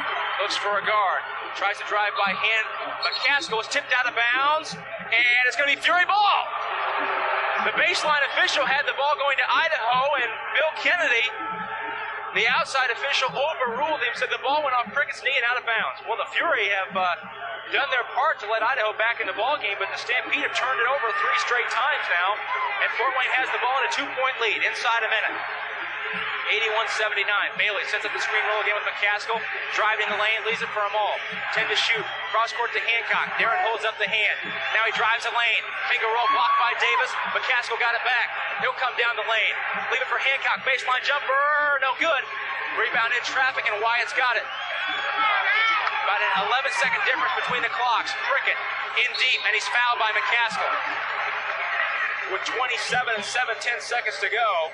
Looks for a guard. Tries to drive by hand. McCaskill is tipped out of bounds, and it's going to be Fury ball. The baseline official had the ball going to Idaho, and Bill Kennedy, the outside official, overruled him, said the ball went off Prickett's knee and out of bounds. Well, the Fury have done their part to let Idaho back in the ball game, but the Stampede have turned it over 3 straight times now, and Fort Wayne has the ball in a 2-point lead inside a minute. 81-79. Bailey sets up the screen roll again with McCaskill. Drive in the lane, leaves it for them all. 10 to shoot. Cross court to Hancock. Darren holds up the hand. Now he drives the lane. Finger roll blocked by Davis. McCaskill got it back. He'll come down the lane. Leave it for Hancock. Baseline jumper. No good. Rebound in traffic, and Wyatt's got it. About an 11-second difference between the clocks. Prickett in deep, and he's fouled by McCaskill. With 27 and 7/10 seconds to go.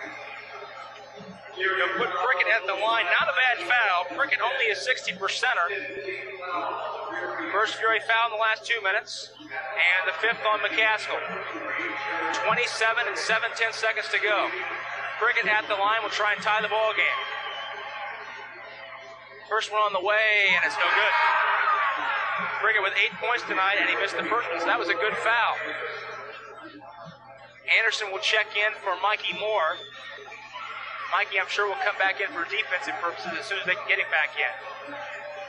You'll put Prickett at the line. Not a bad foul. Prickett only a 60%er. First Fury foul in the last 2 minutes. And the 5th on McCaskill. 27 and 7/10 seconds to go. Prickett at the line will try and tie the ball game. First one on the way, and it's no good. Prickett with 8 points tonight, and he missed the first one, so that was a good foul. Anderson will check in for Mikey Moore. Mikey, I'm sure, will come back in for defensive purposes as soon as they can get him back in.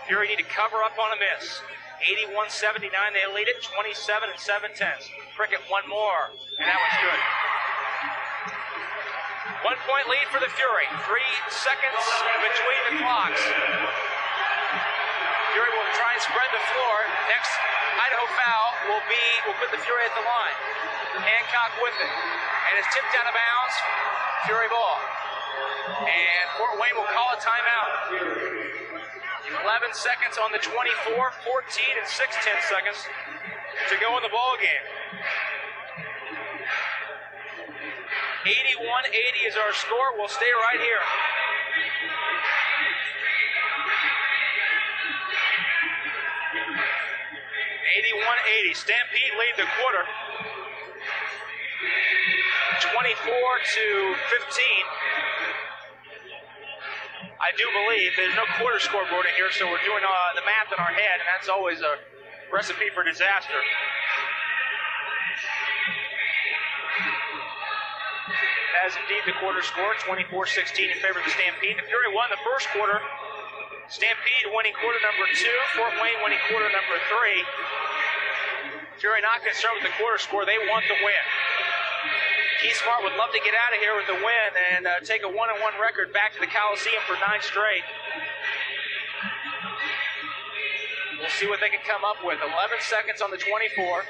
Fury need to cover up on a miss. 81-79, they lead it, 27 and 7/10. Prickett one more, and that one's good. 1-point lead for the Fury. 3 seconds between the clocks. Fury will try and spread the floor. Next Idaho foul will put the Fury at the line. Hancock with it, and it's tipped out of bounds. Fury ball. And Fort Wayne will call a timeout. 11 seconds on the 24, 14 and 6/10 seconds to go in the ball game. 81-80 is our score. We'll stay right here. Stampede lead the quarter. 24-15. I do believe there's no quarter scoreboard in here, so we're doing the math in our head, and that's always a recipe for disaster. As indeed the quarter score, 24-16 in favor of the Stampede. The Fury won the first quarter. Stampede winning quarter number 2. Fort Wayne winning quarter number 3. Fury not concerned with the quarter score. They want the win. Keith Smart would love to get out of here with the win and take a 1-1 record back to the Coliseum for 9 straight. We'll see what they can come up with. 11 seconds on the 24.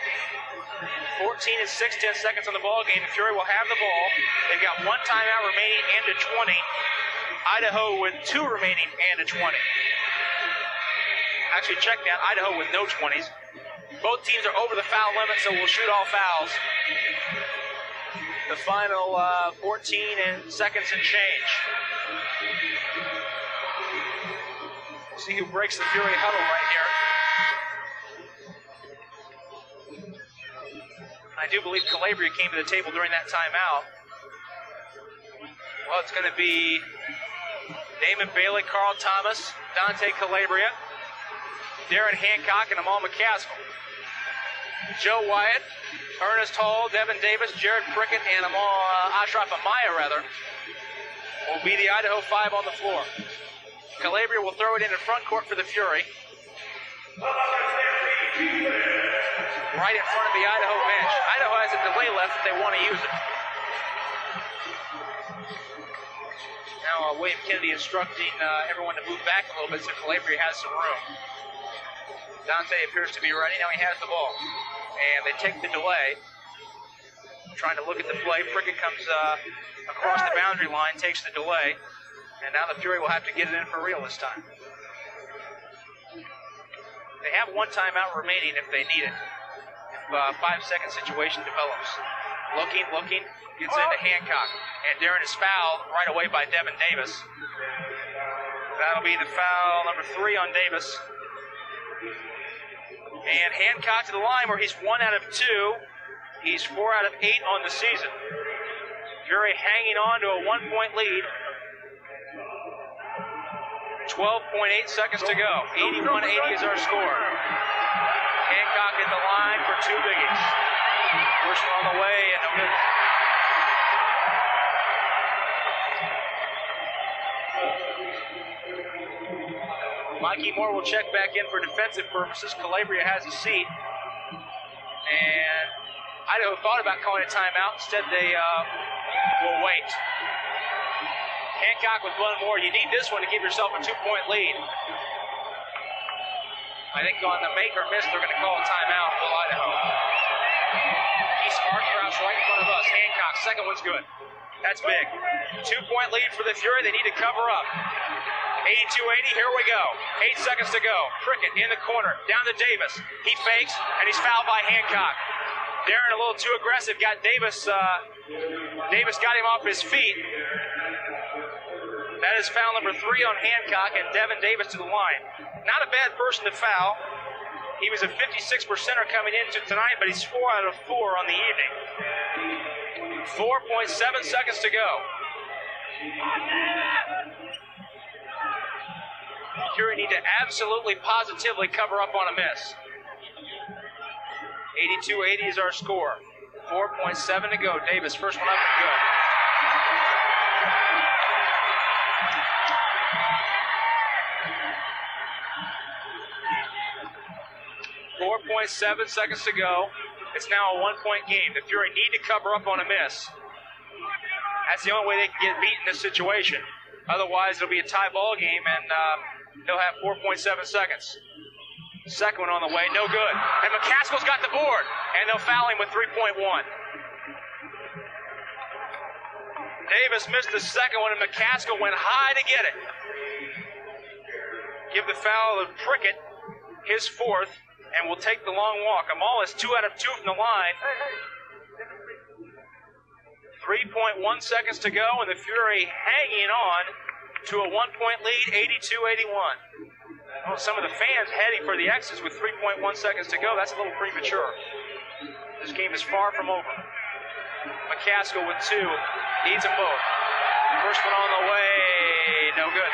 14 and 6/10 seconds on the ball game. The Fury will have the ball. They've got 1 timeout remaining and a 20. Idaho with 2 remaining and a 20. Actually, check that. Idaho with no 20s. Both teams are over the foul limit, so we'll shoot all fouls. The final 14 and seconds and change. We'll see who breaks the Fury huddle right here. I do believe Calabria came to the table during that timeout. Well, it's going to be Damon Bailey, Carl Thomas, Dante Calabria, Darren Hancock, and Amal McCaskill. Joe Wyatt, Ernest Hall, Devin Davis, Jared Prickett, and Ashraf Amaya, will be the Idaho 5 on the floor. Calabria will throw it in front court for the Fury. Right in front of the Idaho bench. Idaho has a delay left if they want to use it. Now William Kennedy instructing everyone to move back a little bit so Calabria has some room. Dante appears to be ready. Now he has the ball. And they take the delay. Trying to look at the play. Prickett comes across the boundary line, takes the delay. And now the Fury will have to get it in for real this time. They have one timeout remaining if they need it. If a 5-second situation develops. Looking, gets into Hancock. And Darren is fouled right away by Devin Davis. That'll be the foul number 3 on Davis. And Hancock to the line where he's 1 out of 2. He's 4 out of 8 on the season. Fury hanging on to a 1-point lead. 12.8 seconds to go. 81-80 is our score. Hancock at the line for 2 biggies. First one on the way and no good. Mikey Moore will check back in for defensive purposes. Calabria has a seat. And Idaho thought about calling a timeout. Instead, they will wait. Hancock with one more. You need this one to give yourself a 2-point lead. I think on the make or miss, they're going to call a timeout for Idaho. East Park crouch right in front of us. Hancock, second one's good. That's big. 2-point lead for the Fury. They need to cover up. 82-80, here we go. 8 seconds to go. Prickett in the corner, down to Davis. He fakes, and he's fouled by Hancock. Darren a little too aggressive, got Davis. Davis got him off his feet. That is foul number 3 on Hancock, and Devin Davis to the line. Not a bad person to foul. He was a 56%er coming into tonight, but he's 4 out of 4 on the evening. 4.7 seconds to go. Fury need to absolutely, positively cover up on a miss. 82-80 is our score. 4.7 to go. Davis, first one up, good. 4.7 seconds to go. It's now a 1-point game. The Fury need to cover up on a miss. That's the only way they can get beat in this situation. Otherwise, it'll be a tie ball game, and they'll have 4.7 seconds. Second one on the way, no good. And McCaskill's got the board, and they'll foul him with 3.1. Davis missed the second one, and McCaskill went high to get it. Give the foul to Prickett, his 4th, and will take the long walk. Amal is 2 out of 2 from the line. 3.1 seconds to go, and the Fury hanging on to a 1-point lead, 82-81. Well, some of the fans heading for the X's with 3.1 seconds to go. That's a little premature. This game is far from over. McCaskill with 2. Needs them both. First one on the way. No good.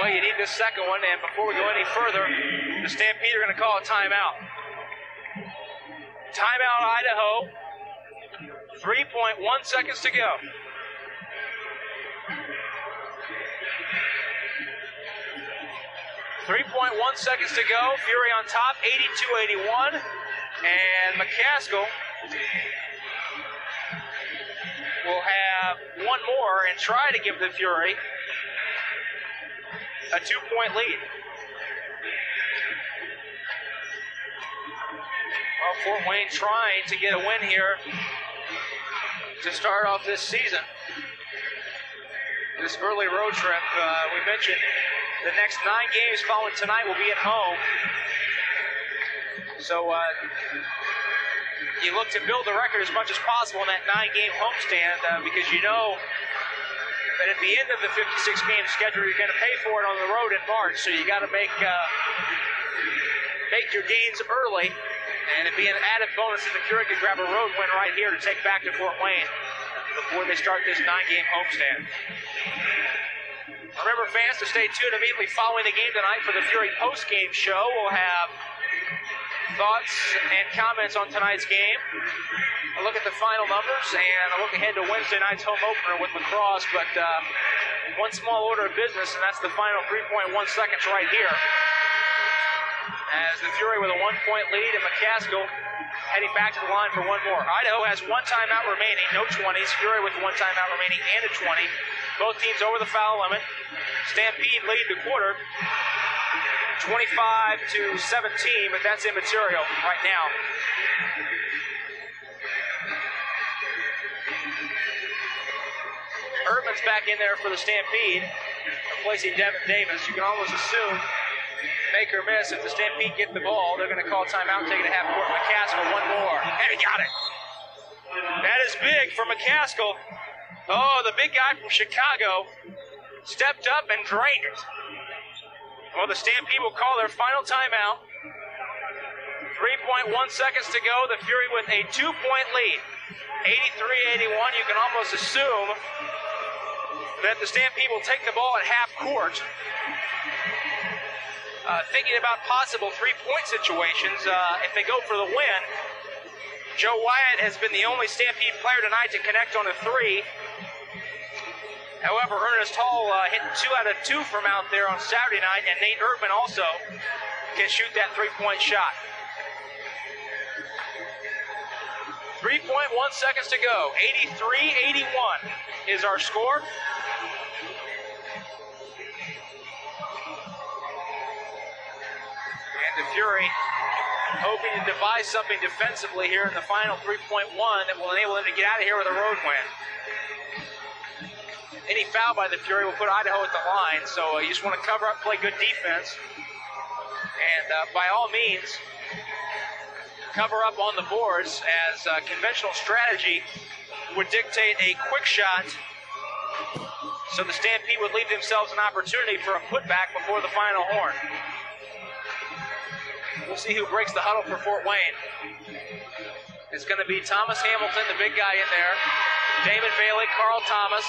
Well, you need this second one, and before we go any further, the Stampede are going to call a timeout. Timeout, Idaho. 3.1 seconds to go. .1 seconds to go. Fury on top, 82-81. And McCaskill will have one more and try to give the Fury a 2-point lead. Well, Fort Wayne trying to get a win here to start off this season. This early road trip, we mentioned the next 9 games following tonight will be at home. So you look to build the record as much as possible in that 9-game homestand because you know that at the end of the 56-game schedule, you're going to pay for it on the road in March. So you got to make your gains early And it'd be an added bonus if the Fury could grab a road win right here to take back to Fort Wayne before they start this 9-game homestand. Remember, fans, to stay tuned immediately following the game tonight for the Fury post-game show. We'll have thoughts and comments on tonight's game, a look at the final numbers, and a look ahead to Wednesday night's home opener with lacrosse. But one small order of business, and that's the final 3.1 seconds right here. As the Fury with a 1-point lead, and McCaskill heading back to the line for one more. Idaho has one timeout remaining, no 20s. Fury with one timeout remaining and a 20. Both teams over the foul limit. Stampede lead the quarter, 25-17, but that's immaterial right now. Erdman's back in there for the Stampede, replacing Devin Davis. You can almost assume, make or miss, if the Stampede get the ball, they're going to call timeout, take it to half court. McCaskill, one more, and he got it. That is big for McCaskill. Oh, the big guy from Chicago stepped up and drained it. Well, the Stampede will call their final timeout. 3.1 seconds to go. The Fury with a 2-point lead. 83-81. You can almost assume that the Stampede will take the ball at half court. Thinking about possible 3-point situations if they go for the win. Joe Wyatt has been the only Stampede player tonight to connect on a 3. However, Ernest Hall hitting 2 out of 2 from out there on Saturday night, and Nate Erdman also can shoot that 3-point shot. 3.1 seconds to go. 83-81 is our score. And the Fury hoping to devise something defensively here in the final 3.1 that will enable them to get out of here with a road win. Any foul by the Fury will put Idaho at the line, so you just want to cover up, play good defense, and by all means, cover up on the boards, as conventional strategy would dictate a quick shot, so the Stampede would leave themselves an opportunity for a putback before the final horn. We'll see who breaks the huddle for Fort Wayne. It's going to be Thomas Hamilton, the big guy in there, Damon Bailey, Carl Thomas,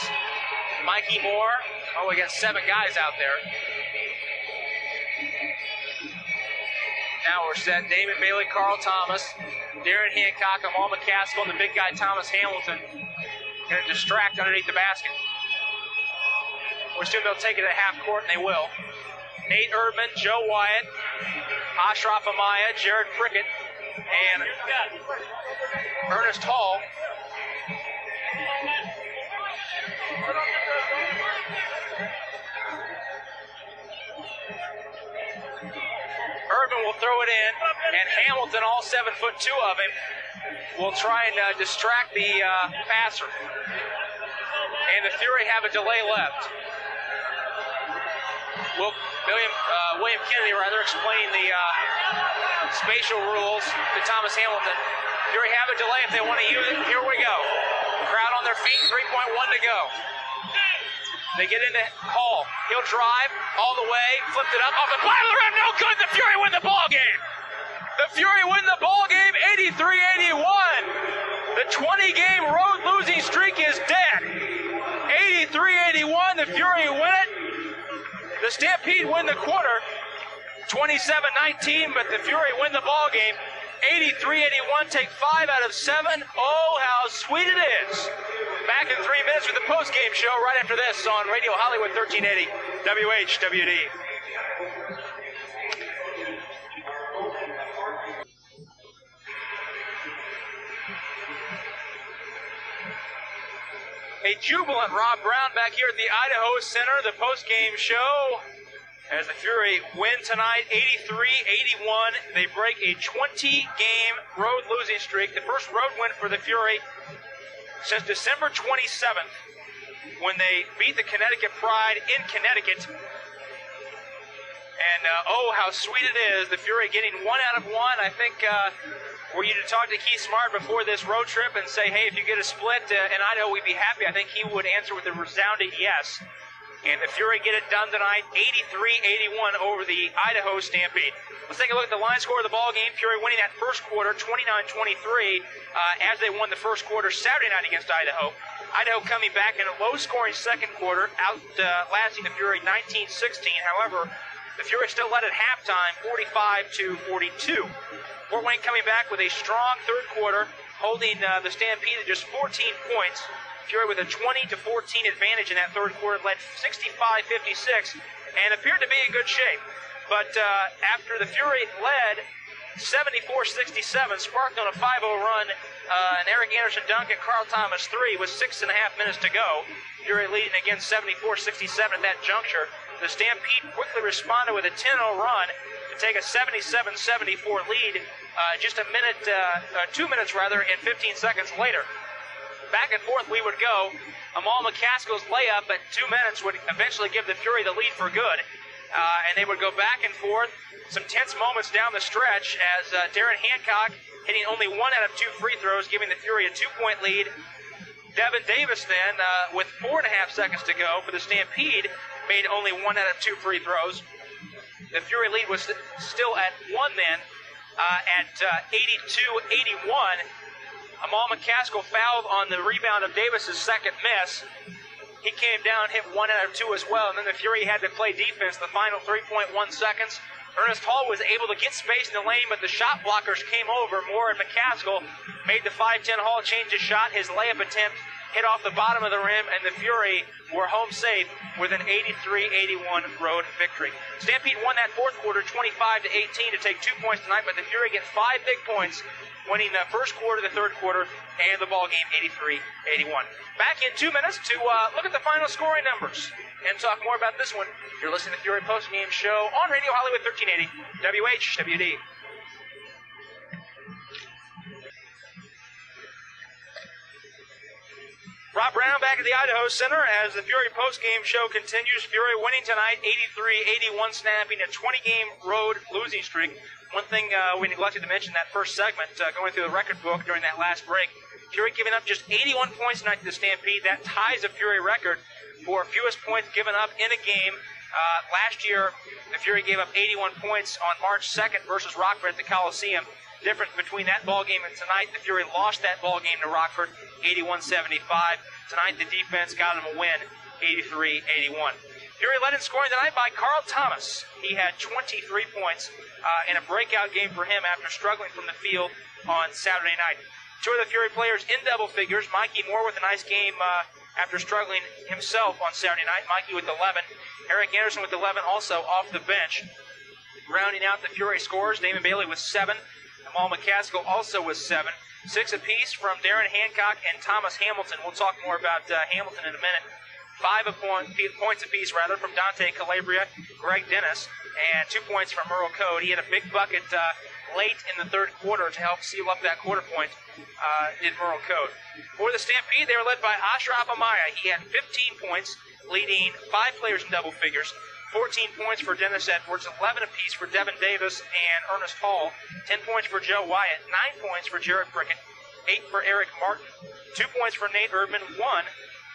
Mikey Moore. Oh, we got 7 guys out there. Now we're set. Damon Bailey, Carl Thomas, Darren Hancock, Amal McCaskill, and the big guy Thomas Hamilton going to distract underneath the basket. We assume they'll take it at half court, and they will. Nate Erdman, Joe Wyatt, Ashraf Amaya, Jared Prickett, and Ernest Hall. Erdman will throw it in, and Hamilton, all 7'2" of him, will try and distract the passer. And the Fury have a delay left. William Kennedy, explaining the spatial rules to Thomas Hamilton. Fury have a delay if they want to use it. Here we go. Crowd on their feet, 3.1 to go. They get into Hall. He'll drive all the way, flipped it up off the bottom of the rim. No good. The Fury win the ball game. The Fury win the ball game, 83-81. The 20-game road losing streak is dead. 83-81. The Fury win it. The Stampede win the quarter, 27-19, but the Fury win the ball game, 83-81. Take 5 out of 7. Oh, how sweet it is. Back in 3 minutes with the post-game show right after this on Radio Hollywood 1380 WHWD. A jubilant Rob Brown back here at the Idaho Center, the post-game show. As the Fury win tonight, 83-81. They break a 20-game road losing streak. The first road win for the Fury since December 27th, when they beat the Connecticut Pride in Connecticut. And oh, how sweet it is. The Fury getting 1 out of 1. I think were you to talk to Keith Smart before this road trip and say, hey, if you get a split in Idaho, we'd be happy, I think he would answer with a resounding yes. And the Fury get it done tonight, 83-81 over the Idaho Stampede. Let's take a look at the line score of the ball game. Fury winning that first quarter, 29-23, as they won the first quarter Saturday night against Idaho. Idaho coming back in a low-scoring second quarter, outlasting the Fury 19-16. However, the Fury still led at halftime, 45-42. Fort Wayne coming back with a strong third quarter, holding the Stampede at just 14 points. Fury with a 20-14 advantage in that third quarter, led 65-56, and appeared to be in good shape. But after the Fury led 74-67, sparked on a 5-0 run, an Eric Anderson dunk and Carl Thomas 3 with 6.5 minutes to go. Fury leading again 74-67 at that juncture. The Stampede quickly responded with a 10-0 run to take a 77-74 lead just 2 minutes and 15 seconds later. Back and forth we would go. Amal McCaskill's layup at 2 minutes would eventually give the Fury the lead for good. And they would go back and forth. Some tense moments down the stretch as Darren Hancock hitting only 1 out of 2 free throws, giving the Fury a 2-point lead. Devin Davis then, with 4.5 seconds to go for the Stampede, made only 1 out of 2 free throws. The Fury lead was still at 1 then, at 82-81. Amal McCaskill fouled on the rebound of Davis's second miss. He came down, hit 1 out of 2 as well, and then the Fury had to play defense the final 3.1 seconds. Ernest Hall was able to get space in the lane, but the shot blockers came over. Moore and McCaskill made the 5'10 Hall change his shot. His layup attempt hit off the bottom of the rim, and the Fury were home safe with an 83-81 road victory. Stampede won that fourth quarter 25-18 to take 2 points tonight, but the Fury get 5 big points, winning the first quarter, the third quarter, and the ball game 83-81. Back in 2 minutes to look at the final scoring numbers and talk more about this one. You're listening to the Fury Postgame Show on Radio Hollywood 1380, WHWD. Rob Brown back at the Idaho Center as the Fury postgame show continues. Fury winning tonight, 83-81, snapping a 20-game road losing streak. One thing we neglected to mention that first segment, going through the record book during that last break, Fury giving up just 81 points tonight to the Stampede. That ties the Fury record for fewest points given up in a game. Last year, the Fury gave up 81 points on March 2nd versus Rockford at the Coliseum. Difference between that ball game and tonight, the Fury lost that ball game to Rockford, 81-75. Tonight, the defense got them a win, 83-81. Fury led in scoring tonight by Carl Thomas. He had 23 points in a breakout game for him after struggling from the field on Saturday night. Two of the Fury players in double figures. Mikey Moore with a nice game after struggling himself on Saturday night. Mikey with 11. Eric Anderson with 11, also off the bench. Rounding out the Fury scores, Damon Bailey with 7. Amal McCaskill also with 7. 6 apiece from Darren Hancock and Thomas Hamilton. We'll talk more about Hamilton in a minute. 5 points apiece, from Dante Calabria, Greg Dennis, and 2 points from Merle Code. He had a big bucket late in the third quarter to help seal up that quarter point, did Merle Code. For the Stampede, they were led by Ashraf Amaya. He had 15 points, leading 5 players in double figures. 14 points for Dennis Edwards, 11 apiece for Devin Davis and Ernest Hall, 10 points for Joe Wyatt, 9 points for Jared Prickett, 8 for Eric Martin, 2 points for Nate Erdman, 1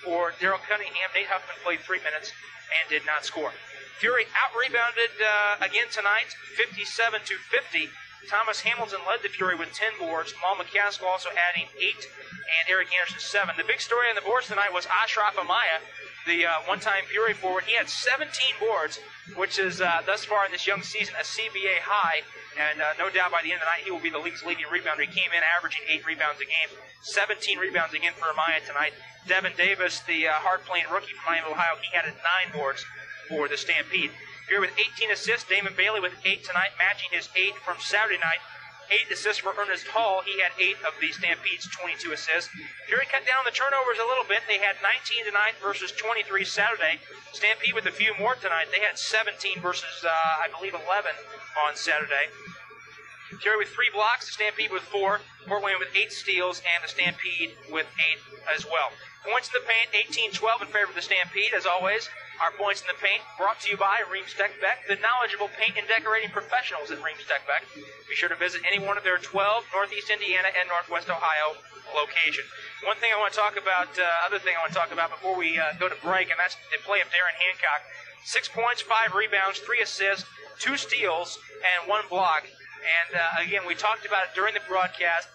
for Daryl Cunningham. Nate Huffman played 3 minutes and did not score. Fury out-rebounded again tonight, 57-50. Thomas Hamilton led the Fury with 10 boards, Mal McCaskill also adding 8, and Eric Anderson 7. The big story on the boards tonight was Ashraf Amaya, the one-time Fury forward. He had 17 boards, which is, thus far in this young season, a CBA high. And no doubt by the end of the night, he will be the league's leading rebounder. He came in averaging 8 rebounds a game. 17 rebounds again for Amaya tonight. Devin Davis, the hard-playing rookie from Miami, Ohio, he had 9 boards for the Stampede. Fury with 18 assists. Damon Bailey with 8 tonight, matching his 8 from Saturday night. 8 assists for Ernest Hall. He had 8 of the Stampede's 22 assists. Fury cut down the turnovers a little bit. They had 19 tonight versus 23 Saturday. Stampede with a few more tonight. They had 17 versus, I believe, 11 on Saturday. Fury with 3 blocks, the Stampede with 4. Fort Wayne with 8 steals, and the Stampede with 8 as well. Points in the paint, 18-12 in favor of the Stampede, as always. Our points in the paint brought to you by Reams Tech Beck, the knowledgeable paint and decorating professionals at Reams Tech Beck. Be sure to visit any one of their 12 Northeast Indiana and Northwest Ohio locations. One thing I want to talk about, other thing I want to talk about before we go to break, and that's the play of Darren Hancock. 6 points, 5 rebounds, 3 assists, 2 steals, and 1 block. And again, we talked about it during the broadcast.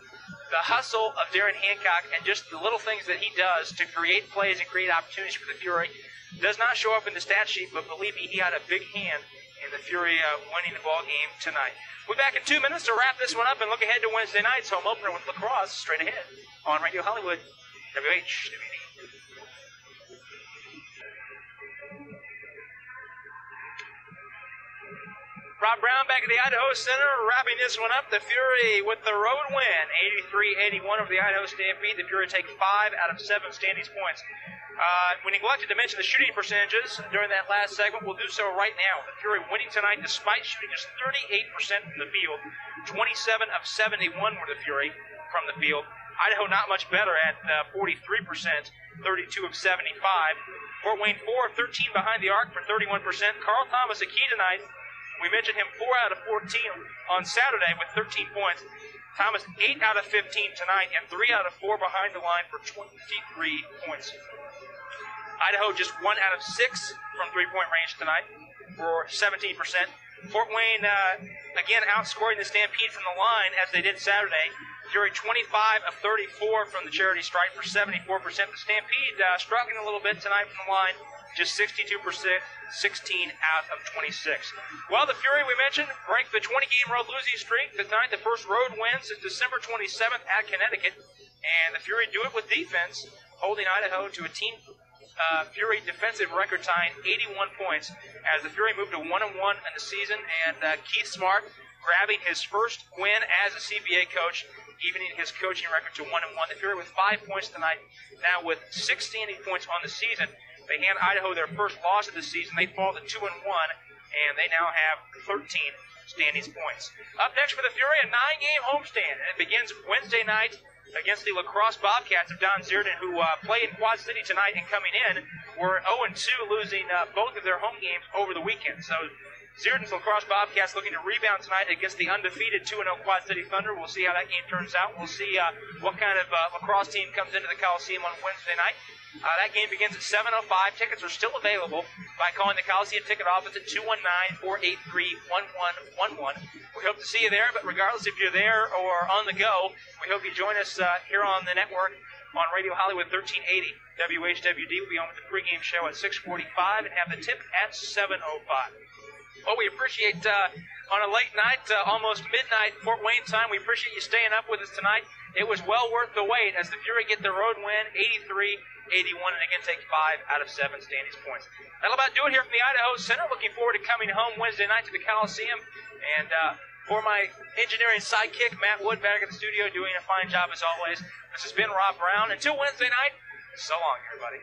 The hustle of Darren Hancock and just the little things that he does to create plays and create opportunities for the Fury does not show up in the stat sheet, but believe me, he had a big hand in the Fury winning the ball game tonight. We'll be back in 2 minutes to wrap this one up and look ahead to Wednesday night's home opener with lacrosse straight ahead on Radio Hollywood, WHWD. Rob Brown back at the Idaho Center, wrapping this one up. The Fury with the road win, 83-81 over the Idaho Stampede. The Fury take 5 out of 7 standings points. We neglected to mention the shooting percentages during that last segment. We'll do so right now. The Fury winning tonight despite shooting just 38% from the field. 27 of 71 were the Fury from the field. Idaho not much better at 43%, 32 of 75. Fort Wayne 4 of 13 behind the arc for 31%. Carl Thomas, a key tonight. We mentioned him 4 out of 14 on Saturday with 13 points. Thomas 8 out of 15 tonight and 3 out of 4 behind the line for 23 points. Idaho just 1 out of 6 from three-point range tonight for 17%. Fort Wayne, again, outscoring the Stampede from the line as they did Saturday. Fury 25 of 34 from the charity stripe for 74%. The Stampede struggling a little bit tonight from the line. Just 62%, 16 out of 26. Well, the Fury, we mentioned, break the 20-game road losing streak. Tonight, the first road win since December 27th at Connecticut. And the Fury do it with defense, holding Idaho to a team Fury defensive record tying 81 points as the Fury moved to 1-1 in the season. And Keith Smart grabbing his first win as a CBA coach, evening his coaching record to 1-1. The Fury with 5 points tonight, now with 6 standing points on the season. They hand Idaho their first loss of the season. They fall to 2-1, and they now have 13 standings points. Up next for the Fury, a 9-game homestand. And it begins Wednesday night against the lacrosse Bobcats of Don Zierden, who play in Quad City tonight and coming in were 0-2, losing both of their home games over the weekend. So Zierden's lacrosse Bobcats looking to rebound tonight against the undefeated 2-0 Quad City Thunder. We'll see how that game turns out. We'll see what kind of lacrosse team comes into the Coliseum on Wednesday night. That game begins at 7:05. Tickets are still available by calling the Coliseum ticket office at 219-483-1111. We hope to see you there, but regardless if you're there or on the go, we hope you join us here on the network on Radio Hollywood 1380. WHWD will be on with the pregame show at 6:45 and have the tip at 7:05. Well, we appreciate on a late night, almost midnight Fort Wayne time, we appreciate you staying up with us tonight. It was well worth the wait as the Fury get the road win, 83-81, and again take 5 out of 7 standings points. That'll about do it here from the Idaho Center. Looking forward to coming home Wednesday night to the Coliseum. And for my engineering sidekick, Matt Wood, back at the studio doing a fine job as always. This has been Rob Brown. Until Wednesday night, so long, everybody.